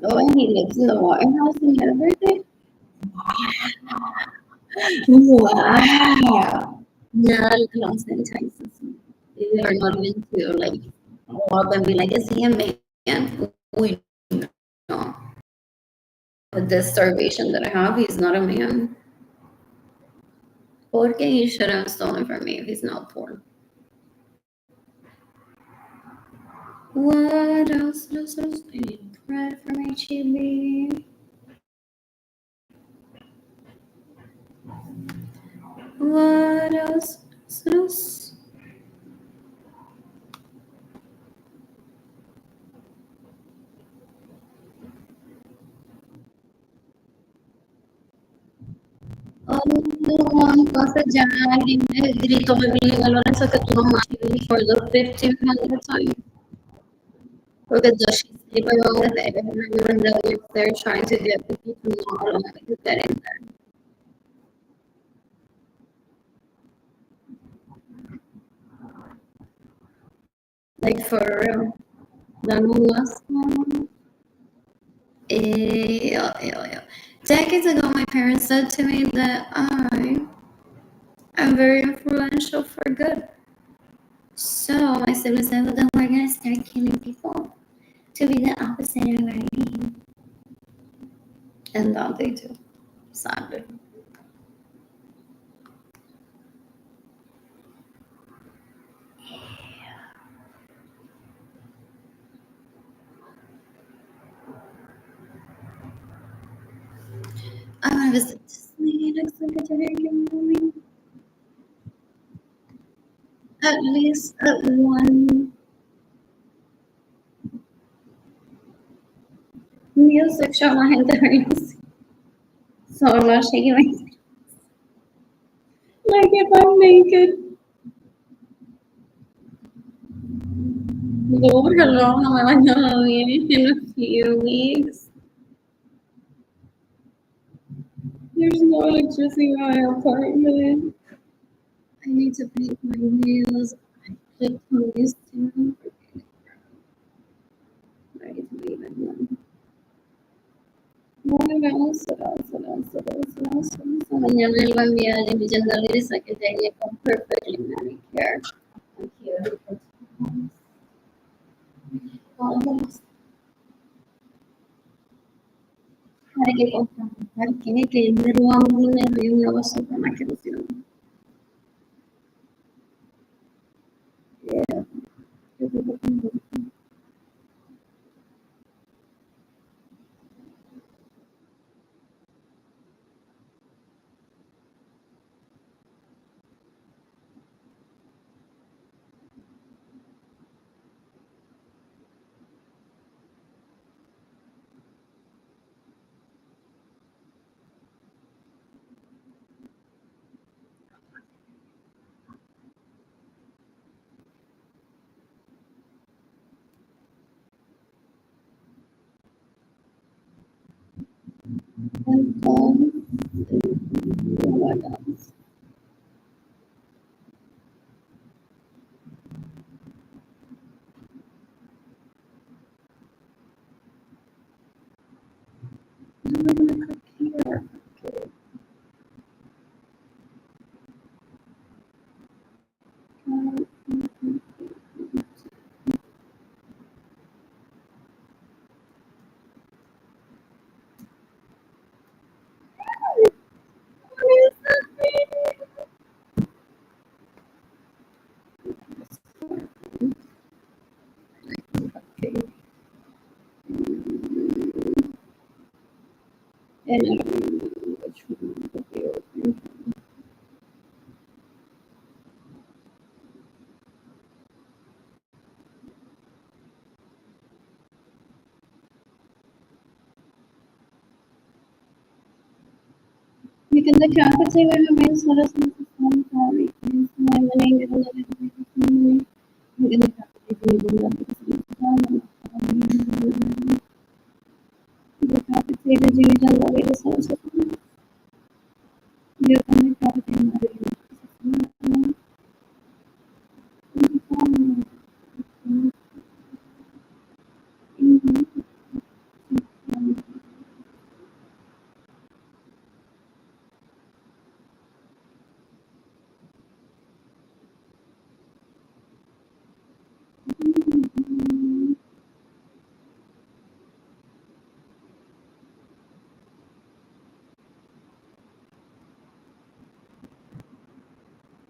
Oh, and he lives in the White House and he had a birthday? Wow. Not Los Texas. They are not even to like walk and be like, is he a man? We no. With this starvation that I have, he's not a man. Porque he should have stolen from me if he's not poor. What else? Bread from HEB. What else? What else? One cosa già il diritto di valoranza che tu non mangi for the 1500th time. Look at Joshi sleeping over there. Remember that they're trying to get the people to automatically get in there. Like for real. The last one. Yeah. Decades ago, my parents said to me that I am very influential for good. So my siblings said, well, then we're gonna start killing people to be the opposite of our name. And that they do, sadly. I want to visit Disney. It looks like a very good movie. At least at one music show my entire so I'm not shaking my head. Like if I'm naked. Lord, hello, no me baño in a few weeks. There's no electricity in my apartment. I need to paint my nails. I clicked on this too. I need to leave it alone. What else? Mañana él va a enviar a mi Liris a que llegue con perfectly manicure. Vamos. Para que comprar, que me roban dinero y una basura más que no sirve. Yeah. What else? And I don't remember which one would be open. Because the cafeteria remains let us know the phone call returns to my money and the living in the cafeteria. The cafeteria division the way the source of the cafeteria.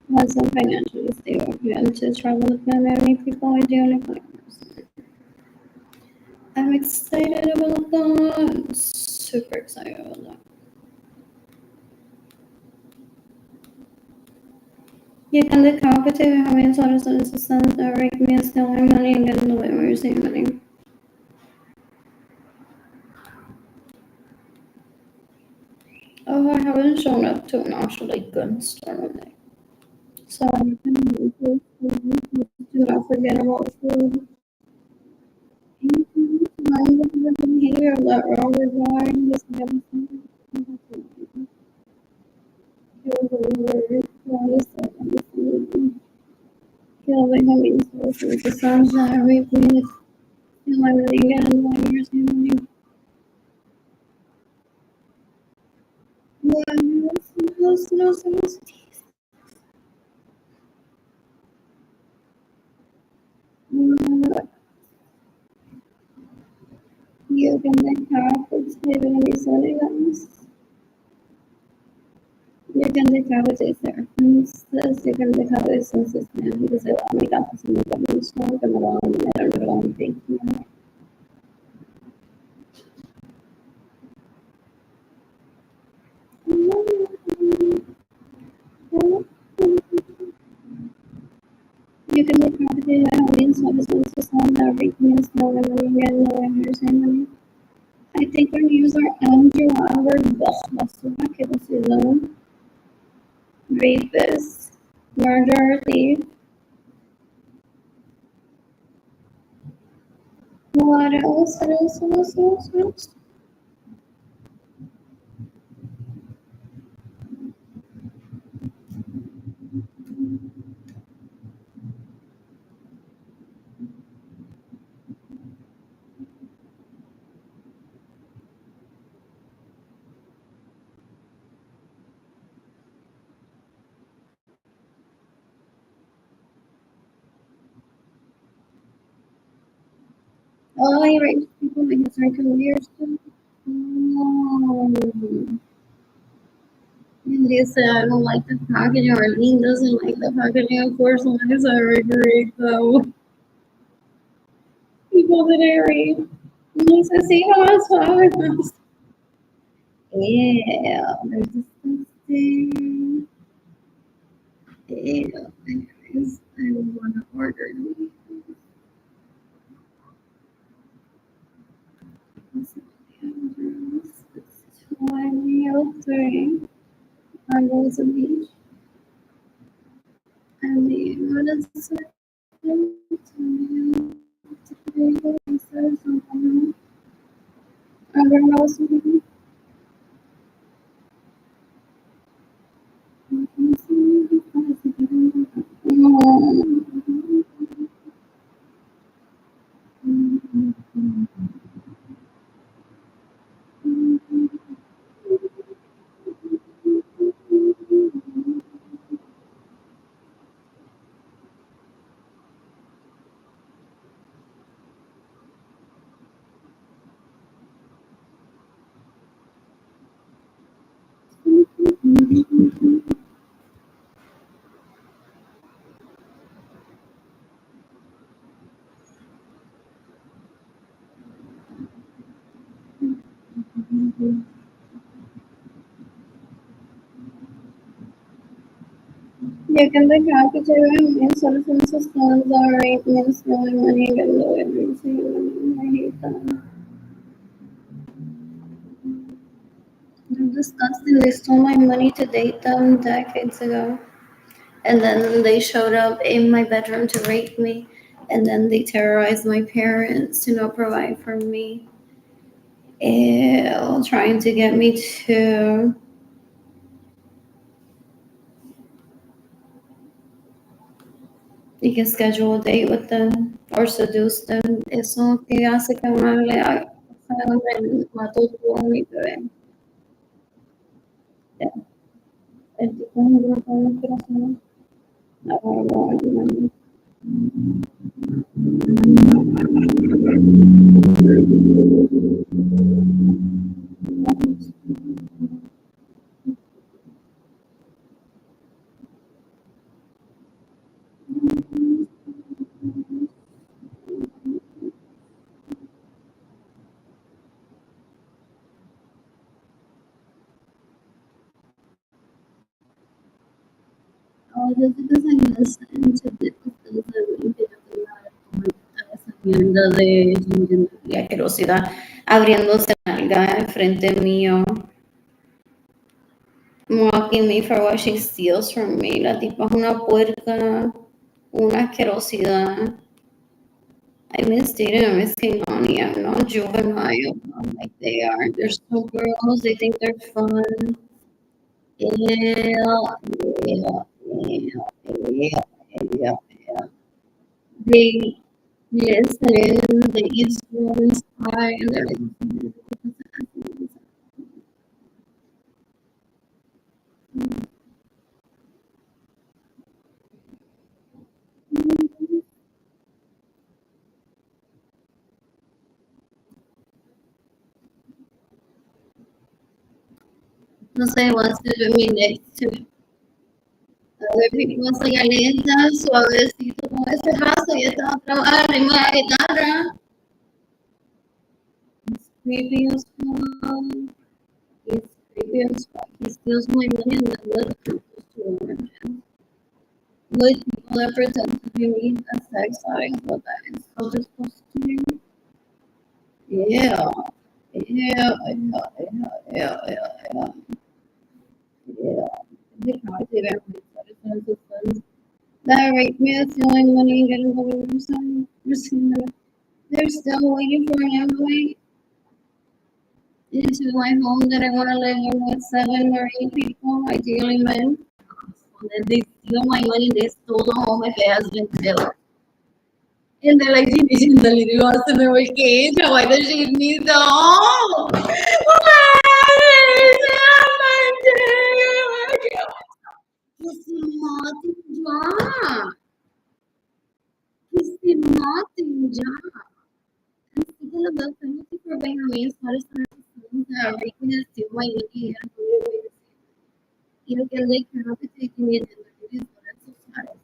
Was a financially stable plan to travel with many people ideally partners. I'm excited about that. I'm super excited about that. You can decapit it, having sort of sense that rake me and stealing money and getting away with receiving money. Oh, I haven't shown up to an actual like gun store today. So you can do not forget about food. Mind the behavior that we're all regarding this medicine. Kill the word, kill the having sources, the songs that are repeated. Feel everything and what you're saying. You can then have it's living in these guns. You can decapitate their fences, you can decapitate census man because they only got this in the government store, and they're all in the middle, they're all thinking. You can decapitate their audience of the census on the weakness, no one again, no one understanding. I think our names are Andrew Albert Bach, Kidosism, rapist, murderer, thief. What else? What else? What else? What else? What else? Oh, he raped people in his careers too. Oh. And they say I don't like the packaging, or Arlene doesn't like the packaging. Of course, why is I regret though? People didn't read. And he says, see how it's fine. Yeah, there's disgusting. Yeah, anyways, I don't want to order these. It's 2003. I'm going to the beach. And the what is it? I don't know something. You can the capital in solutions systems are right means knowing money and low everything. I hate that. They're disgusting. They stole my money to date them decades ago. And then they showed up in my bedroom to rape me. And then they terrorized my parents to not provide for me. Ew, trying to get me to you can schedule a date with them or seduce them. Eso que hace que uno le haga mató tú a mi bebé. Ya, el tipo es un grupo de inspiración. Ahora lo voy a ayudar. just because I listened to the ustedes saben que yo tengo saliendo de Ginger, la querosidad abriéndose la nalga frente mío, mocking me for what she steals from me. La tipa es una puerca, una asquerosidad. I miss dating, I miss Kehlani. I'm not juvenile like they are. They're so girls, they think they're fun. Yeah, yeah, yeah, yeah, yeah, yeah. They listen, they influence pie, and they're like, no sé, wants to do me next to other people. So ya le entra suavecito con ese jazo y estaba trabajando arriba de la guitarra. It's creepy as fuck. It's creepy as fuck. He steals my money and then let people to orange. With people that pretend to be me, that's sex addict, but that is so disgusting. Yeah. Yeah, yeah, yeah, yeah, yeah, yeah. They can't do that with citizens. That raped me, that's the only money you get over your son. They're still waiting for an invite into my home that I want to live in with 7 or 8 people, ideally men. And then they steal my money, they stole the home if it has been built. And they're like, she literally wants to know what cage. Why does she need the home? Sistematic já. Sigilo da penalty for buying remains Palestine weakness to my Yankee and you can like cannot be taking it in the cities for its society.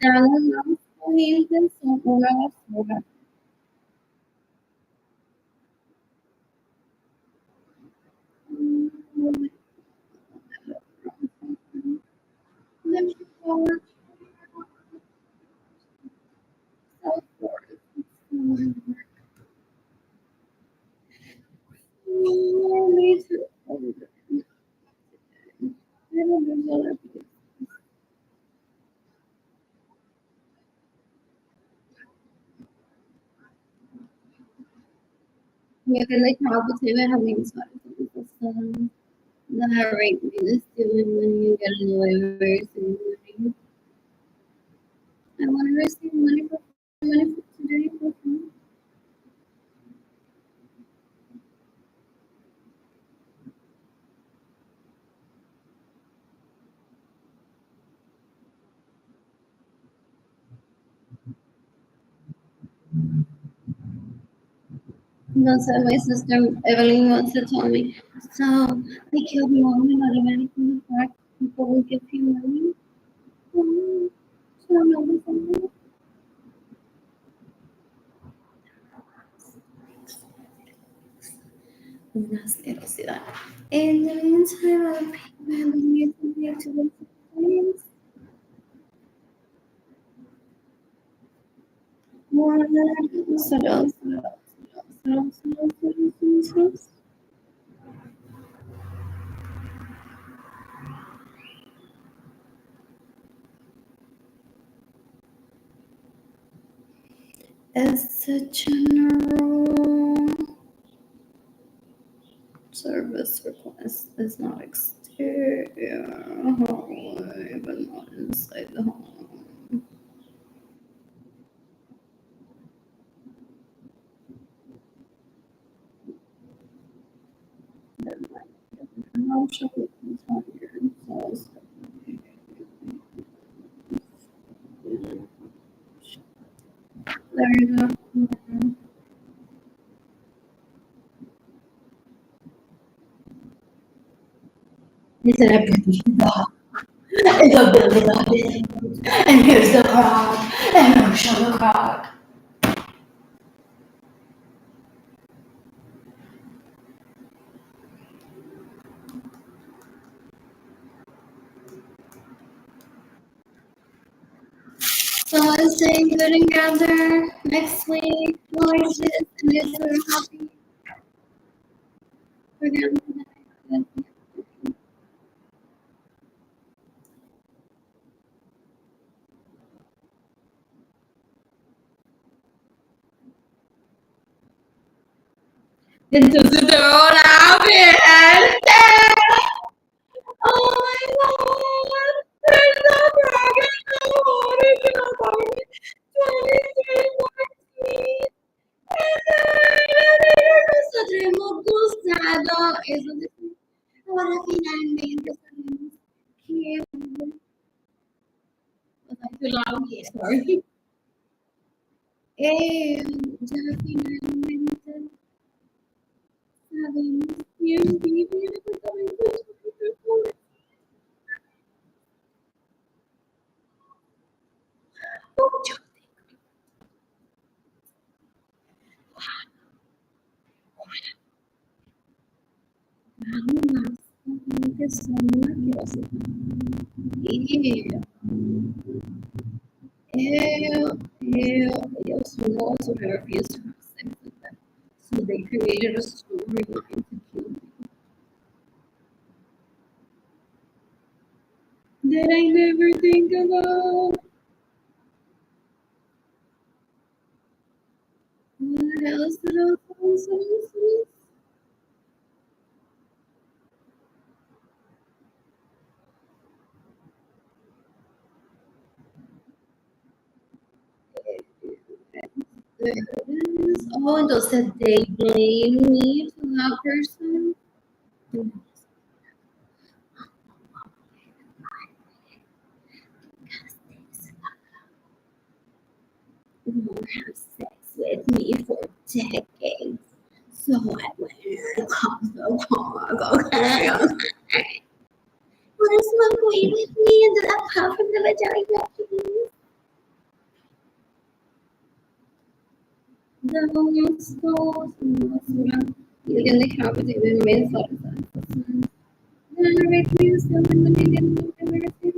Talon now for him and some owner of Soda. Let me forward South Forest. Me too. You can like have the same having sorry. The right is doing when you get away very soon. I want to receive money for today. That's what my sister Evelyn wants to tell me. So they killed mom and automatically the fact people will give you money. So I know something. Una asquerosidad. In the meantime, I'll pay my money to the friends. What else? What else? As a general service request is not exterior hallway, but not inside the home. How shall we continue? There you go. It's an episode. It's a building of it. And here's the crowd. And I'll show the crowd. So staying good and gather next week. Like this and this we're happy. We're gonna entonces te veo la fiesta. Oh my god! There's no bragging no more. It's not going 23 points. Nos hemos gozado. Eso de ahora finalmente sabemos que was I too loud? Yeah, sorry. Ya finalmente sabemos quién vive en el apartamento. Que son asquerosas. Ellos also refused to have sex with them. So they created a storyline to kill me. That I never think about. What else did I also Oh, entonces they blame me to that person. Won't have sex with me for decades. So I went to Costco. Okay. Wanna smoke weed with me and do that puff from the vagina, please? You can decapitate the main side of that. Then refuse to win the million everything.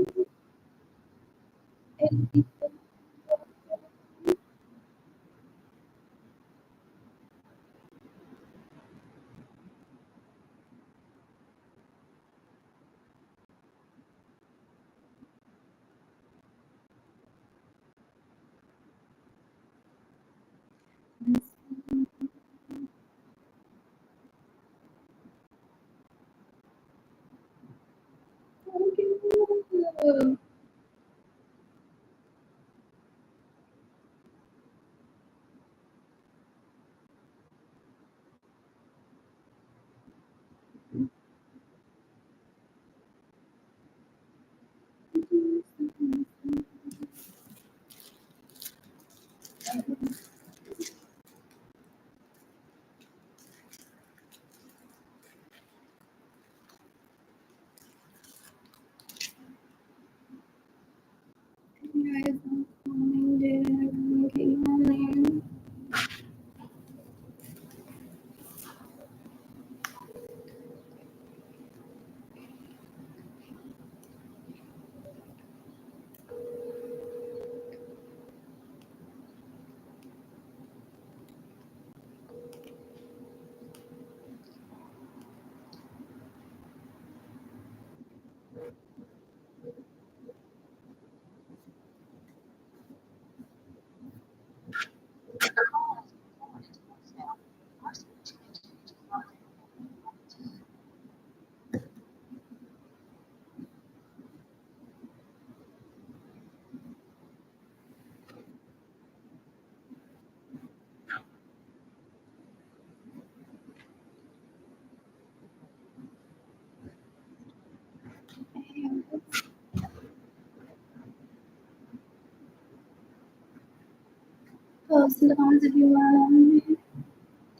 Post it on if you want.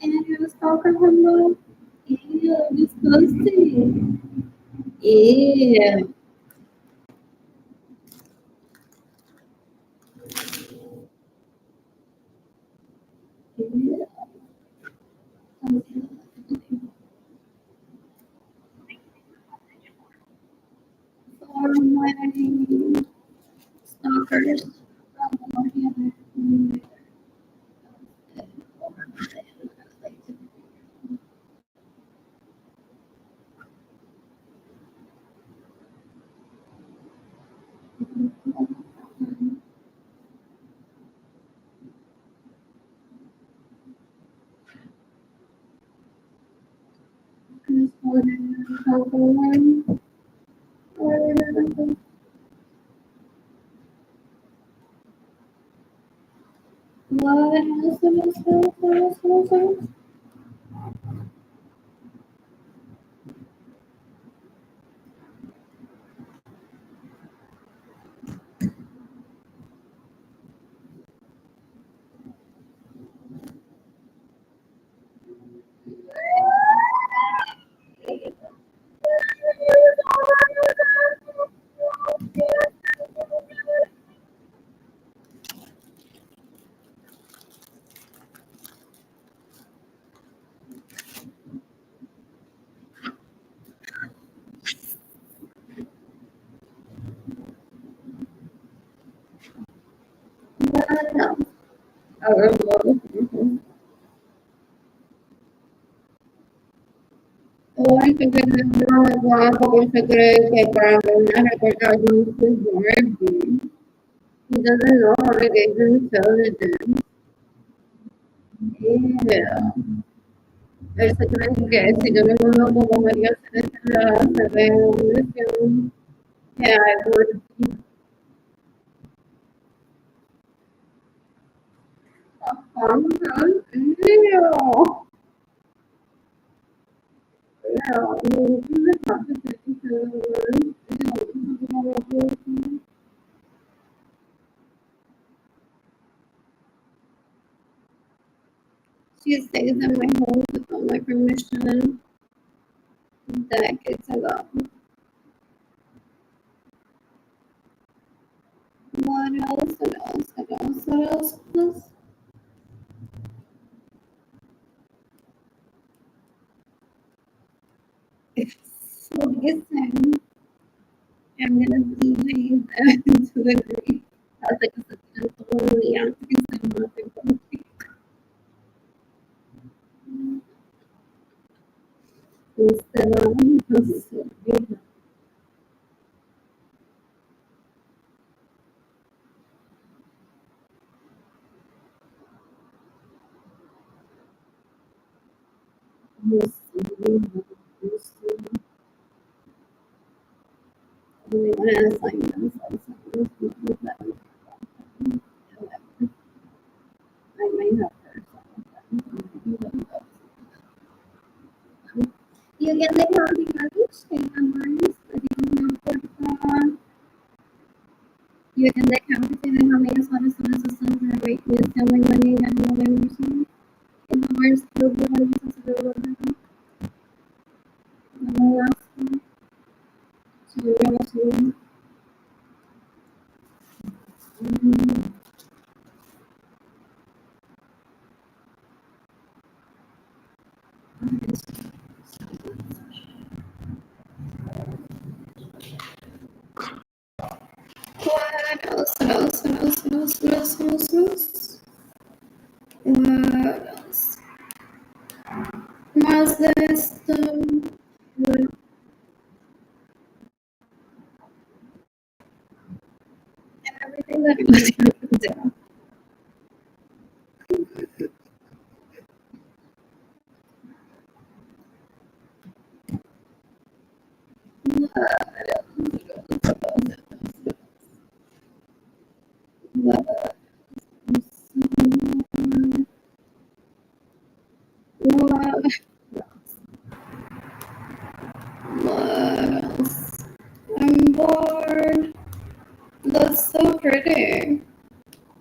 And it was talking about disgusting. Yeah. For my stalkers. Hoy se cree guapo, que se cree que para ver una reportaje de Barbie. He doesn't know how to get intelligent. Yeah. Él se cree que si yo me mudo como María Celeste se ve una versión que hay por Ew. She stays in my home without my permission decades ago. What else? What else? What else? What else? What else? So listen, I'm gonna leave to the grave. I was like, it's totally out to nothing. You can like how the garbage take numbers, but you can put you can like how to say that how many sources are right with telling money and no memory. In the words, the one is the last one. So we're also what else? What else? What else? What else? What else? What else? What else? What else? Mazda system. And everything that was down. What else? I'm bored. That's so pretty.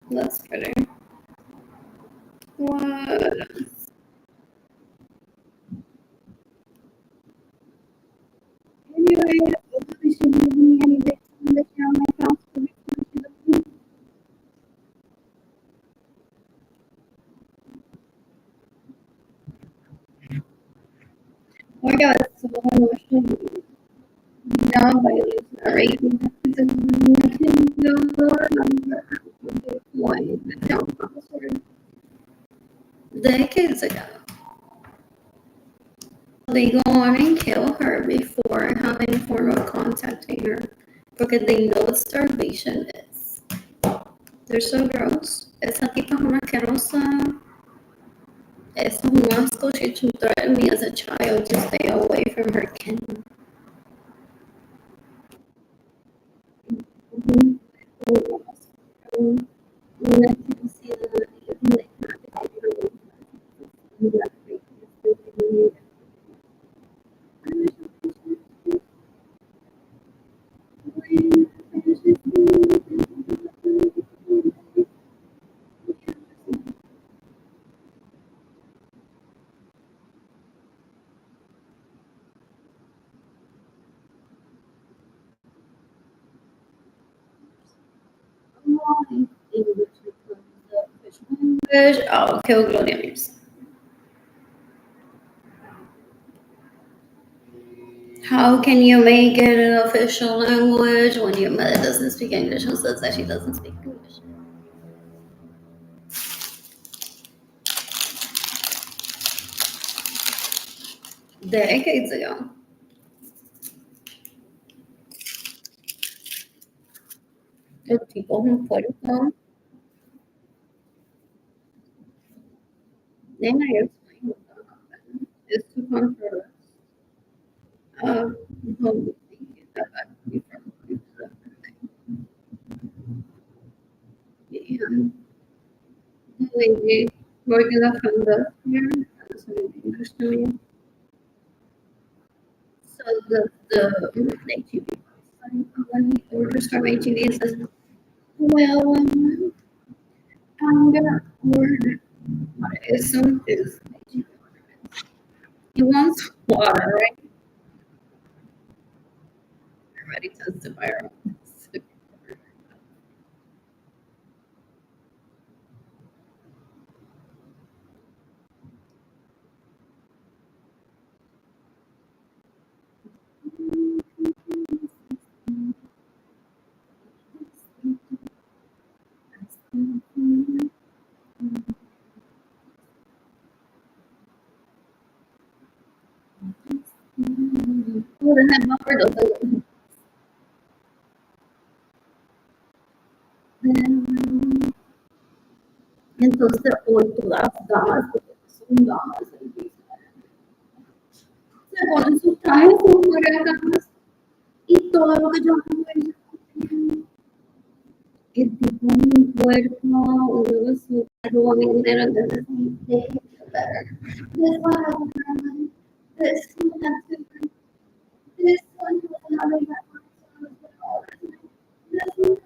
That's pretty. What? Anyway, we should give me any bits on the show my house to be oh yeah, it's so emotional. Down by this rating. It's a Nintendo number. decades ago. They go on and kill her before having a form of contacting her because they know what starvation is. They're so gross. Esa tipa es una asquerosa. Es un asco. She threatened me as a child to stay away from her kin. I'll kill Gloria Mears. How can you make it an official language when your mother doesn't speak English and says that she doesn't speak English? Decades ago. The people who put it on, they might explain what happened. It's to control us. Home that actually from and the lady working at the here, that's English to me. So the HEB, when he orders from HEB, he says, well, I'm gonna order what I assume is HEB. He wants water, right? Everybody tends to buy our own. Oh, the head buffer doesn't. Entonces hoy todas las damas, porque son damas, se ponen sus trajes, sus mujeres y todo lo que yo hago el tipo un cuerpo, uno su roba mi dinero, entonces they feel better. This one has a family, this one has different, this one has another background, this one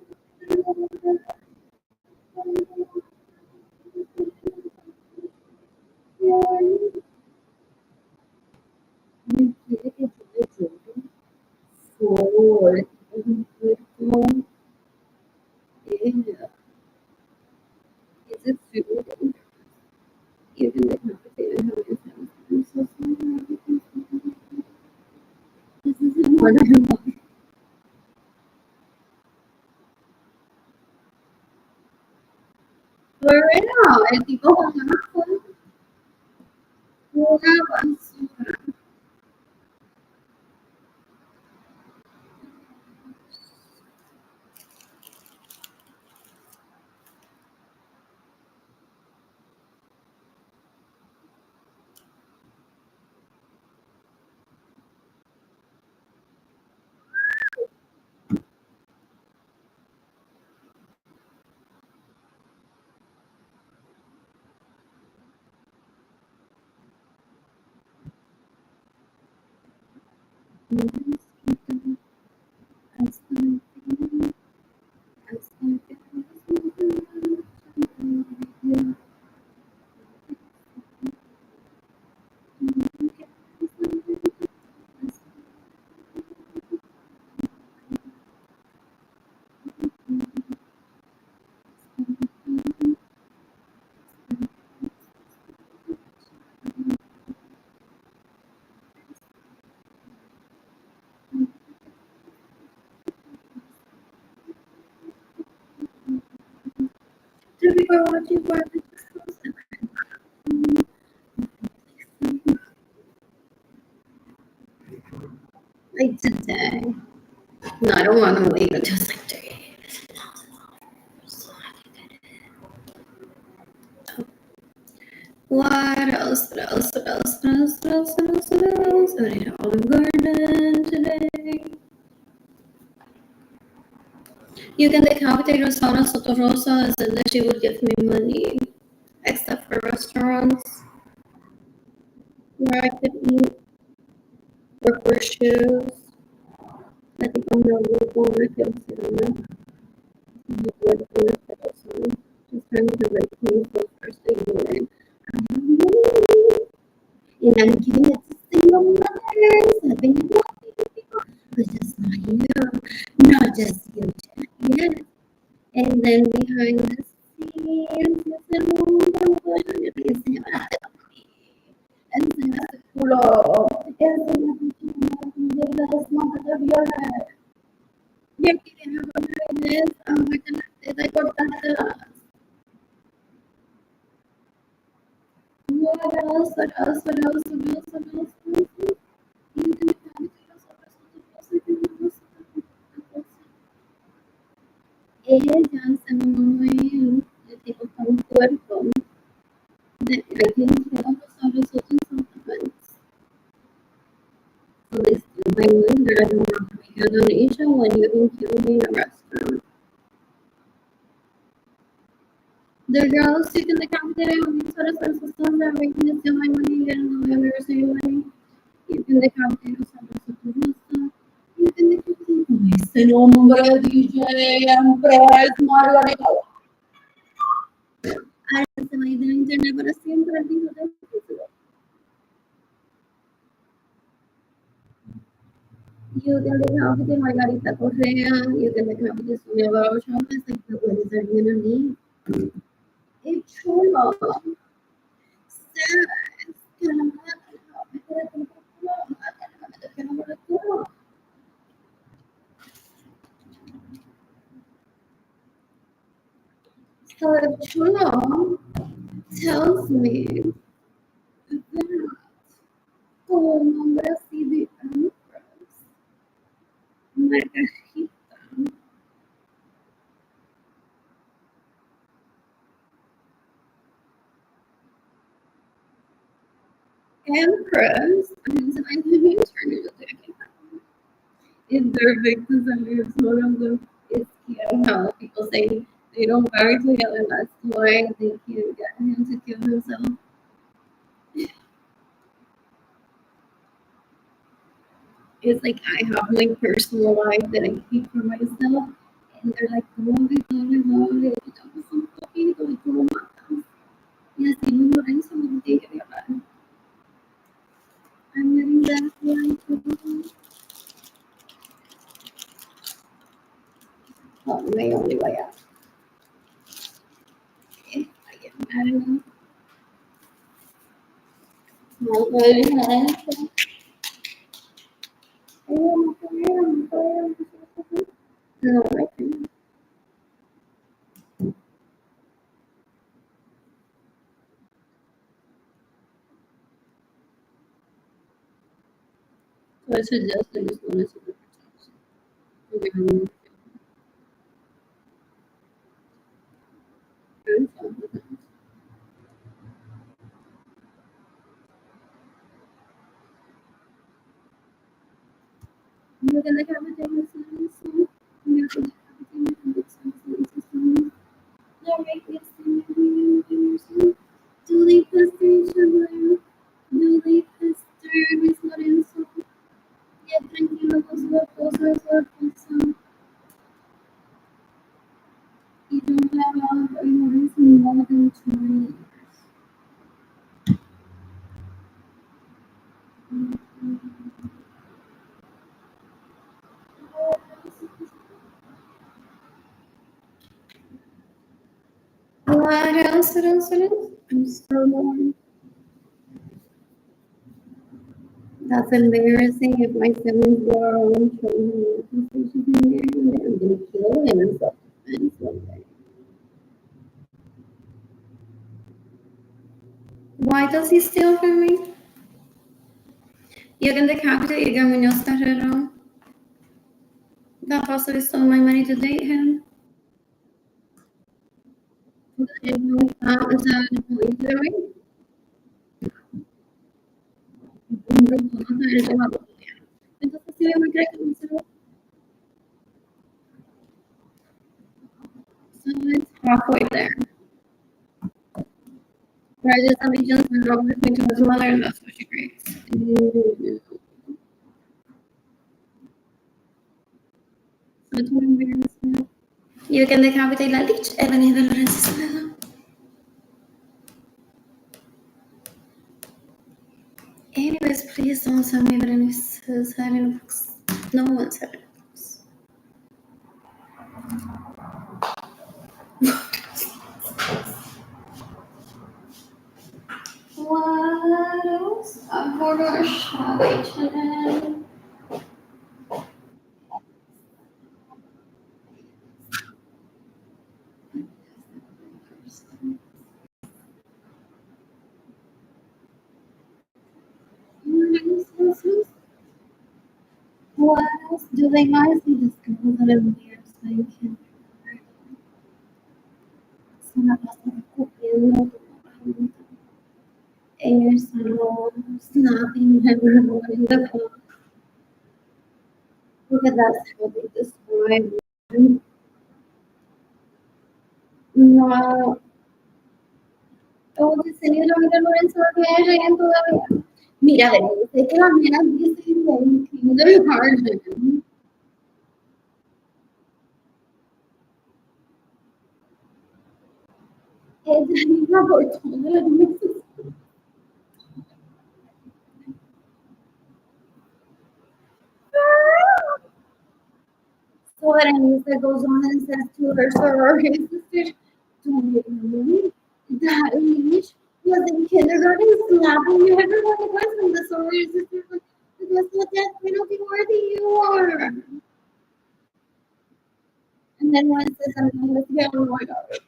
you quiere que yo le llore por un cuerpo, is it suitable? Even the complicated how it sounds. I'm so sorry. This isn't what I want. Bueno, el tipo con una basura. Two people are watching for the No, I don't want to wait until it's like $38,000. What else? What else? What else? What else? What else? What else? What else? I need Olive Garden today. You can decapitate Rosana Sotorosa and said that she would give me money, except for restaurants where I could eat or for shoes. I think I'm gonna go over to Cinema. Just trying to break things so first thing morning. And I'm giving it to single mothers. I've been walking people, but just not you. Not just you, Jack. Yes. And then behind the scenes, you said, oh, y se me hace and se me hace culo. And se me hace de las manos de viola. Y aquí viene con redes, ahora que de cortártelas. What else? What else? What else? What else? What else? What else? You can come to los otros. Ella se me mueve el tipo tan cuerpo that I didn't kill los otros sometimes. So they still might wonder I don't want to make a donation when you can kill me in a restaurant. The girls sit in the cafeteria on these horas para sus sombras, making us steal my money and no ever receive money. You can the cafeteria sobre su turista. You can the cafeteria. Ese nombre DJ Empress Margarita. Ahora se va a ir del internet para siempre, dijo de you can the cafeteria Margarita Correa. You can the cafeteria Sonia Barocha. It's like the what is there gonna be? It's chulo. So if Chulo tells me that como nombre así de Empress, Margarita, Empress, I mean, so I can turn it into if they're victims of your sort of the it's how people say they don't marry together, that's why they can't get him to kill himself. It's like I have my personal life that I keep for myself, and they're like, "No, estamos un poquito y tú lo matas." Y así no Lorenzo no tiene que hablar. I'm getting that like, oh, my only way out. If I get mad enough, no puedes hacer. No, I can't. So I suggest I just want to see the protection. You're gonna have a day with soon. You're gonna have a day with soon. No, right, yes, soon. Duly pussy, sugar. Duly pussy, Miss Lorenzo. Ya tranquilo, cosas. You don't have a Lorenzo more than 2 years. What else? I'm so bored. That's embarrassing if my siblings go around and show me conversations in there and I'm gonna kill him in self-defense one day. Why does he steal from me? You can decapitate Edgar Munoz Terrero. That possibly stole my money to date him. Entonces, si me cree que me sirve. So it's halfway there. Raja's ambitions were over between to his mother, and that's what she creates. So it's one embarrassment. You can decapitate la lich e venire Lorenzo Soledo. Anyways, please don't send me Berenice's having books. No one's having books. What else? A border shot. What else do they guys see this girl that is weird? So you can se la pasan copiando ellos are snapping everyone in the club because that's how they describe them. No, oye, señora, mira Lorenzo, que llegan todavía. Mira, sé que las nenas dicen kindergarten. Ella iba por todas las mesas. So Berenice goes on and says to her sorority sister, don't you know that Leash was in kindergarten slapping everyone the boys and the sorority sister was like, that's what that penalty worthy you are. And then one says, I'm going to get on my daughter.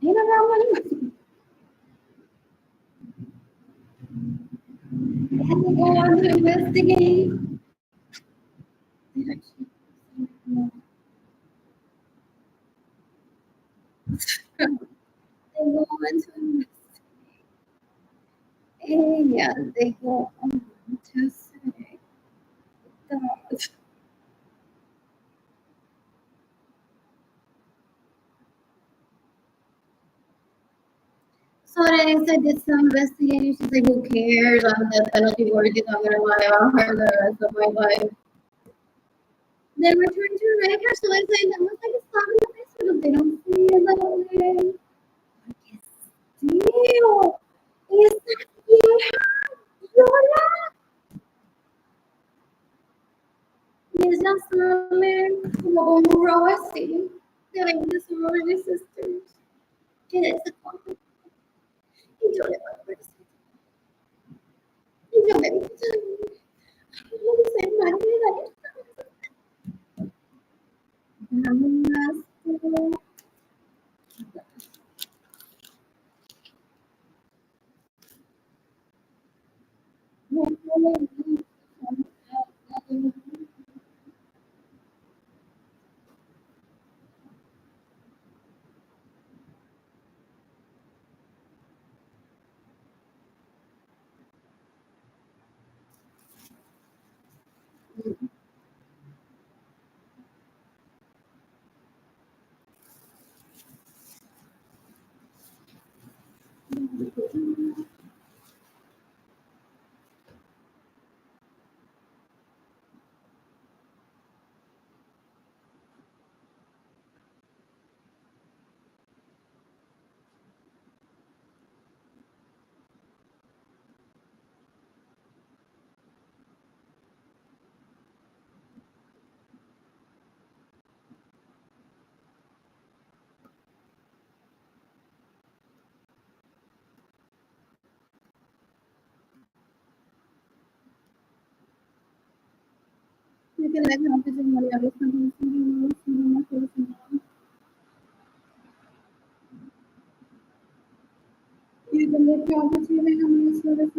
You don't know what they had to go on to investigate. They actually they go on to investigate. And they go on to say that so then I did some investigating. She's like, who cares? I'm the penalty worthy. I'm gonna lie about her the rest of my life. Then we're trying to write her, so I say that looks like a slap in the face, but if they don't see it that way. Tío, esa vieja llora. Y ella sale como con un robo así de 20 sorority sisters. Que de ese cuarto. Y yo le voy a ver. Y yo me dije, no sé, María, You can let her visit Maria with you can let property they have me sort of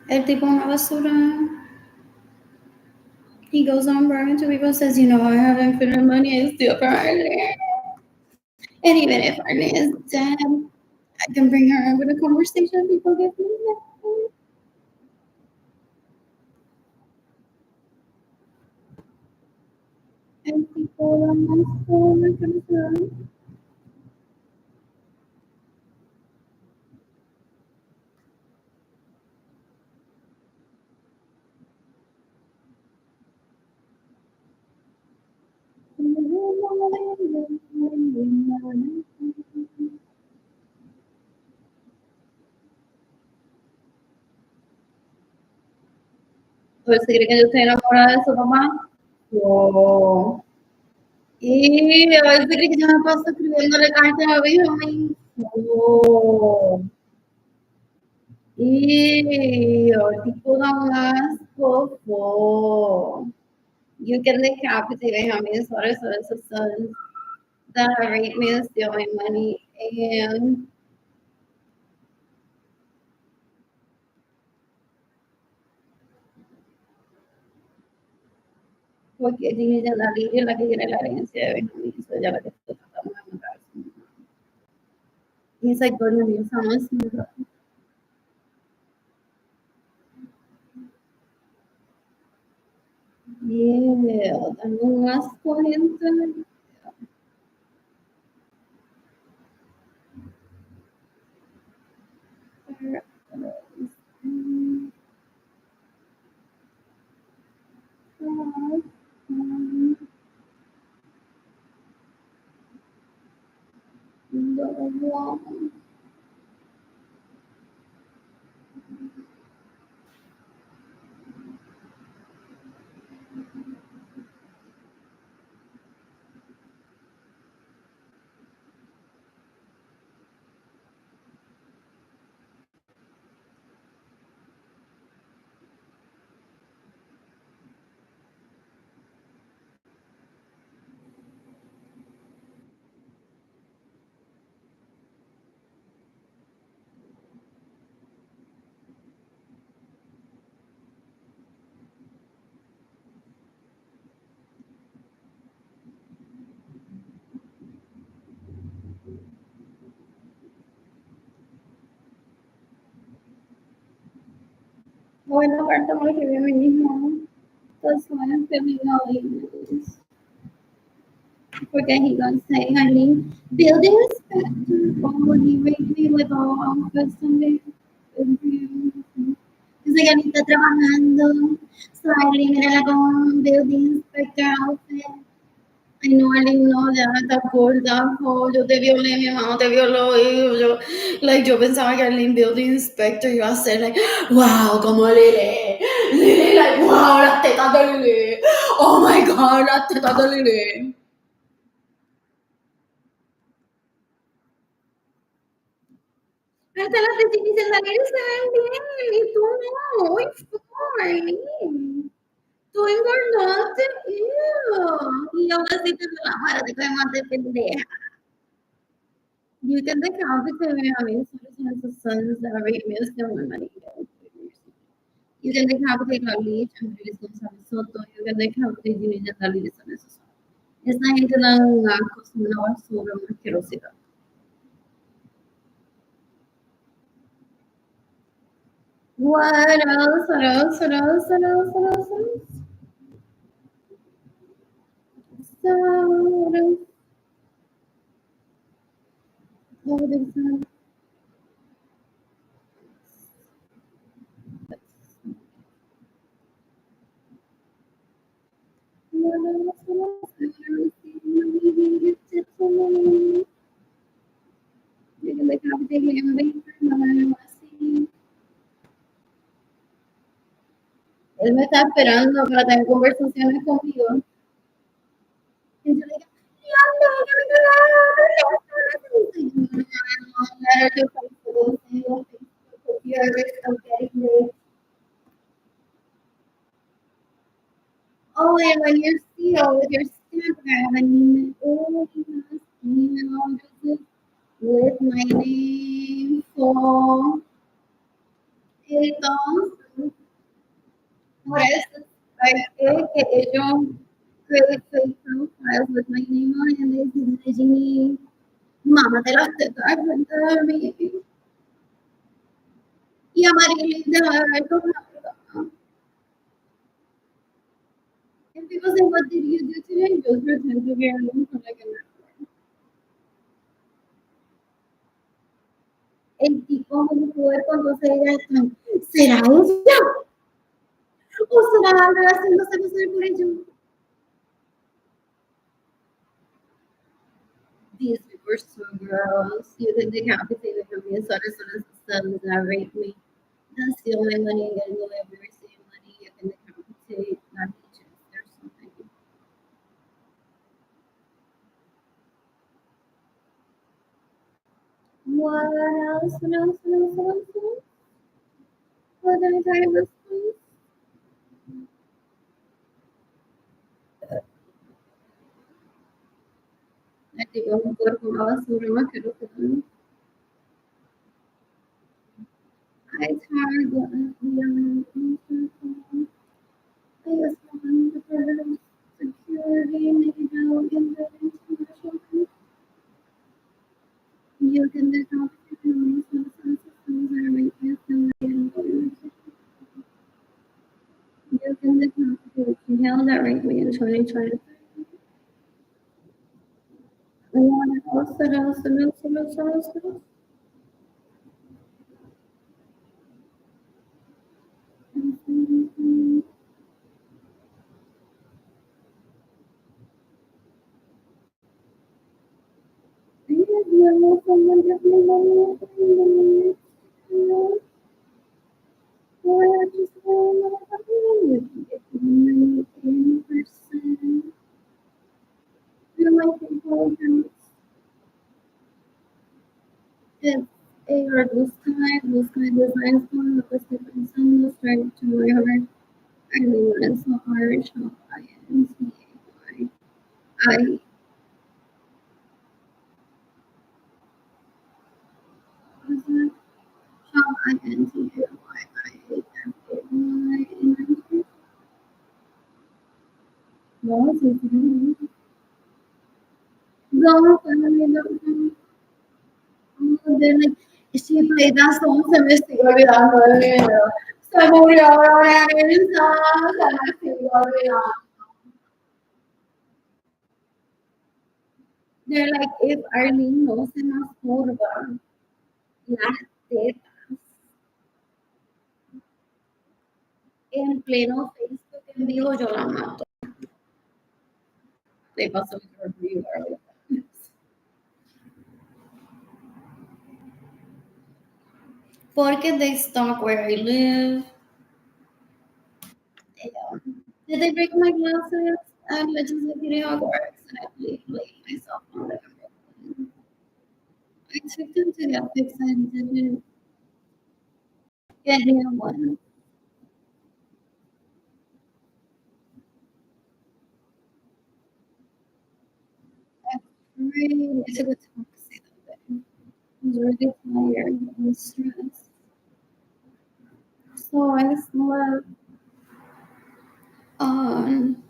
El tipo una basura. He goes on bragging to people, says, you know, I have infinite money, I steal from Arlene. And even if Arlene is dead, I can bring her over to conversation. People give me that. And people are my soul, my concern. ¿Pues se cree que yo estoy enamorada de su mamá? No. Y a veces cree que yo me paso escribiéndole cartas a Benjamin. No. Y tipo da un asco. No. You can decapitate Benjamin's daughters or his sons that have raped me and steal my money. And porque tiene ya la Lidia la que tiene la herencia de Benjamín, eso ya la que está tratando de matar. Y esa historia me esa más. Yeah, tengo un asco, gente. Bueno, aparte me escribí a mí mismo. That's why I'm feeling all ignorance. Porque he gonna say, honey, building inspector, oh, he raped me with all custom. Dice que ahorita está trabajando. So Aileen era como un building inspector outfit. I know Aileen no, ya está gorda. Oh, yo te violé, mi mamá te violó. Y yo pensaba que Aileen building inspector iba a ser like, wow, como Lily. Lily, like, wow, las tetas de Lily. Oh my god, las tetas de Lily. Hasta las tetitas de Lily se ven bien. Y tú no. Uy, Aileen. Tú engordaste, ew. Y ahora sí te la para de más de pendeja. You can decapitate me a mí, solo sus sons that rape me and steal my money. You can decapitate la Lich, Andrés González Soto. You can decapitate Jimena Dalí, son esos. Esa gente da un asco, es una basura, una asquerosidad. What else? What else? What else? What else? What else? What else? So, what else? What else? Él me está esperando para tener conversaciones conmigo. Y yo le digo, oh, and when you're still with your Instagram and you, oh, Now this is with my name for 8,000. Por eso, que ellos create fake profiles with my name on and they imagine Mama te las tetas frente de mí. Y a María de la con la verdad. And people say, what did you do today? Just pretend to be alone for like an hour. El tipo no puede cuando se diga esto. ¿Será ella? ¿O será Andrea haciéndose pasar por ello? These were so gross. You think they compensated for me as soon as the sun that raped me. That's the only money I'm gonna know every single money you can compensate, not just there's something. What else? What else? What else? What else? What else? What did I tell you this please? I think I'm good for us. What am I gonna do? I tired the I was on the first security maybe now in the international you can the competition systems are right with them you can the competition held that right way in 2020. Also, someone definitely money. Or I just want to get money in person. You like people it's a blue sky designs one of the different sun straight to my heart. I mean it's so hard, so I was it shop I no, it's go then like she played that song se me sigue olvidando del video. Se murió Lorenza, se me sigue olvidando. They're like, if Arlene no se masturba, las tetas en pleno Facebook en vivo, yo la mato. They pasó a review earlier. Porque they stalk where I live. Yeah. Did they break my glasses? I'm legislating Hogwarts and I laid myself on them. I took them to get fixed and didn't get new one. That's great. I took a taxi that day. I was really tired and stressed. So I slept on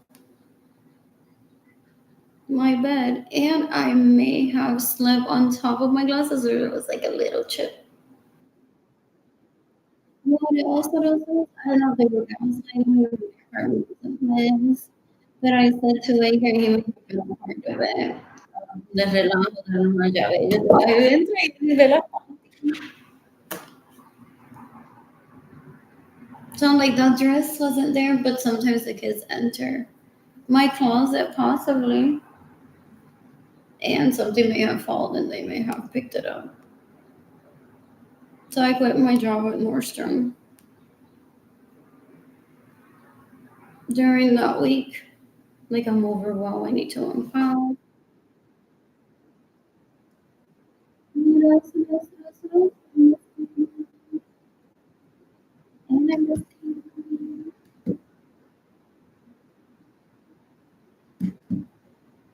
my bed and I may have slept on top of my glasses or it was like a little chip. What else? What else? I don't know if they were downside me or sometimes. But I said to wake and he was a part of it. De relajo, de una llave. Yo estaba ahí dentro y de la so like that dress wasn't there, but sometimes the kids enter my closet possibly, and something may have fallen and they may have picked it up. So I quit my job at Nordstrom during that week. Like I'm overwhelmed. I need to unfile. And I'm just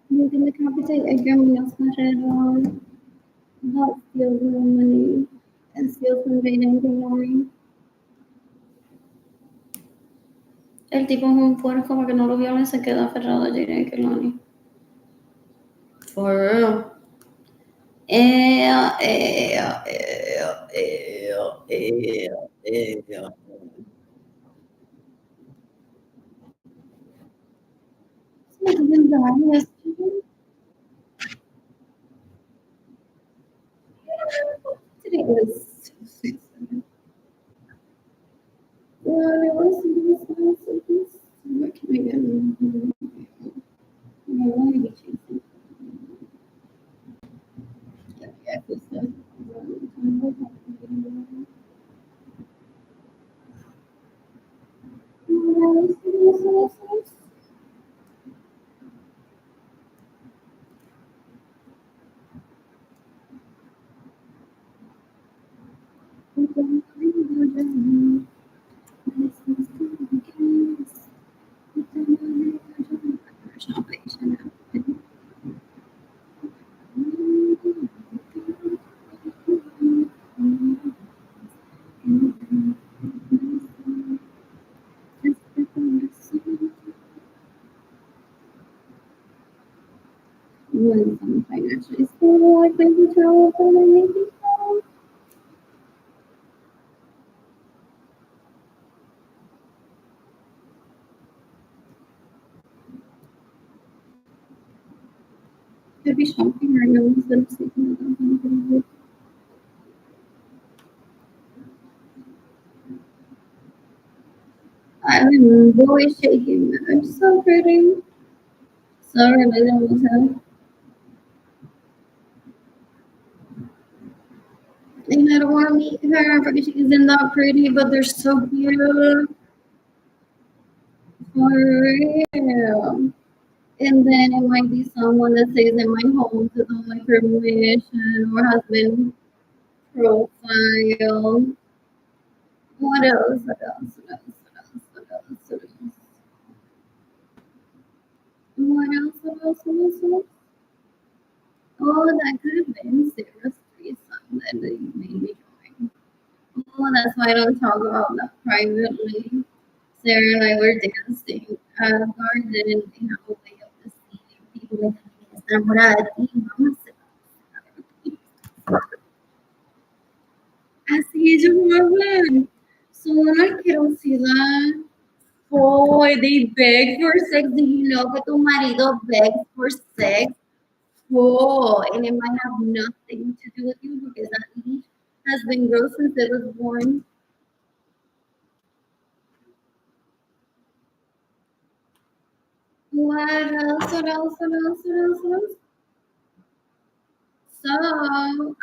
you can decapitate a girl else matter that steals her money and steals from Jane Glory. El tipo es un puerco para que no lo violen, se queda aferrado a Jane Kelani. For real. So it didn't die yesterday. Today was Tuesday. Well, it was this. What can I get? I want to be chasing. Yeah, this stuff. When some financially stable, like maybe travel for maybe so. Could be shopping right now instead of sleeping without anything. I'm boy shaking. I'm so pretty. So related with her. And I don't want to meet her because she isn't that pretty, but they're so cute. For real. And then it might be someone that stays in my home to do my permission or husband profile. What else? What else? What else? What else? What else? What else? What else? What else? What else? What else? Oh, that could have been Sarah's threesome that they made me join. Oh, that's why I don't talk about that privately. Sarah and I were dancing at a garden and they have a way of deceiving people like enamorada de ti, vamos así ellos hablan. Son una asquerosidad. Boy, they beg for sex. Do you know que tu marido begs for sex? Oh, and it might have nothing to do with you because that leash has been gross since it was born. What else? What else? What else? What else? What else? So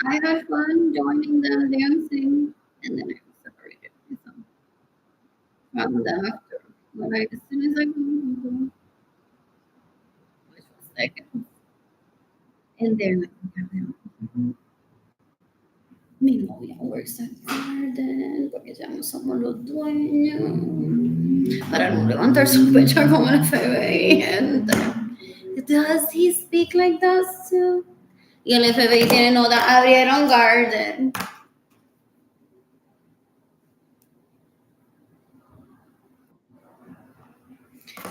I had fun joining them dancing, and then I separated myself from them after. When I, as soon as I came home, which was second, and they're like, mi novia works at Garden, porque ya no somos los dueños. Para no levantar sospecha con el FBI, gente. Does he speak like that too? Y el FBI tiene nota, abrieron Garden.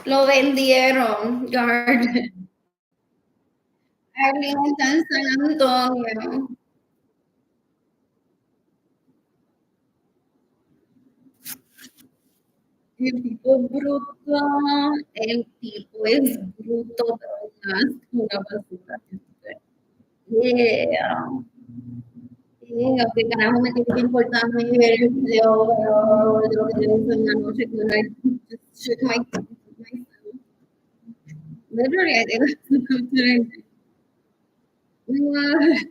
Lo vendieron, Garden. Alguien está en San Antonio. El tipo es bruto, el tipo es bruto, pero una basura. Yeah. Yeah, qué carajo me tiene que importar mi ver el video de lo que yo hice en la noche que I just shook myself. Literally, I did it today. What?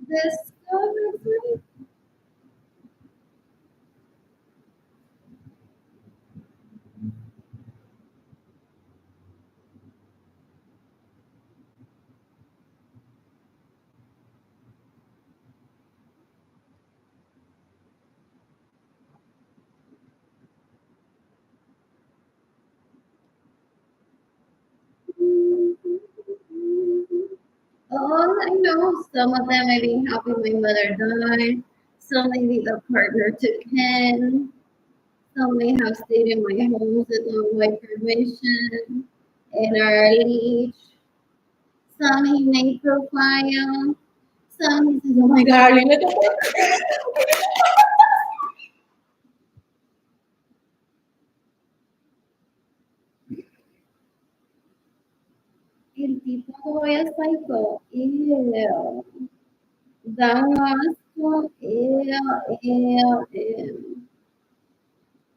Discovery. some of them may be happy my mother died. Some maybe the partner took him. Some may have stayed in my home without my permission in our age. Some he made profile. Some he says, oh my god, Arlene, look at that. El tipo voy a psycho. Ew. Da un asco. Ew.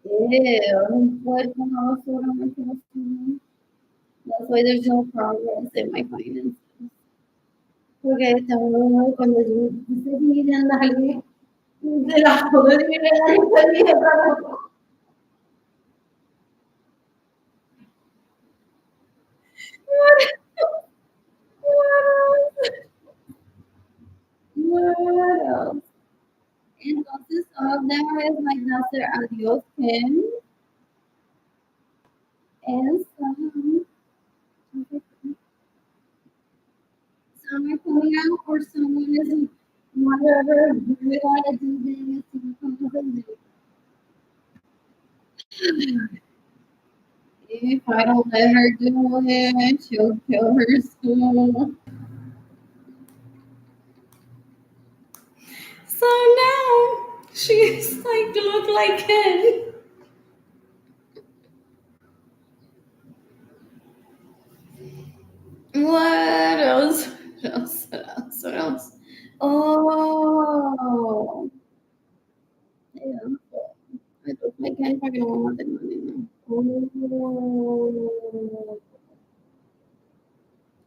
Un puerco, una basura, una basura. That's why there's no progress in my finances. Porque estamos cuando yo decidí darle de la joder que me da esta vida. What else? Entonces, some of them is like Nasser Adios Kim, and some are coming out, or someone is whatever we want to do this, and if I don't let her do it, she'll kill herself. So now she's like to look like him. What else? What else? What else? What else? Oh, yeah. I look like I'm fucking more than money. Oh,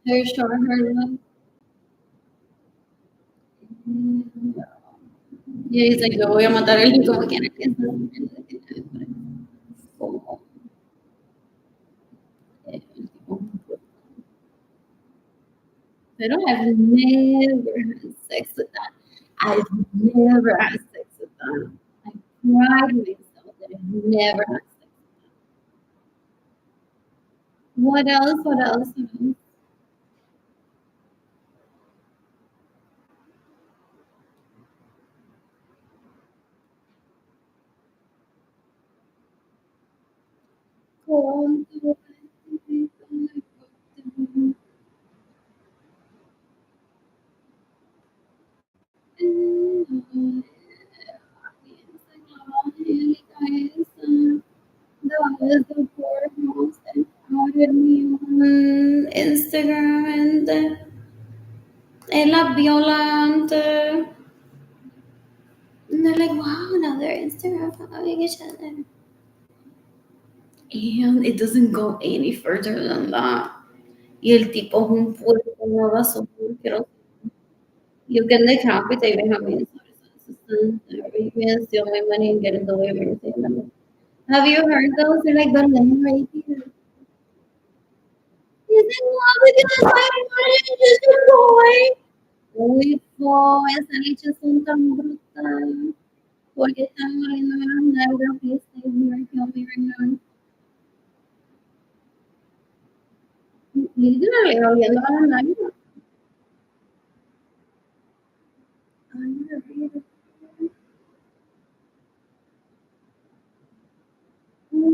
her short, her long. Y dice que voy a matar a alguien como quiera que sea. Como, pero I've never had sex with that. I've never had sex with that. I pride myself that I've never had sex. What else? What else? What else? Instagram and la violante. And they're like, wow, now they're Instagram following each other. And it doesn't go any further than that. Y el tipo es un puerco, no va a ser pero you can like happy they even have me assistant everything steal my money and get in the way of everything. Have you heard those? They're like the lemon right here. He's in love with you, that's why I wanted just a boy. Uy, po, esa leche son tan brutal. Porque están muriendo de las nalgas, please save me or kill me right now. Literally, oliendo a las nalgas. Ay, me río. What?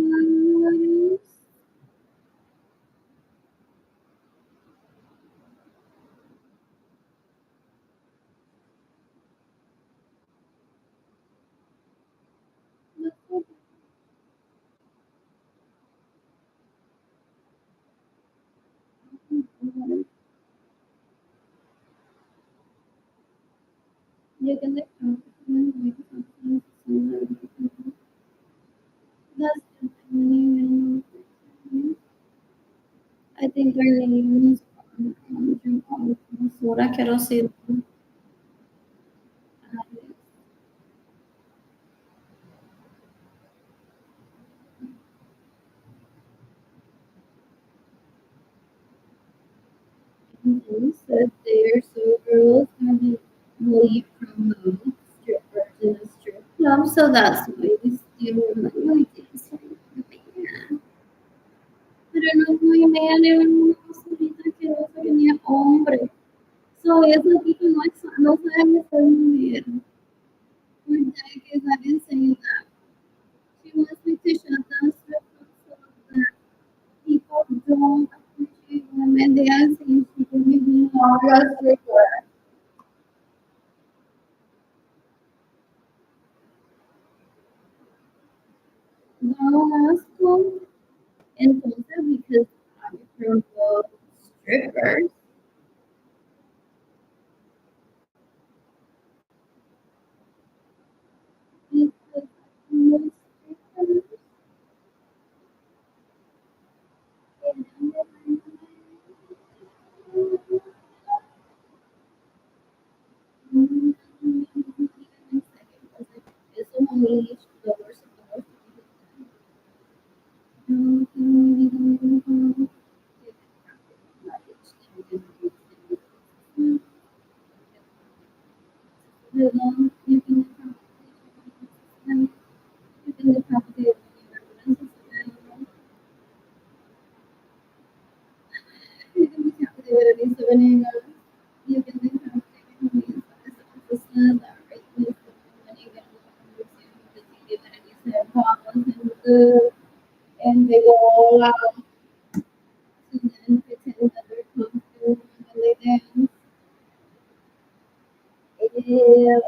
You can like that's I think her name is Sora Kerosene. He said they're so girls and we promote strippers in a strip club, so that's why we steal money. Yeah. Pero no es muy man, era una cosita que no tenía hombre. So eso people no saben escribir. For decades I've been saying that. She wants me to shut down strip clubs so that people don't appreciate women. They are saying she can be being a stripper. No asco. Entonces, because I'm from the strippers, because most strippers eso muy lovers of you can and they go all out and then pretend that they're comfortable when they dance. Ew, ew,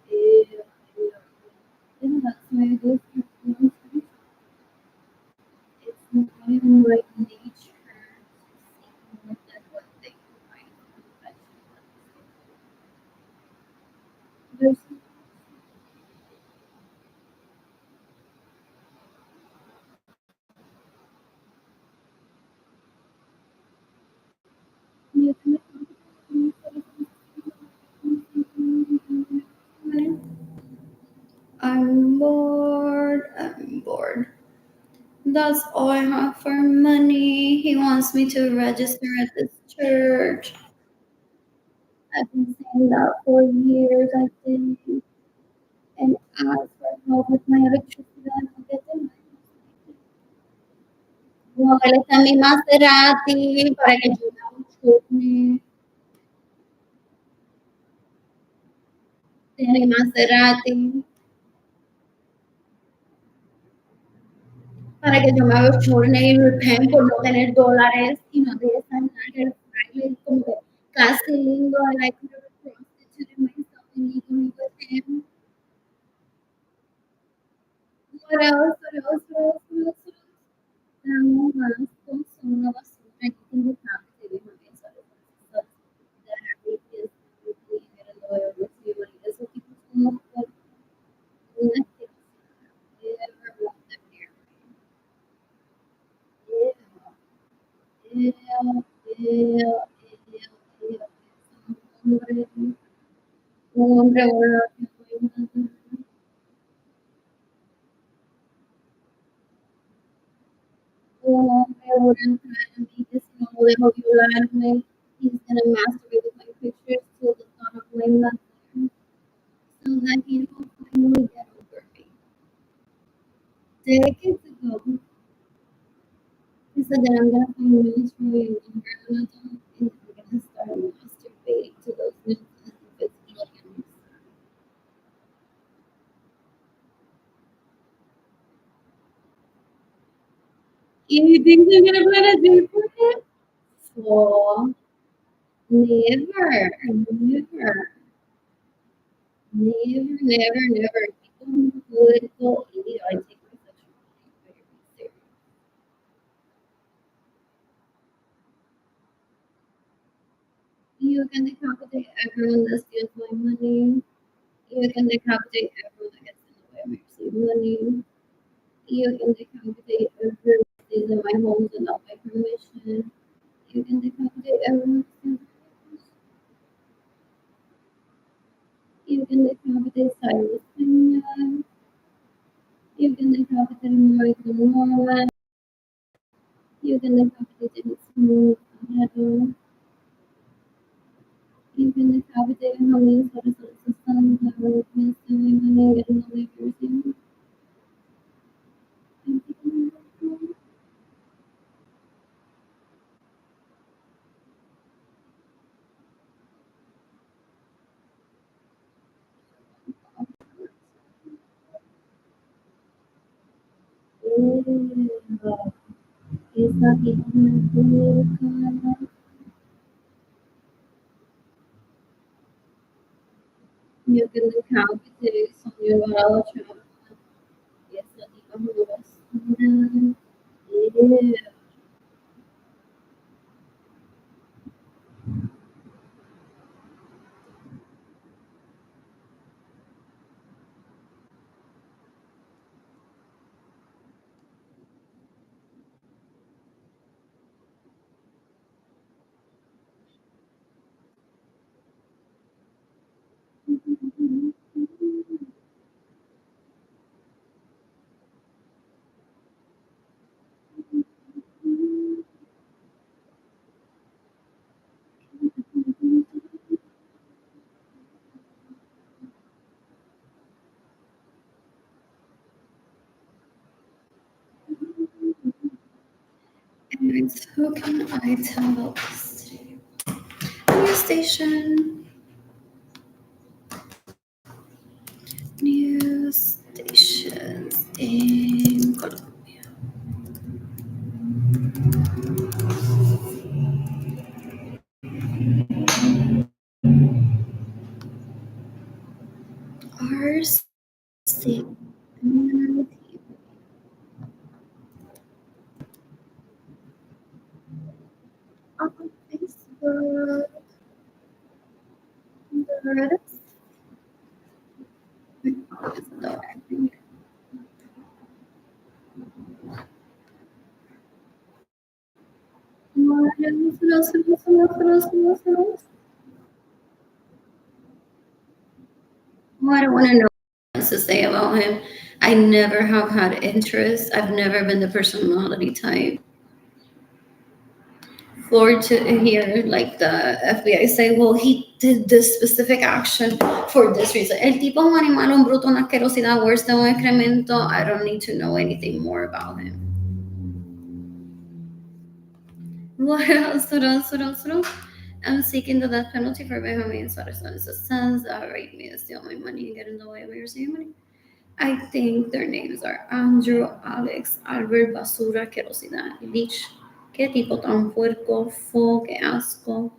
ew, ew. And that's why I go through monsters. It's not even like nature to see more than what they can find in vegetables. There's you I'm bored. I'm bored. That's all I have for money. He wants me to register at this church. I've been saying that for years, I think, and ask for help with my electricity. I don't get them. No, él está en mi Maserati para que yo haga un chutney de mi Maserati. Para que yo me haga un chutney y repent por no tener dólares y no de esa nada Friday como que casi lindo and I could have prostituted myself illegally with him. What else? What else? What else? What else? What else? Damos más con una basura y con the property de my son that I read is really get a lawyer with you and eso tipo como por una que never want them near me. Ew, ew, ew, ew, ew. Un hombre ahora que fue un hombre ahora entrar en mí que si no lo dejo violarme, he's gonna masturbate with my pictures till the thought of laying that there. So that he will finally get over me. Decades ago, he said that I'm gonna find military and environmental and I'm gonna start masturbating to those nudes as if it's aliens. You think they're gonna plan a date for him? So never, never, never, never, never. People would go idiot. I take my sexuality very serious. You can decapitate everyone that steals my money. You can decapitate everyone that gets in the way of my receiving money. You can decapitate everyone that stays in my homes without my permission. You can decapitate everyone that steals my house. You can decapitate Cyrus Kenya. You can decapitate Michael Norman. You can decapitate him smooth Ahedo. You can decapitate how many citizens systems that were missing money and no way to receive. Esa tipa una puerca. You can look how it is on your voucher. Esa tipa una basura. Ew. Anyways, who can I tell about this today? News station. News stations in Colombia. RC. On Facebook. Reddit. No, I think. What else? Well, I don't want to know what else to say about him. I never have had interest. I've never been the personality type. For to hear like the FBI say, well, he did this specific action for this reason. El tipo es un animal, un bruto, una asquerosidad, worse than un excremento. I don't need to know anything more about him. What else? What else? What else? What else? I'm seeking the death penalty for Benjamin Suarez and his sons that raped me to steal my money and get in the way of me receiving money. I think their names are Andrew, Alex, Albert, Basura, Querosidad, Lich. Qué tipo tan puerco, fo, qué asco.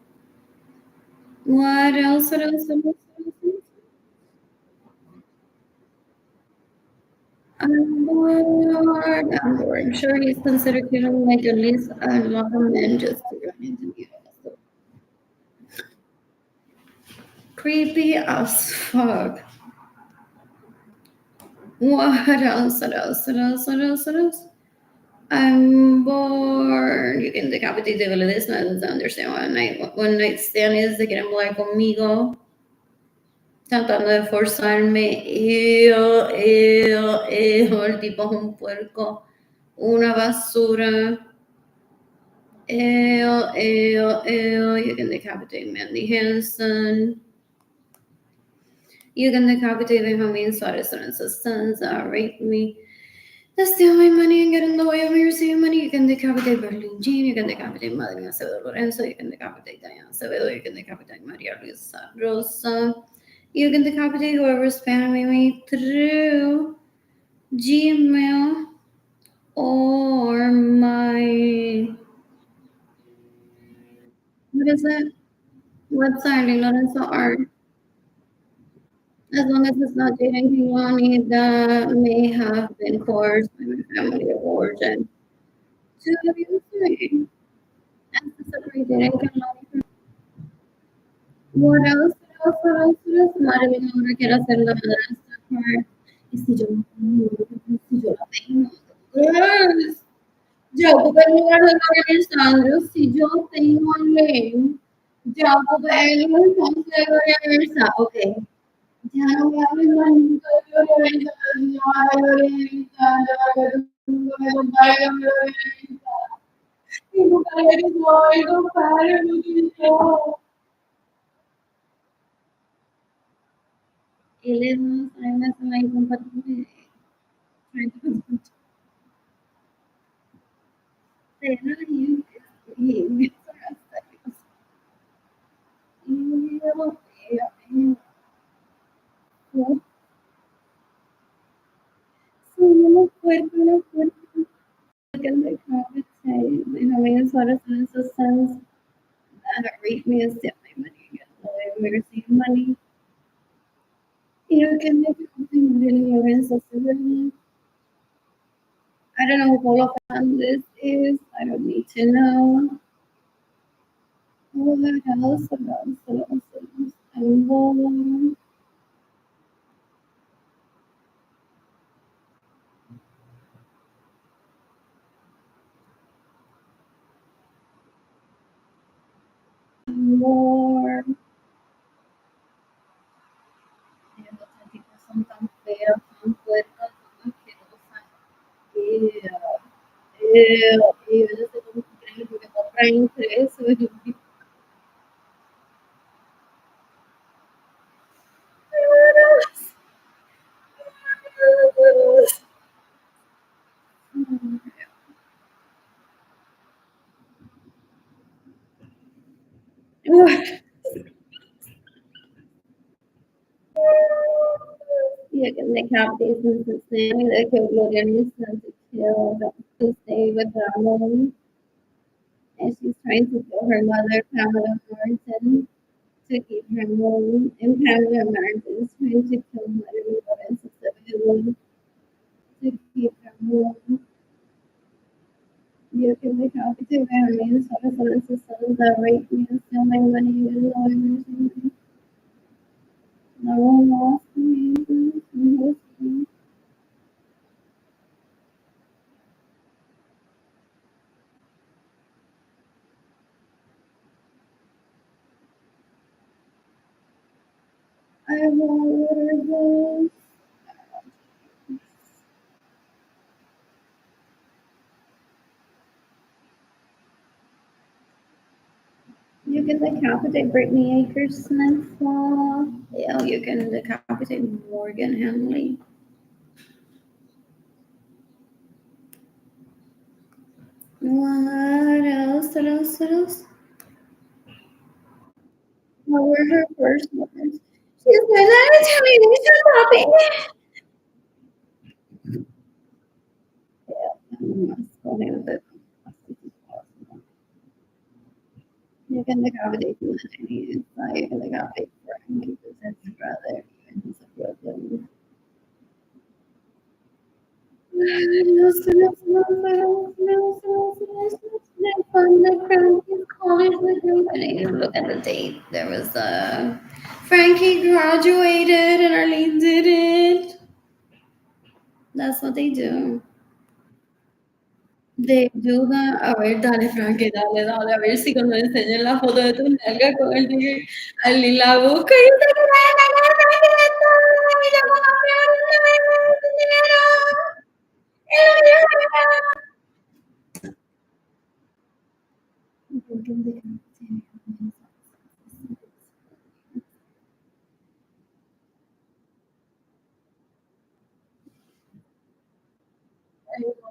What else? What else? What else? What else? I'm bored. I'm bored. I'm sure he's considered killing like at least a lot of men just to run into the office. Creepy as fuck. What else? What else? What else? What else? What else? I'm bored. You can decapitate the this. No, I don't understand one night stand is de quieren volar conmigo. Tratando de forzarme. El tipo es un puerco. Una basura. You can decapitate Mandy Hansen. You can decapitate Benjamin Suarez and his sons that raped me. To steal my money and get in the way of me receiving money. You can decapitate Berlin Jean. You can decapitate Madrina Acevedo Lorenzo. You can decapitate Diana Acevedo. You can decapitate Maria Luisa Rosa. You can decapitate whoever spamming me through Gmail or my what is it? Website Lorenzo Art. As long as it's not dating Kiwani that may have been coerced by my family of origin to abuse me. And to separate dating Kiwani from what else? What else? What else? What else? Madre mía, ahora quiero hacer la madrastra card. Y si yo no tengo, si yo la tengo. Yes. Yo ocupé el lugar de Gabriel Sandro, si yo tengo el link, yo ocupé el lugar entonces de Gabriel Sandro. Ok. Ya no voy a hablar nunca de Gabriel Sandro, no de Gabriel Sandro, nunca me compare con Gabriel Sandro. Y nunca le digo, ay, compadre, no quiero. Él es una incompatible. Pero he gets arrested. Soy una puerta, una puerta. can decapitate. Déjame usar esos sons that rate me as get my money again. I receive money. You can decapitate really your I don't know who Holophant this is. I don't need to know. What else? What else? And more. Los tipos son tan feos, tan puercos, tan asquerosos. Ew, yo no sé cómo creen que compran eso. You can make nowadays is the same. They can Gloria needs to kill to stay with Ramon. And she's trying to kill her mother, Pamela Martin, to keep her home. And Pamela Martin is trying to kill Maria Lorenzo Sevilla to keep her home. You can make out to families, husbands, sons that rape me and steal my money and lawyers. No one lost me. I want this. You can decapitate Brittany Akers Smith. Yeah, you can decapitate Morgan Henley. What else? What else? What else? What were her first words? She was like, let me tell you, stop it. You can decapitate him and he is like, you can decapitate Frank because that's his brother and he's a brother. From the Frankie college with him. I need to look at the date. There was Frankie graduated and Arlene didn't. That's what they do. They do that. A ver, dale, Frankie, dale, dale. A ver si cuando enseñen la foto de tu nalga con el tigre, Arlene la busca y dice que la nalga Frankie de todo. Y yo como que no dinero.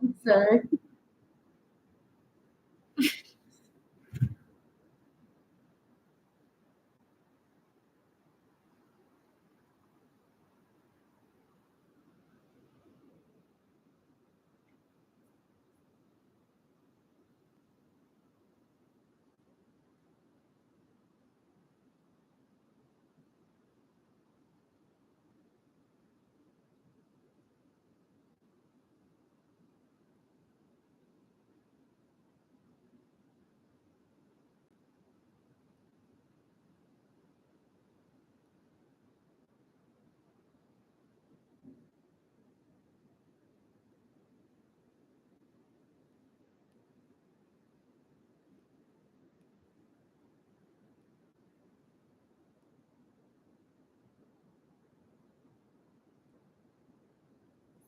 I'm sorry.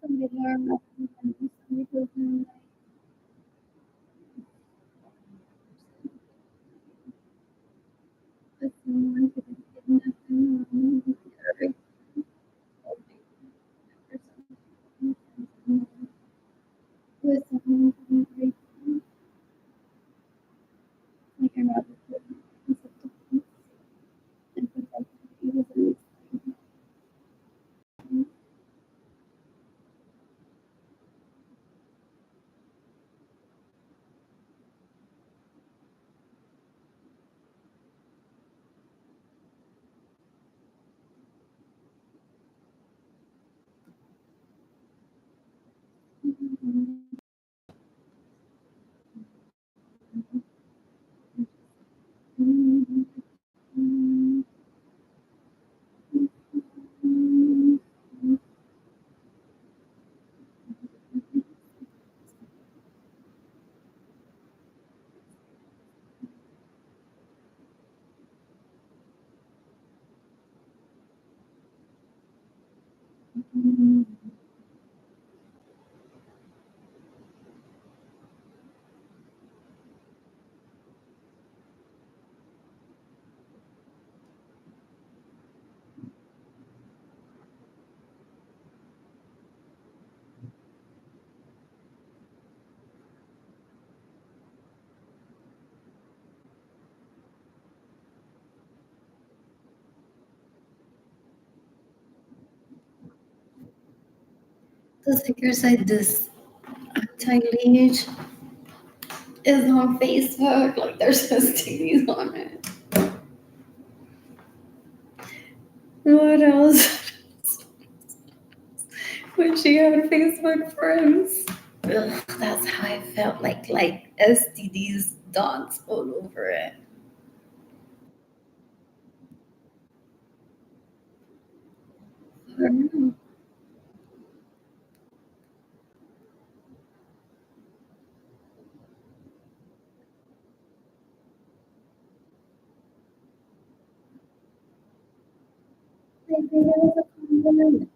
Somebody learn somebody goes in like someone to kidnap them with someone to rape them. Like I'm not and protect he was The sticker said this anti-leech is on Facebook. Like there's STDs on it. What else? When she had Facebook friends. Ugh, that's how I felt like STDs dots all over it. I don't know. Maybe there was a compliment.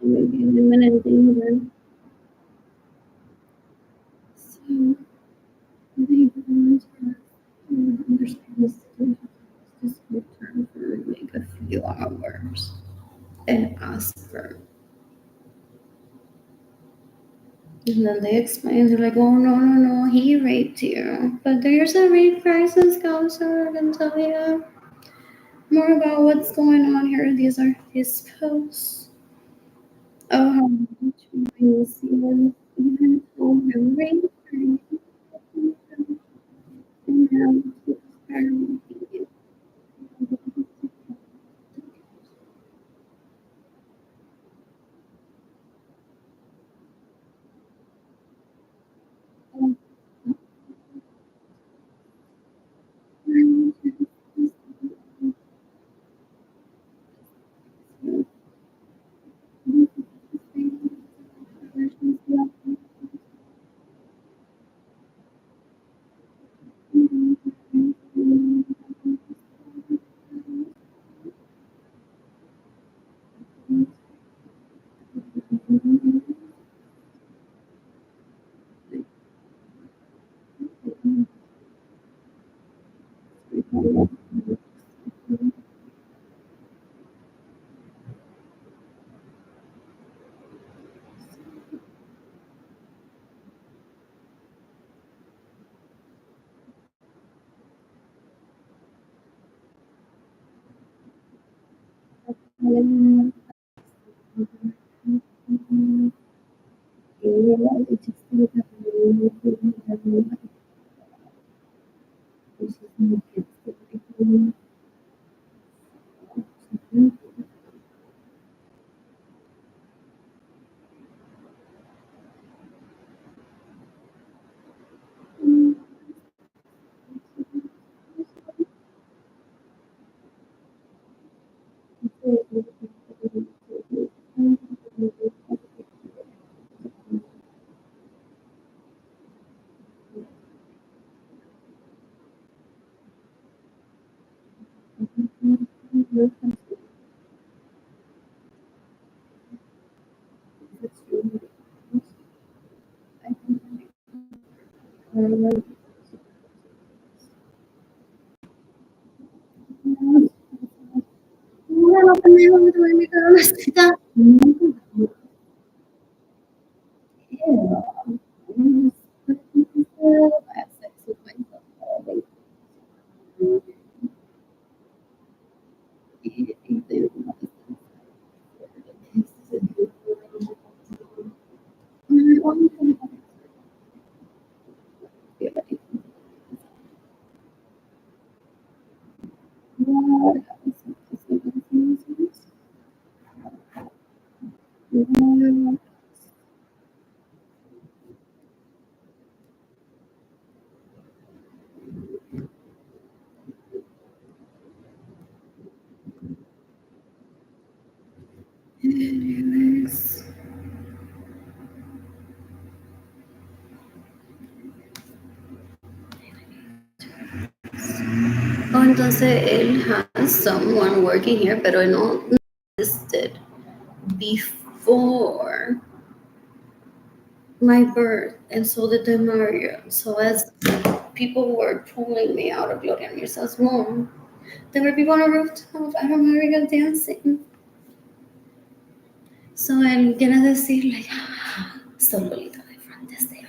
Maybe an imminent danger. So they want to understand the situation. Just return for like a few hours and ask for. And then they explain, they're like, oh, no, no, no, he raped you. But there's a rape crisis counselor, I can tell you more about what's going on here. These are his posts. Oh, how much you see them even home memory and now to experiment it. Anyways. Oh, entonces él has someone working here, pero no existed before my birth, and so did the Maria. So as people were pulling me out of Gloria Mirza's womb, there were people on the rooftop. I don't know, we got dancing. So él quiere decir, like, Sololita de front is there.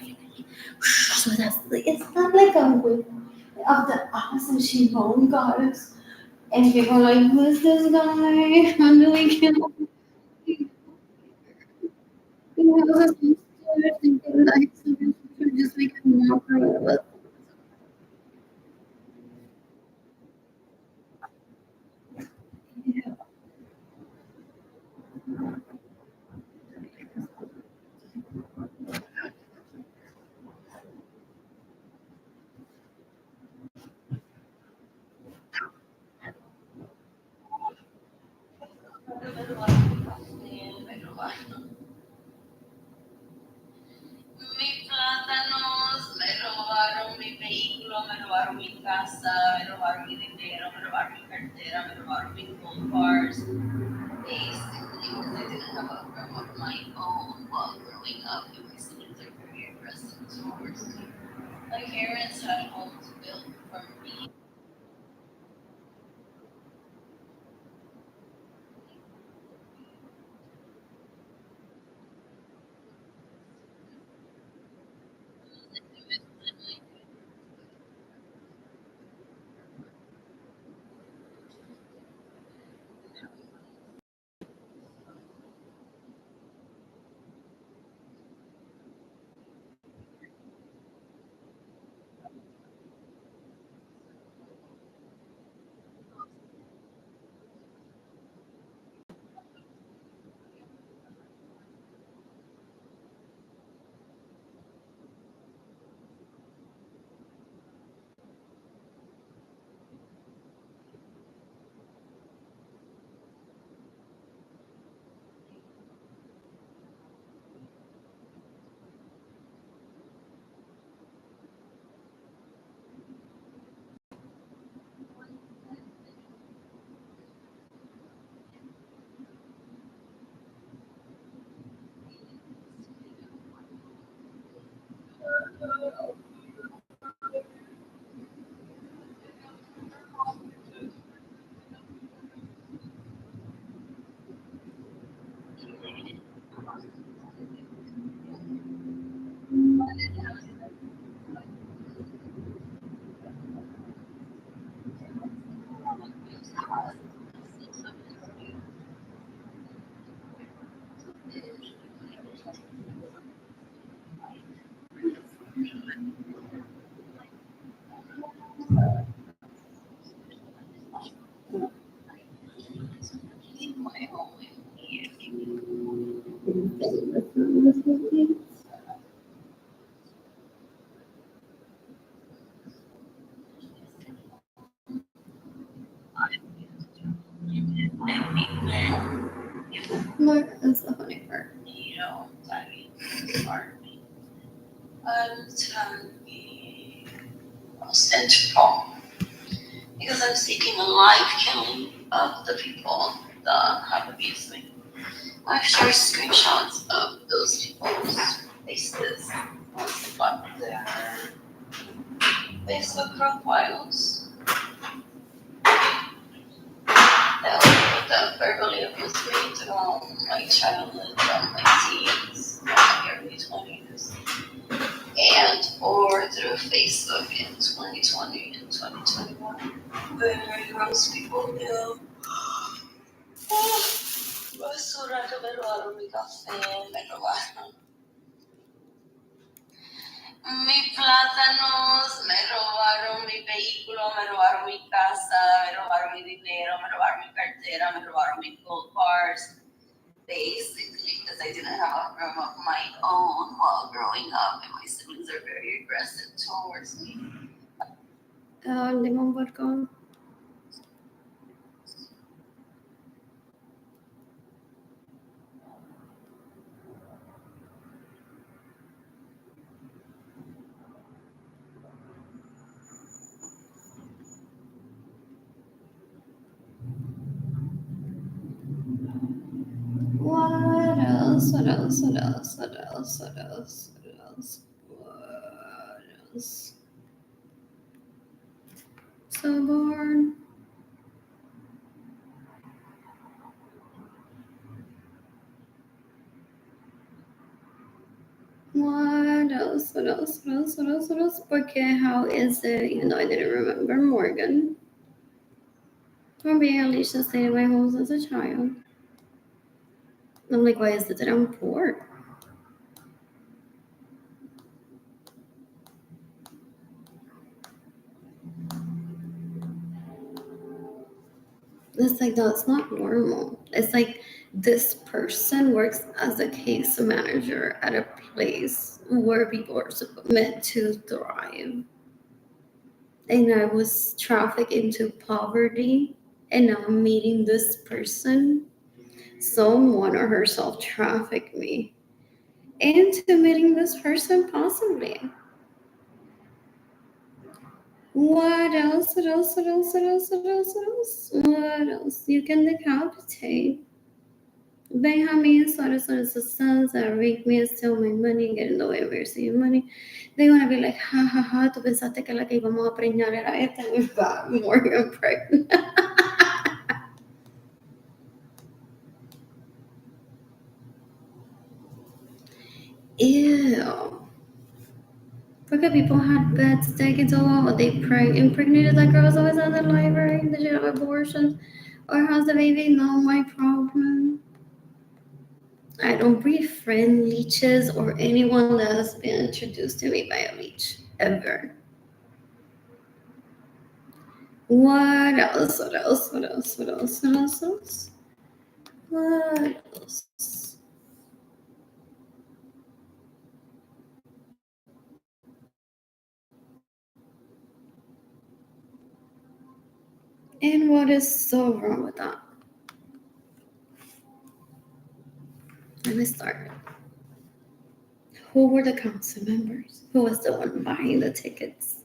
So that's like, it's not like a way of the awesome Shimon goddess. And people are like, who is this guy? How do we kill him? You know, I was thinking like, so we should just make him more private. Yeah. Mi plátanos, me robaron mi vehículo, me robaron mi casa, me robaron mi dinero, me robaron mi cartera, me robaron mis gold bars. Basically, because I didn't have a room of my own while growing up, and my siblings are very aggressive towards me. My parents had homes built for me. My only What is the funny part? Daddy, pardon me. I'm telling you, central because I'm seeking a life killing of the people that have abused me. I've shared screenshots of those people's faces, but their Facebook profiles. That verbally abused me throughout my childhood, from my teens, my early 20s, and or through Facebook in 2020 and 2021. Very gross people do. Basura que me robaron mi café, me robaron mis plátanos, me robaron mi vehículo, me robaron mi casa, me robaron mi dinero, me robaron mi cartera, me robaron mis gold bars. Basically, because I didn't have a room of my own while growing up, and my siblings are very aggressive towards me. Limon vodka. What else? What else? What else? What else? What else? What else? What else? So bored. What else? What else? What else? What else? What else? Porque how is it? Even though I didn't remember Morgan from being Alicia stayed in my house as a child. I'm like, why is it that I'm poor? It's like, that's not normal. It's like this person works as a case manager at a place where people are meant to thrive. And I was trafficked into poverty, and now I'm meeting this person. Someone or herself trafficked me into meeting this person, possibly. What else? What else? What else? What else? What else? What else? What else? You can decapitate. Benjamin sort of the sons that rape me and steal my money, get in the way of receiving money. They want to be like, ha ha ha, tú pensaste que la que íbamos a preñar era esta, and we've got Morgan pregnant. Ew. Because people had beds taken so long, they impregnated that girl was always at the library. Did you have abortions? Or has the baby? No, my problem. I don't befriend leeches or anyone that has been introduced to me by a leech, ever. What else? What else? What else? What else? What else? What else? What else? And what is so wrong with that? Let me start. Who were the council members? Who was the one buying the tickets?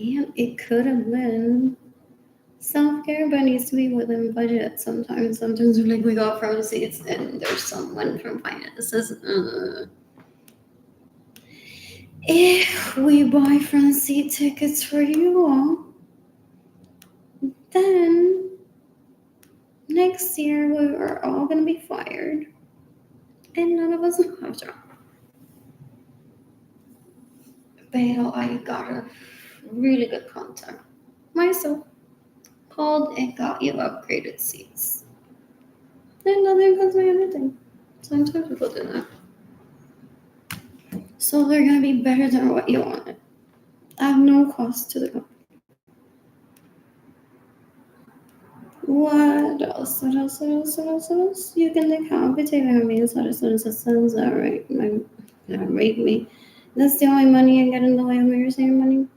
And it could have been Self-care, but needs to be within budget sometimes. Sometimes we're like, we got front seats and there's someone from finances. If we buy front seat tickets for you all, then next year we are all gonna be fired. And none of us will have jobs. Pero I got a really good contact myself. Called and got you upgraded seats. And nothing costs me anything. Sometimes people do that. So they're gonna be better than what you wanted. At no cost to the company. What else? What else? What else? What else? What else? You can decapitate me. Sounds that right. Rape me. That's the only money I get in the way of me receiving money.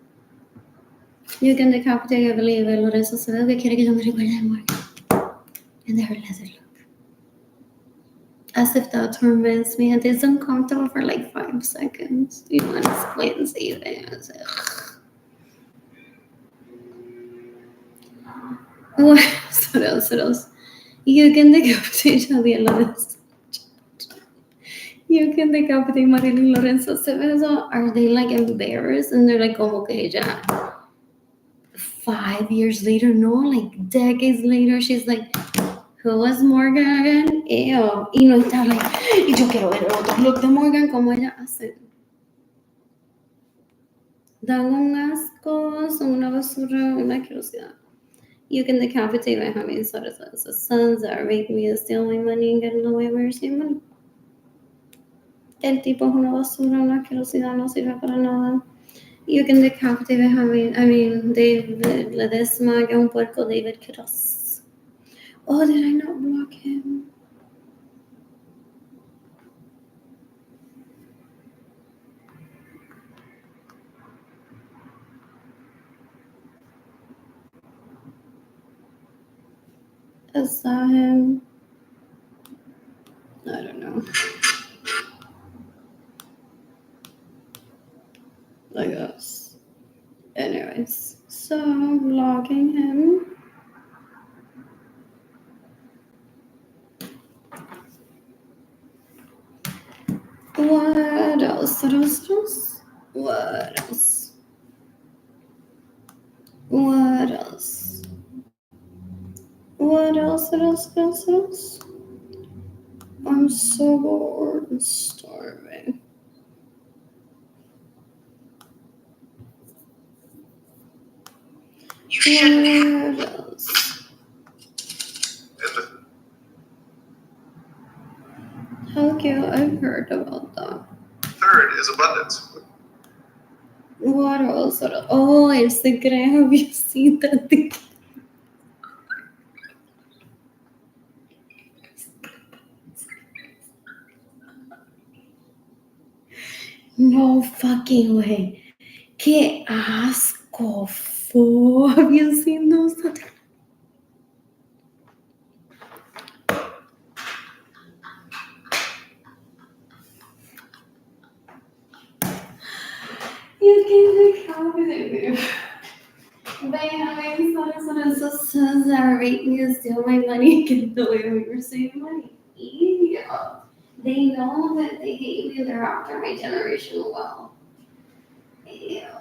You can decapitate, I believe, Lorenzo Acevedo que quiere que yo me recuerde de muerte. And they let it look. As if that torments me and it's uncomfortable for like 5 seconds. You want to explain anything. I was like, what else? What else? What else? You can decapitate Javier Lorenzo. You can decapitate Marilyn Lorenzo Acevedo. Are they like embarrassed? And they're like, como que ya 5 years later? No, like decades later, she's like, who was Morgan? Ew. Y no está like, y yo quiero ver el otro look de Morgan como ella hace. Dan un asco, son una basura, una curiosidad. You can decapitate my homies, so sons that are making me steal my money and get in the way of my receiving money. El tipo es una basura, una curiosidad, no sirve para nada. You can decapitate my homie, David Ledesma, que es un puerco, David Quiroz. Oh, did I not block him? Is that him? I don't know. I guess. Anyways, so blocking him. What else? What else? What else? What else? What else? What else? What else? What else? I'm so bored and starving. What else? How cute! I've heard about that. Third is abundance. What else? What else? Oh, Instagram. Have you seen that thing? No fucking way. Qué asco, fo. Have you seen those? You can decapitate me. Benjamin says that rate me to steal my money, get the way we receive money. Yeah. They know that they hate me, they're after my generational wealth. Yeah.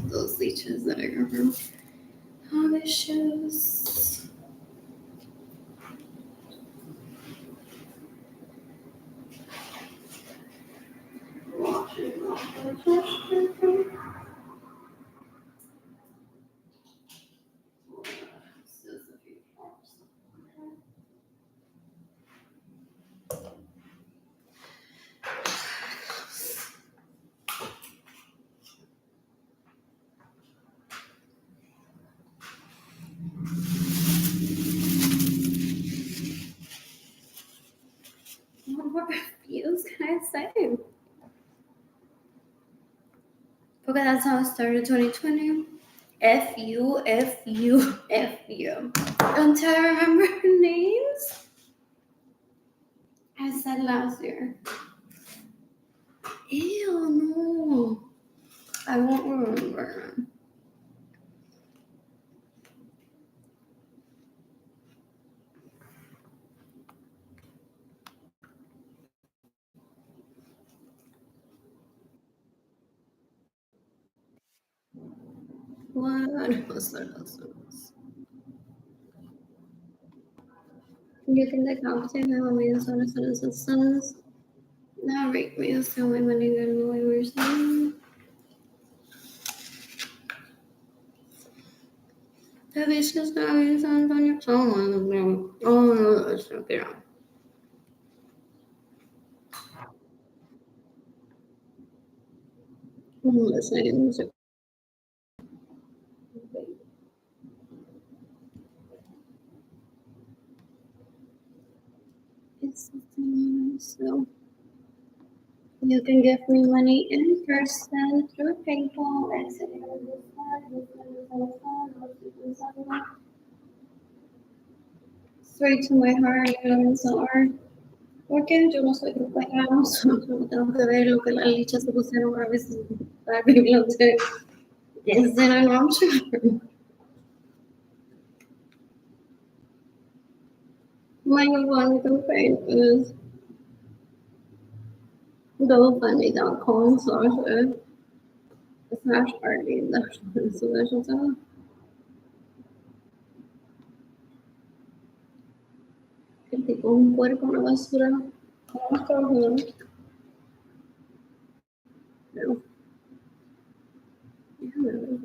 Those leeches that I got from hobby shoes. But that's how it started 2020. F you, F you, F you. Until I remember names. I said last year. Ew, no. I won't remember. What else? You can the competition have a million sons. Now rate me so my money got away or something. The vicious guys on your phone. Oh no, that's not good. I'm listening to music. It's so you can give me money in person through PayPal. Straight to my heart, porque yo no soy cristiano, solo tengo que ver lo que las lichas se pusieron a veces para la biblioteca. Yes, then I'm not sure. My one complaint is GoFundMe.com/party. That's what el tipo un puerco, una basura. Vamos trabajando. Pero, déjame ver.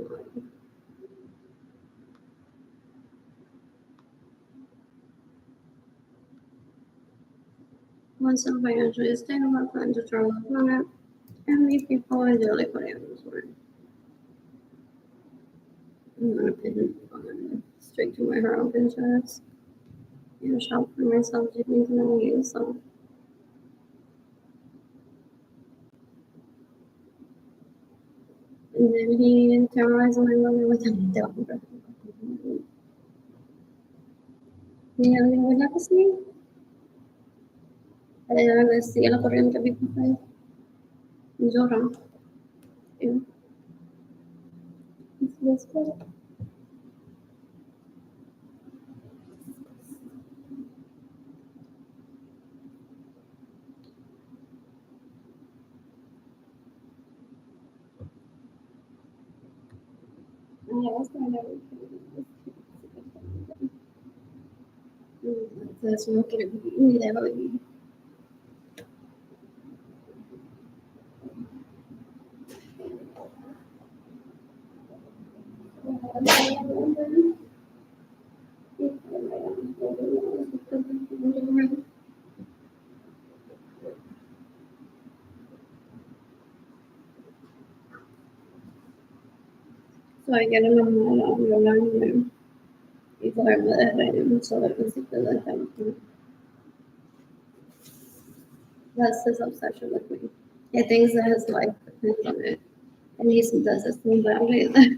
Once I'm financially stable, I plan to travel the planet and meet people in daily parameters. I'm gonna pin on straight to my heart on Pinterest and shop for myself things that I use. So, and then he terrorized my mother with an adult. Yeah, I mean, we're not listening. Let's see, la corriente people llora. Yeah. It's good. Entonces uno quiere vivir de hoy. So I get him online y ponerme de reino sobre el principio de ejemplo. That's his obsession with me. He thinks that his life depends on it. And he does this thing badly that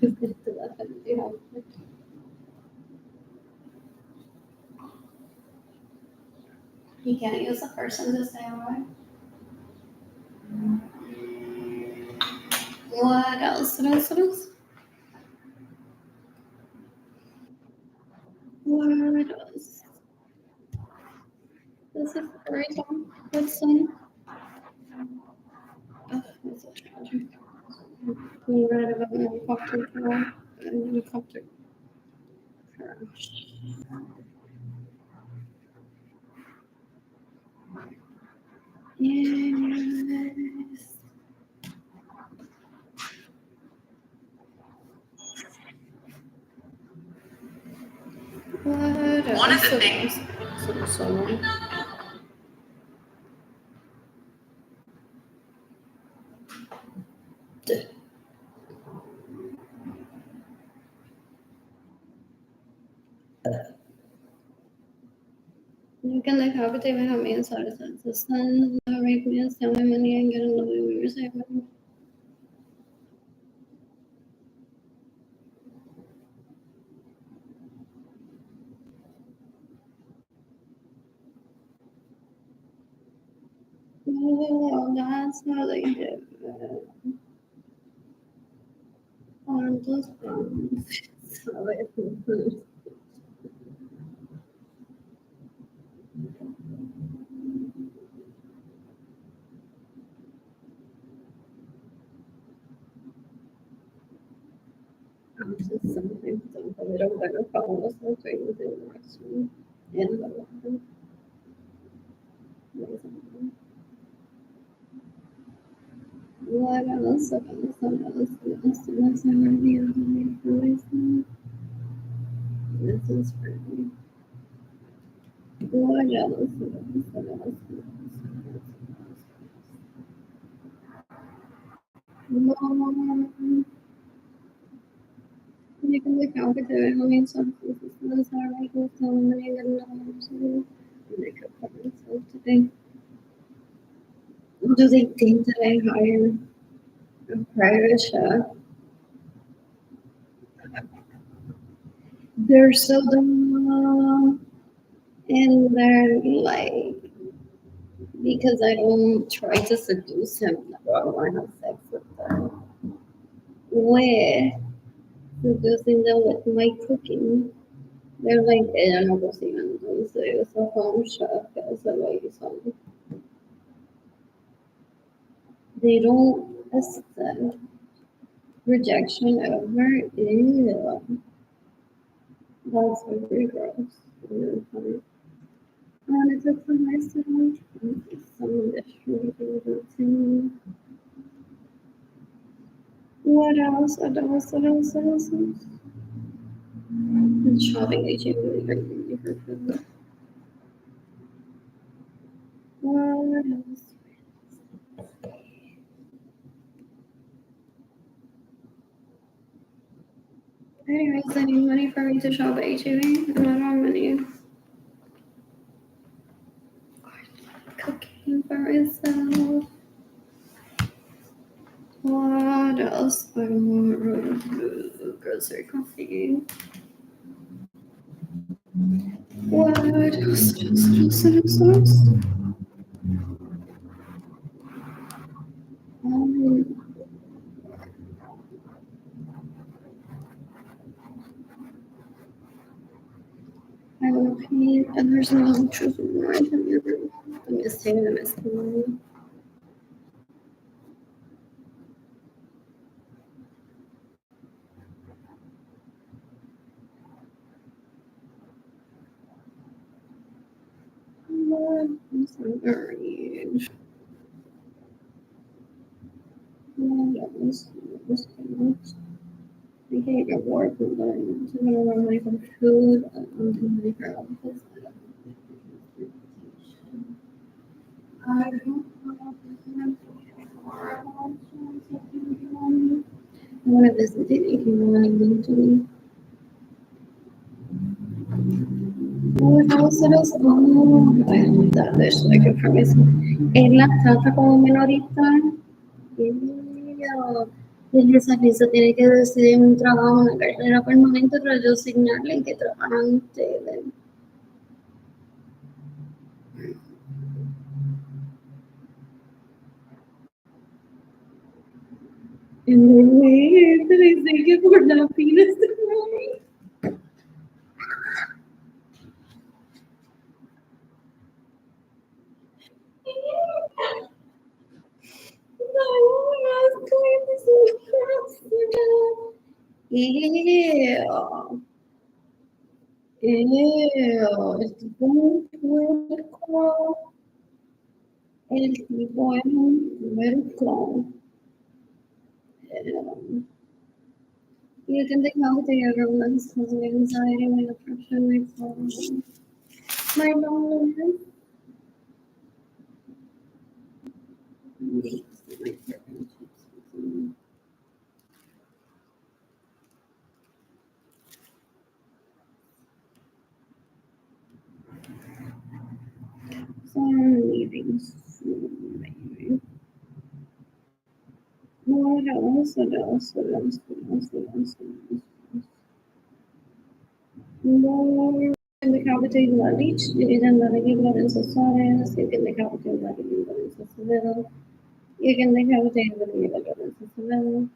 he can't use a person to say why. What else? What else? What else? This is very long. What's on? Oh, that's a treasure. We read about an helicopter crash. An helicopter crash. Yes. What One of the else? things. So. You can like have it even have me inside of the sun, rape me and steal my money and get another years. Oh, that's how they do it. On those phones. So it I'm just sometimes don't put it over the phone or something within the restroom. In the water. What else? What else? What else? What else? What else? I'm gonna be able to make for myself. This is pretty. What else? What else? What else? Mom, you can look out at the how many substances those are like with so many good numbers. Make up for myself today. Do they think that I hire a private chef? They're so dumb. And they're like, because I don't try to seduce him, I don't want to have sex with them. With seducing them with my cooking. They're like, ella no cocina, entonces eso fue un chef que se lo hizo. They don't accept rejection ever. Ew. That's very gross. Really funny. And it took some nice to some distributing. What else? What else? What else? What else? And shopping agent really great for food. What else? Anyways, I need money for me to shop at HEB. I'm not on money. Cooking for myself. What else? I want grocery coffee. What else? I will pay, and there's no truth in the right in your room. I'm just saying the money. I'm so worried. I can't get work, but I'm gonna run money for food. I'm gonna money for office. I don't I want to visit it if you want to go to me. What else? What else? Oh, I love that dish. I could promise. Es la trata como menorita. Y esa risa tiene que decidir un trabajo, una carrera permanente, pero yo asignarle en qué trabajan ustedes. And then wait, did I say it for that penis tonight? Ew. Ew. El tipo un puerco. El tipo es un puerco. You can take out the everyone's causing anxiety and depression, my loneliness. So I'm leaving soon. What else? What else? What else? What else? What else? What else? What else? can decapitate Lalich, you can delegate Lorenzo Suarez, you can decapitate Lorenzo Seville, you can decapitate Lorenzo Seville,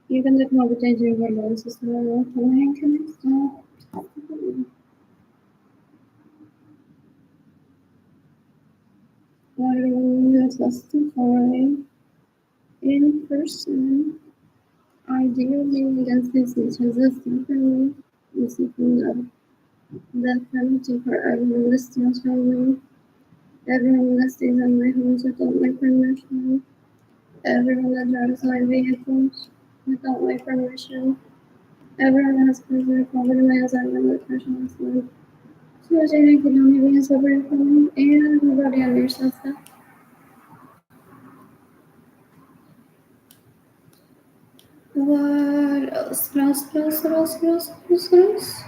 you can decapitate Lorenzo Seville, when can I stop? Why don't you testify in person, ideally against these nations, differently, seeking the death penalty for everyone that steals from me, everyone that stays in my homes without my permission, everyone that drives my vehicles without my permission, everyone that has pleasure covered in my assignment with personal sleep. So I think you don't even separate from me, and nobody understands that. What else? What else? What else? What else? What else? What else?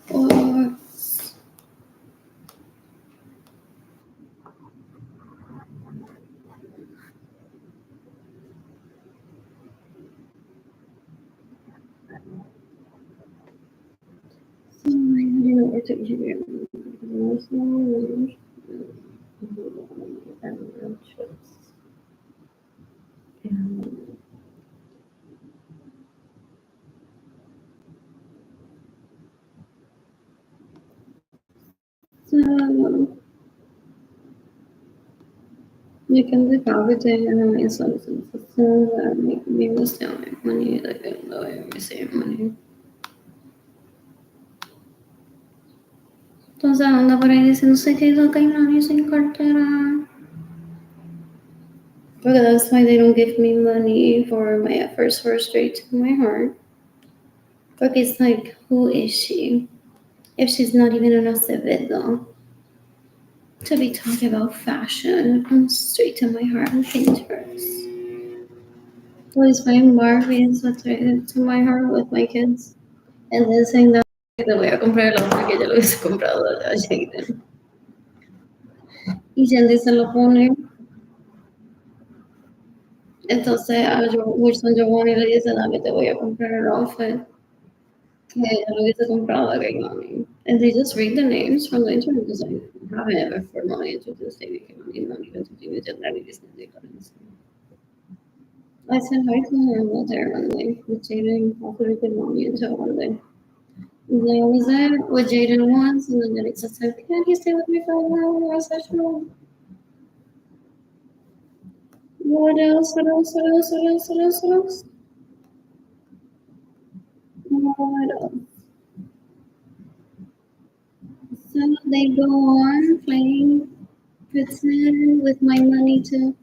What? So I don't know where to begin. So you can decapitate any substance that make me stealing money, like the way we save money. Entonces anda por ahí diciéndose que no hay nadie sin cartera. Because that's why they don't give me money for my efforts for straight to my heart. But it's like, who is she? If she's not even an Acevedo. To be talking about fashion comes straight to my heart on Pinterest. Always buying Barbies to my heart with my kids. And then saying that le voy a comprar el outfit que ya lo hubiese comprado a Jaden. Y Jendy se lo pone. Entonces a Wilson Giovanni le dice, dame, te voy a comprar el outfit que ya lo hubiese comprado a Gaylani. And they just read the names from the internet because I haven't ever formally introduced David Gaylani, not even to do with gender difference. I said hi to her one day one day with Jaden, after good morning until one day. And then I was there with Jaden once, and then Alexa said, can you stay with me for a while? I was like, sure. What else? What else? What else? What else? What else? What else? What else? So they go on playing pretend with my money too.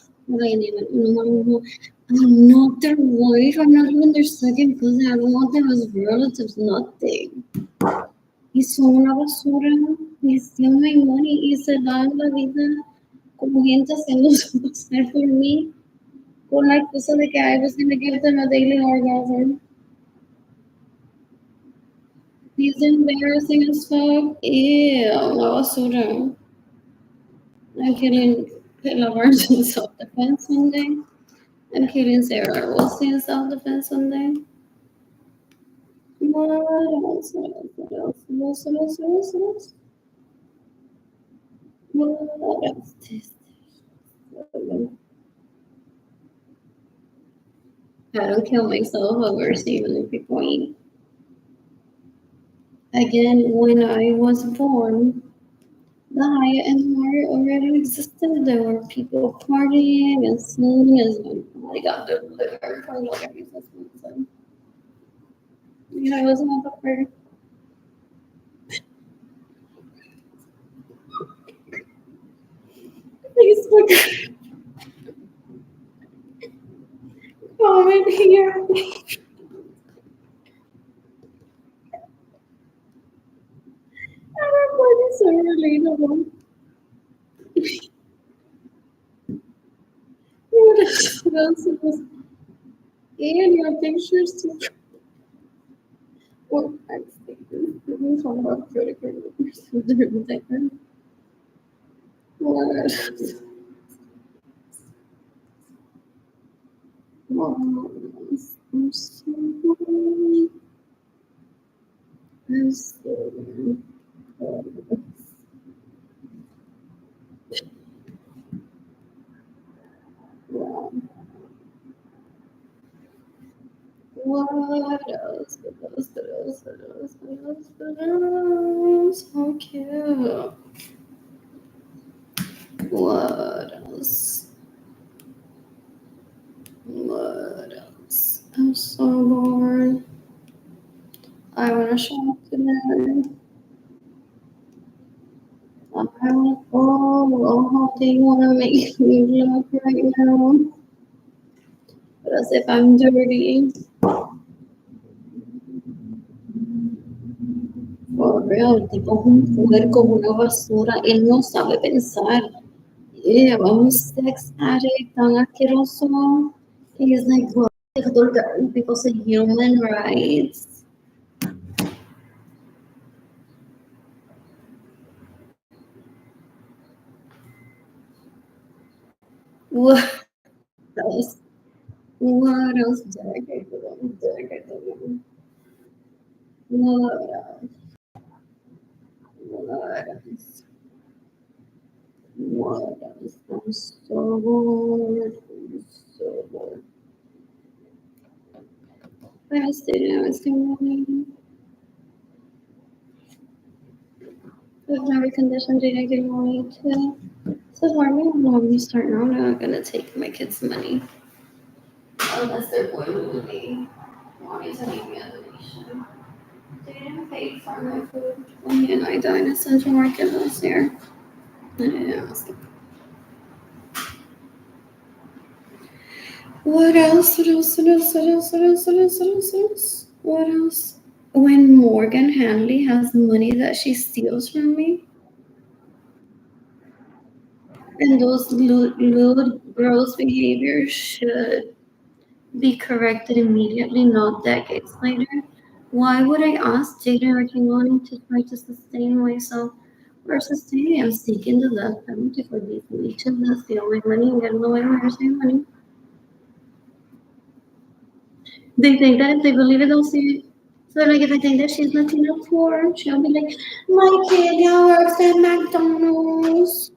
I'm not their wife. I'm not even their second cousin. I don't want them as relatives. Nothing. He's son una basura. He steal my money y se da la vida como gente haciéndose pasar por mí con la excusa de que I was going to give them a daily orgasm. He's embarrassing as fuck. Ew, la basura. I'm killing Kayla Barnes in self-defense one day. I'm killing Sarah Wilson in self-defense one day. What else? What else? What else? What else? What else? What else? What else? What else? I don't kill myself over saving the point. Again, when I was born, the Hyatt and Marriott already existed. There were people partying as soon as I got delivered from whatever reason. You know, I wasn't a part. Facebook comment here. Everybody is so relatable. What else was and your pictures too. Well, I'm thinking. We talk about critical different. What? I'm so I'm so wow. What else? What else? What else? What else? What else? What else? So cute. What else? What else? I'm so bored. I want to shop today. I want, oh, how they want to make me look right now. But as if I'm dirty. For real, el tipo es un puerco, una basura. Él no sabe pensar. Yeah, un sex addict tan asqueroso. He's like, well, people say human rights. What else? What else did I get to them? Did I get to them? What else? What else? What else? I'm so bored. I'm so bored. I stayed down. It's too morning. With my reconditioned data getting money too. So why me when we start now? I'm not gonna take my kids' money unless they're going to be wanting to leave me a donation. They didn't pay for my food when he and I dined at Central Market last year. I didn't ask them. What else? What else? What else? What else? What else? What else? What else? What else? What else? When Morgan Hanley has money that she steals from me, and those little girls' behavior should be corrected immediately, not decades later. Why would I ask Jada or Kimani to try to sustain myself or sustain? I'm seeking the death penalty for defamation. That's the only money and getting away with her money. They think that if they believe it, they'll see it. So like if I think that she's Latina poor, she'll be like, my kid now works at McDonald's.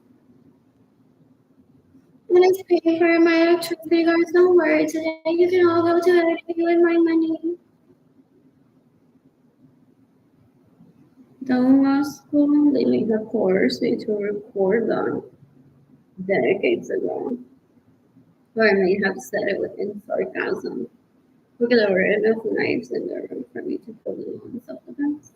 And it's paying for my electricity, guys. Don't worry today. You can all go to it with my money. Don't school, they made a course to record them decades ago. Or I may have said it within sarcasm. Because there were enough knives in the room for me to pull them on self-defense.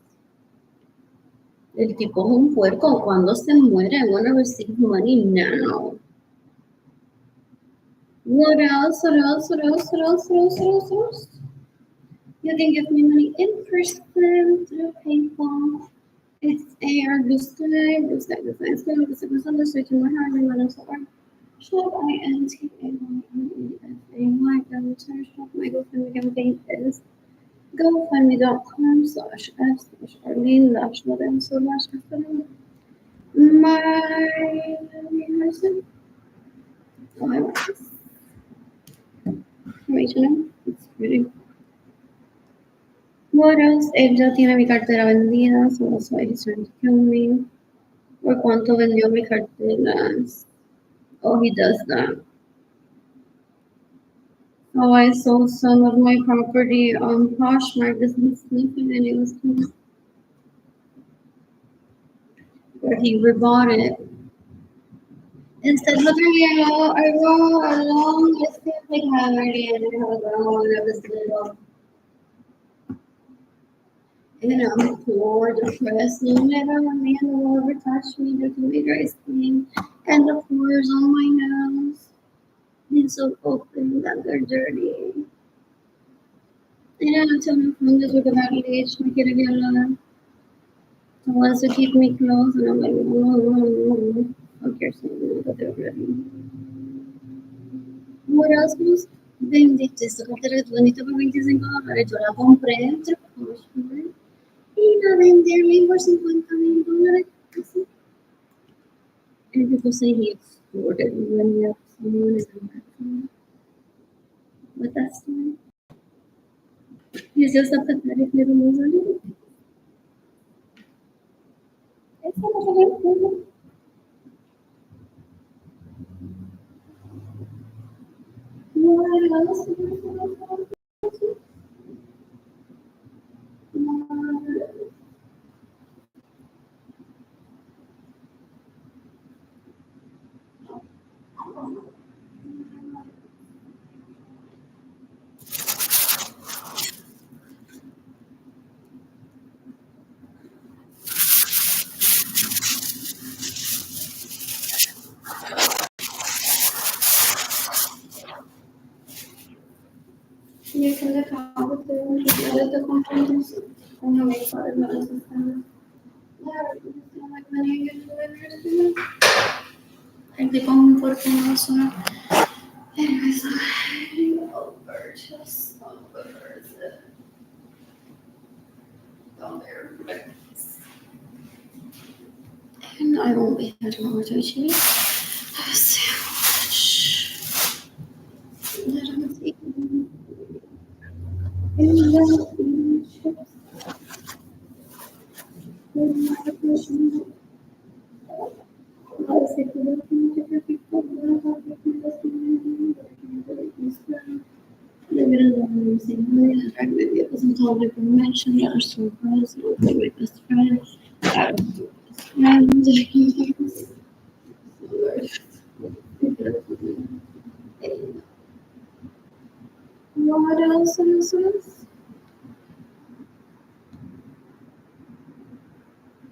El tipo es un puerco. Cuando se muere, I want to receive money now. What else? What else? What else? What else? What else? What else? What else? You can give me money in person through PayPal. It's AR Gustave, switching my heart, my mental support. Shop INTAYFAY. Shop my GoFundMe campaign is GoFundMe.com/F/Arlene-Lorenzo/. My person. Oh, I want this. H&M. It's pretty. What else? Él ya tiene mi cartera vendida, so that's why he's trying to kill me. ¿Por cuánto vendió mi carteras? Oh, he does that. Oh, I sold some of my property on Poshmark business snippet and it was too. But he rebought it. Instead of I wrote a long list of like Haverty and I was one of this little. And I'm poor, depressed, no never a man will ever touch me, they can be dry skin, and the pores on my nose. It's so open that they're dirty. And I'm telling my friends that about age, I get a girl who wants to keep me close, and I'm like, no. Fuck yourself, but they're ready. What else was? Bendito, esta cartera es bonita por $25. Yo la compré entre Poshmark y la vendí a mí por $50,000. And people say he extorted me when he had someone in America. But that's fine. He's just a pathetic little loser. You can look out with the components. Una vez para los sistemas. Like many YouTubers. And they go for things. Anyways, over just over down there. And I won't be heading over to Chile. Have a sandwich. Let me see. Mentioned other surprise with my best friend. I was best friends. What else is this?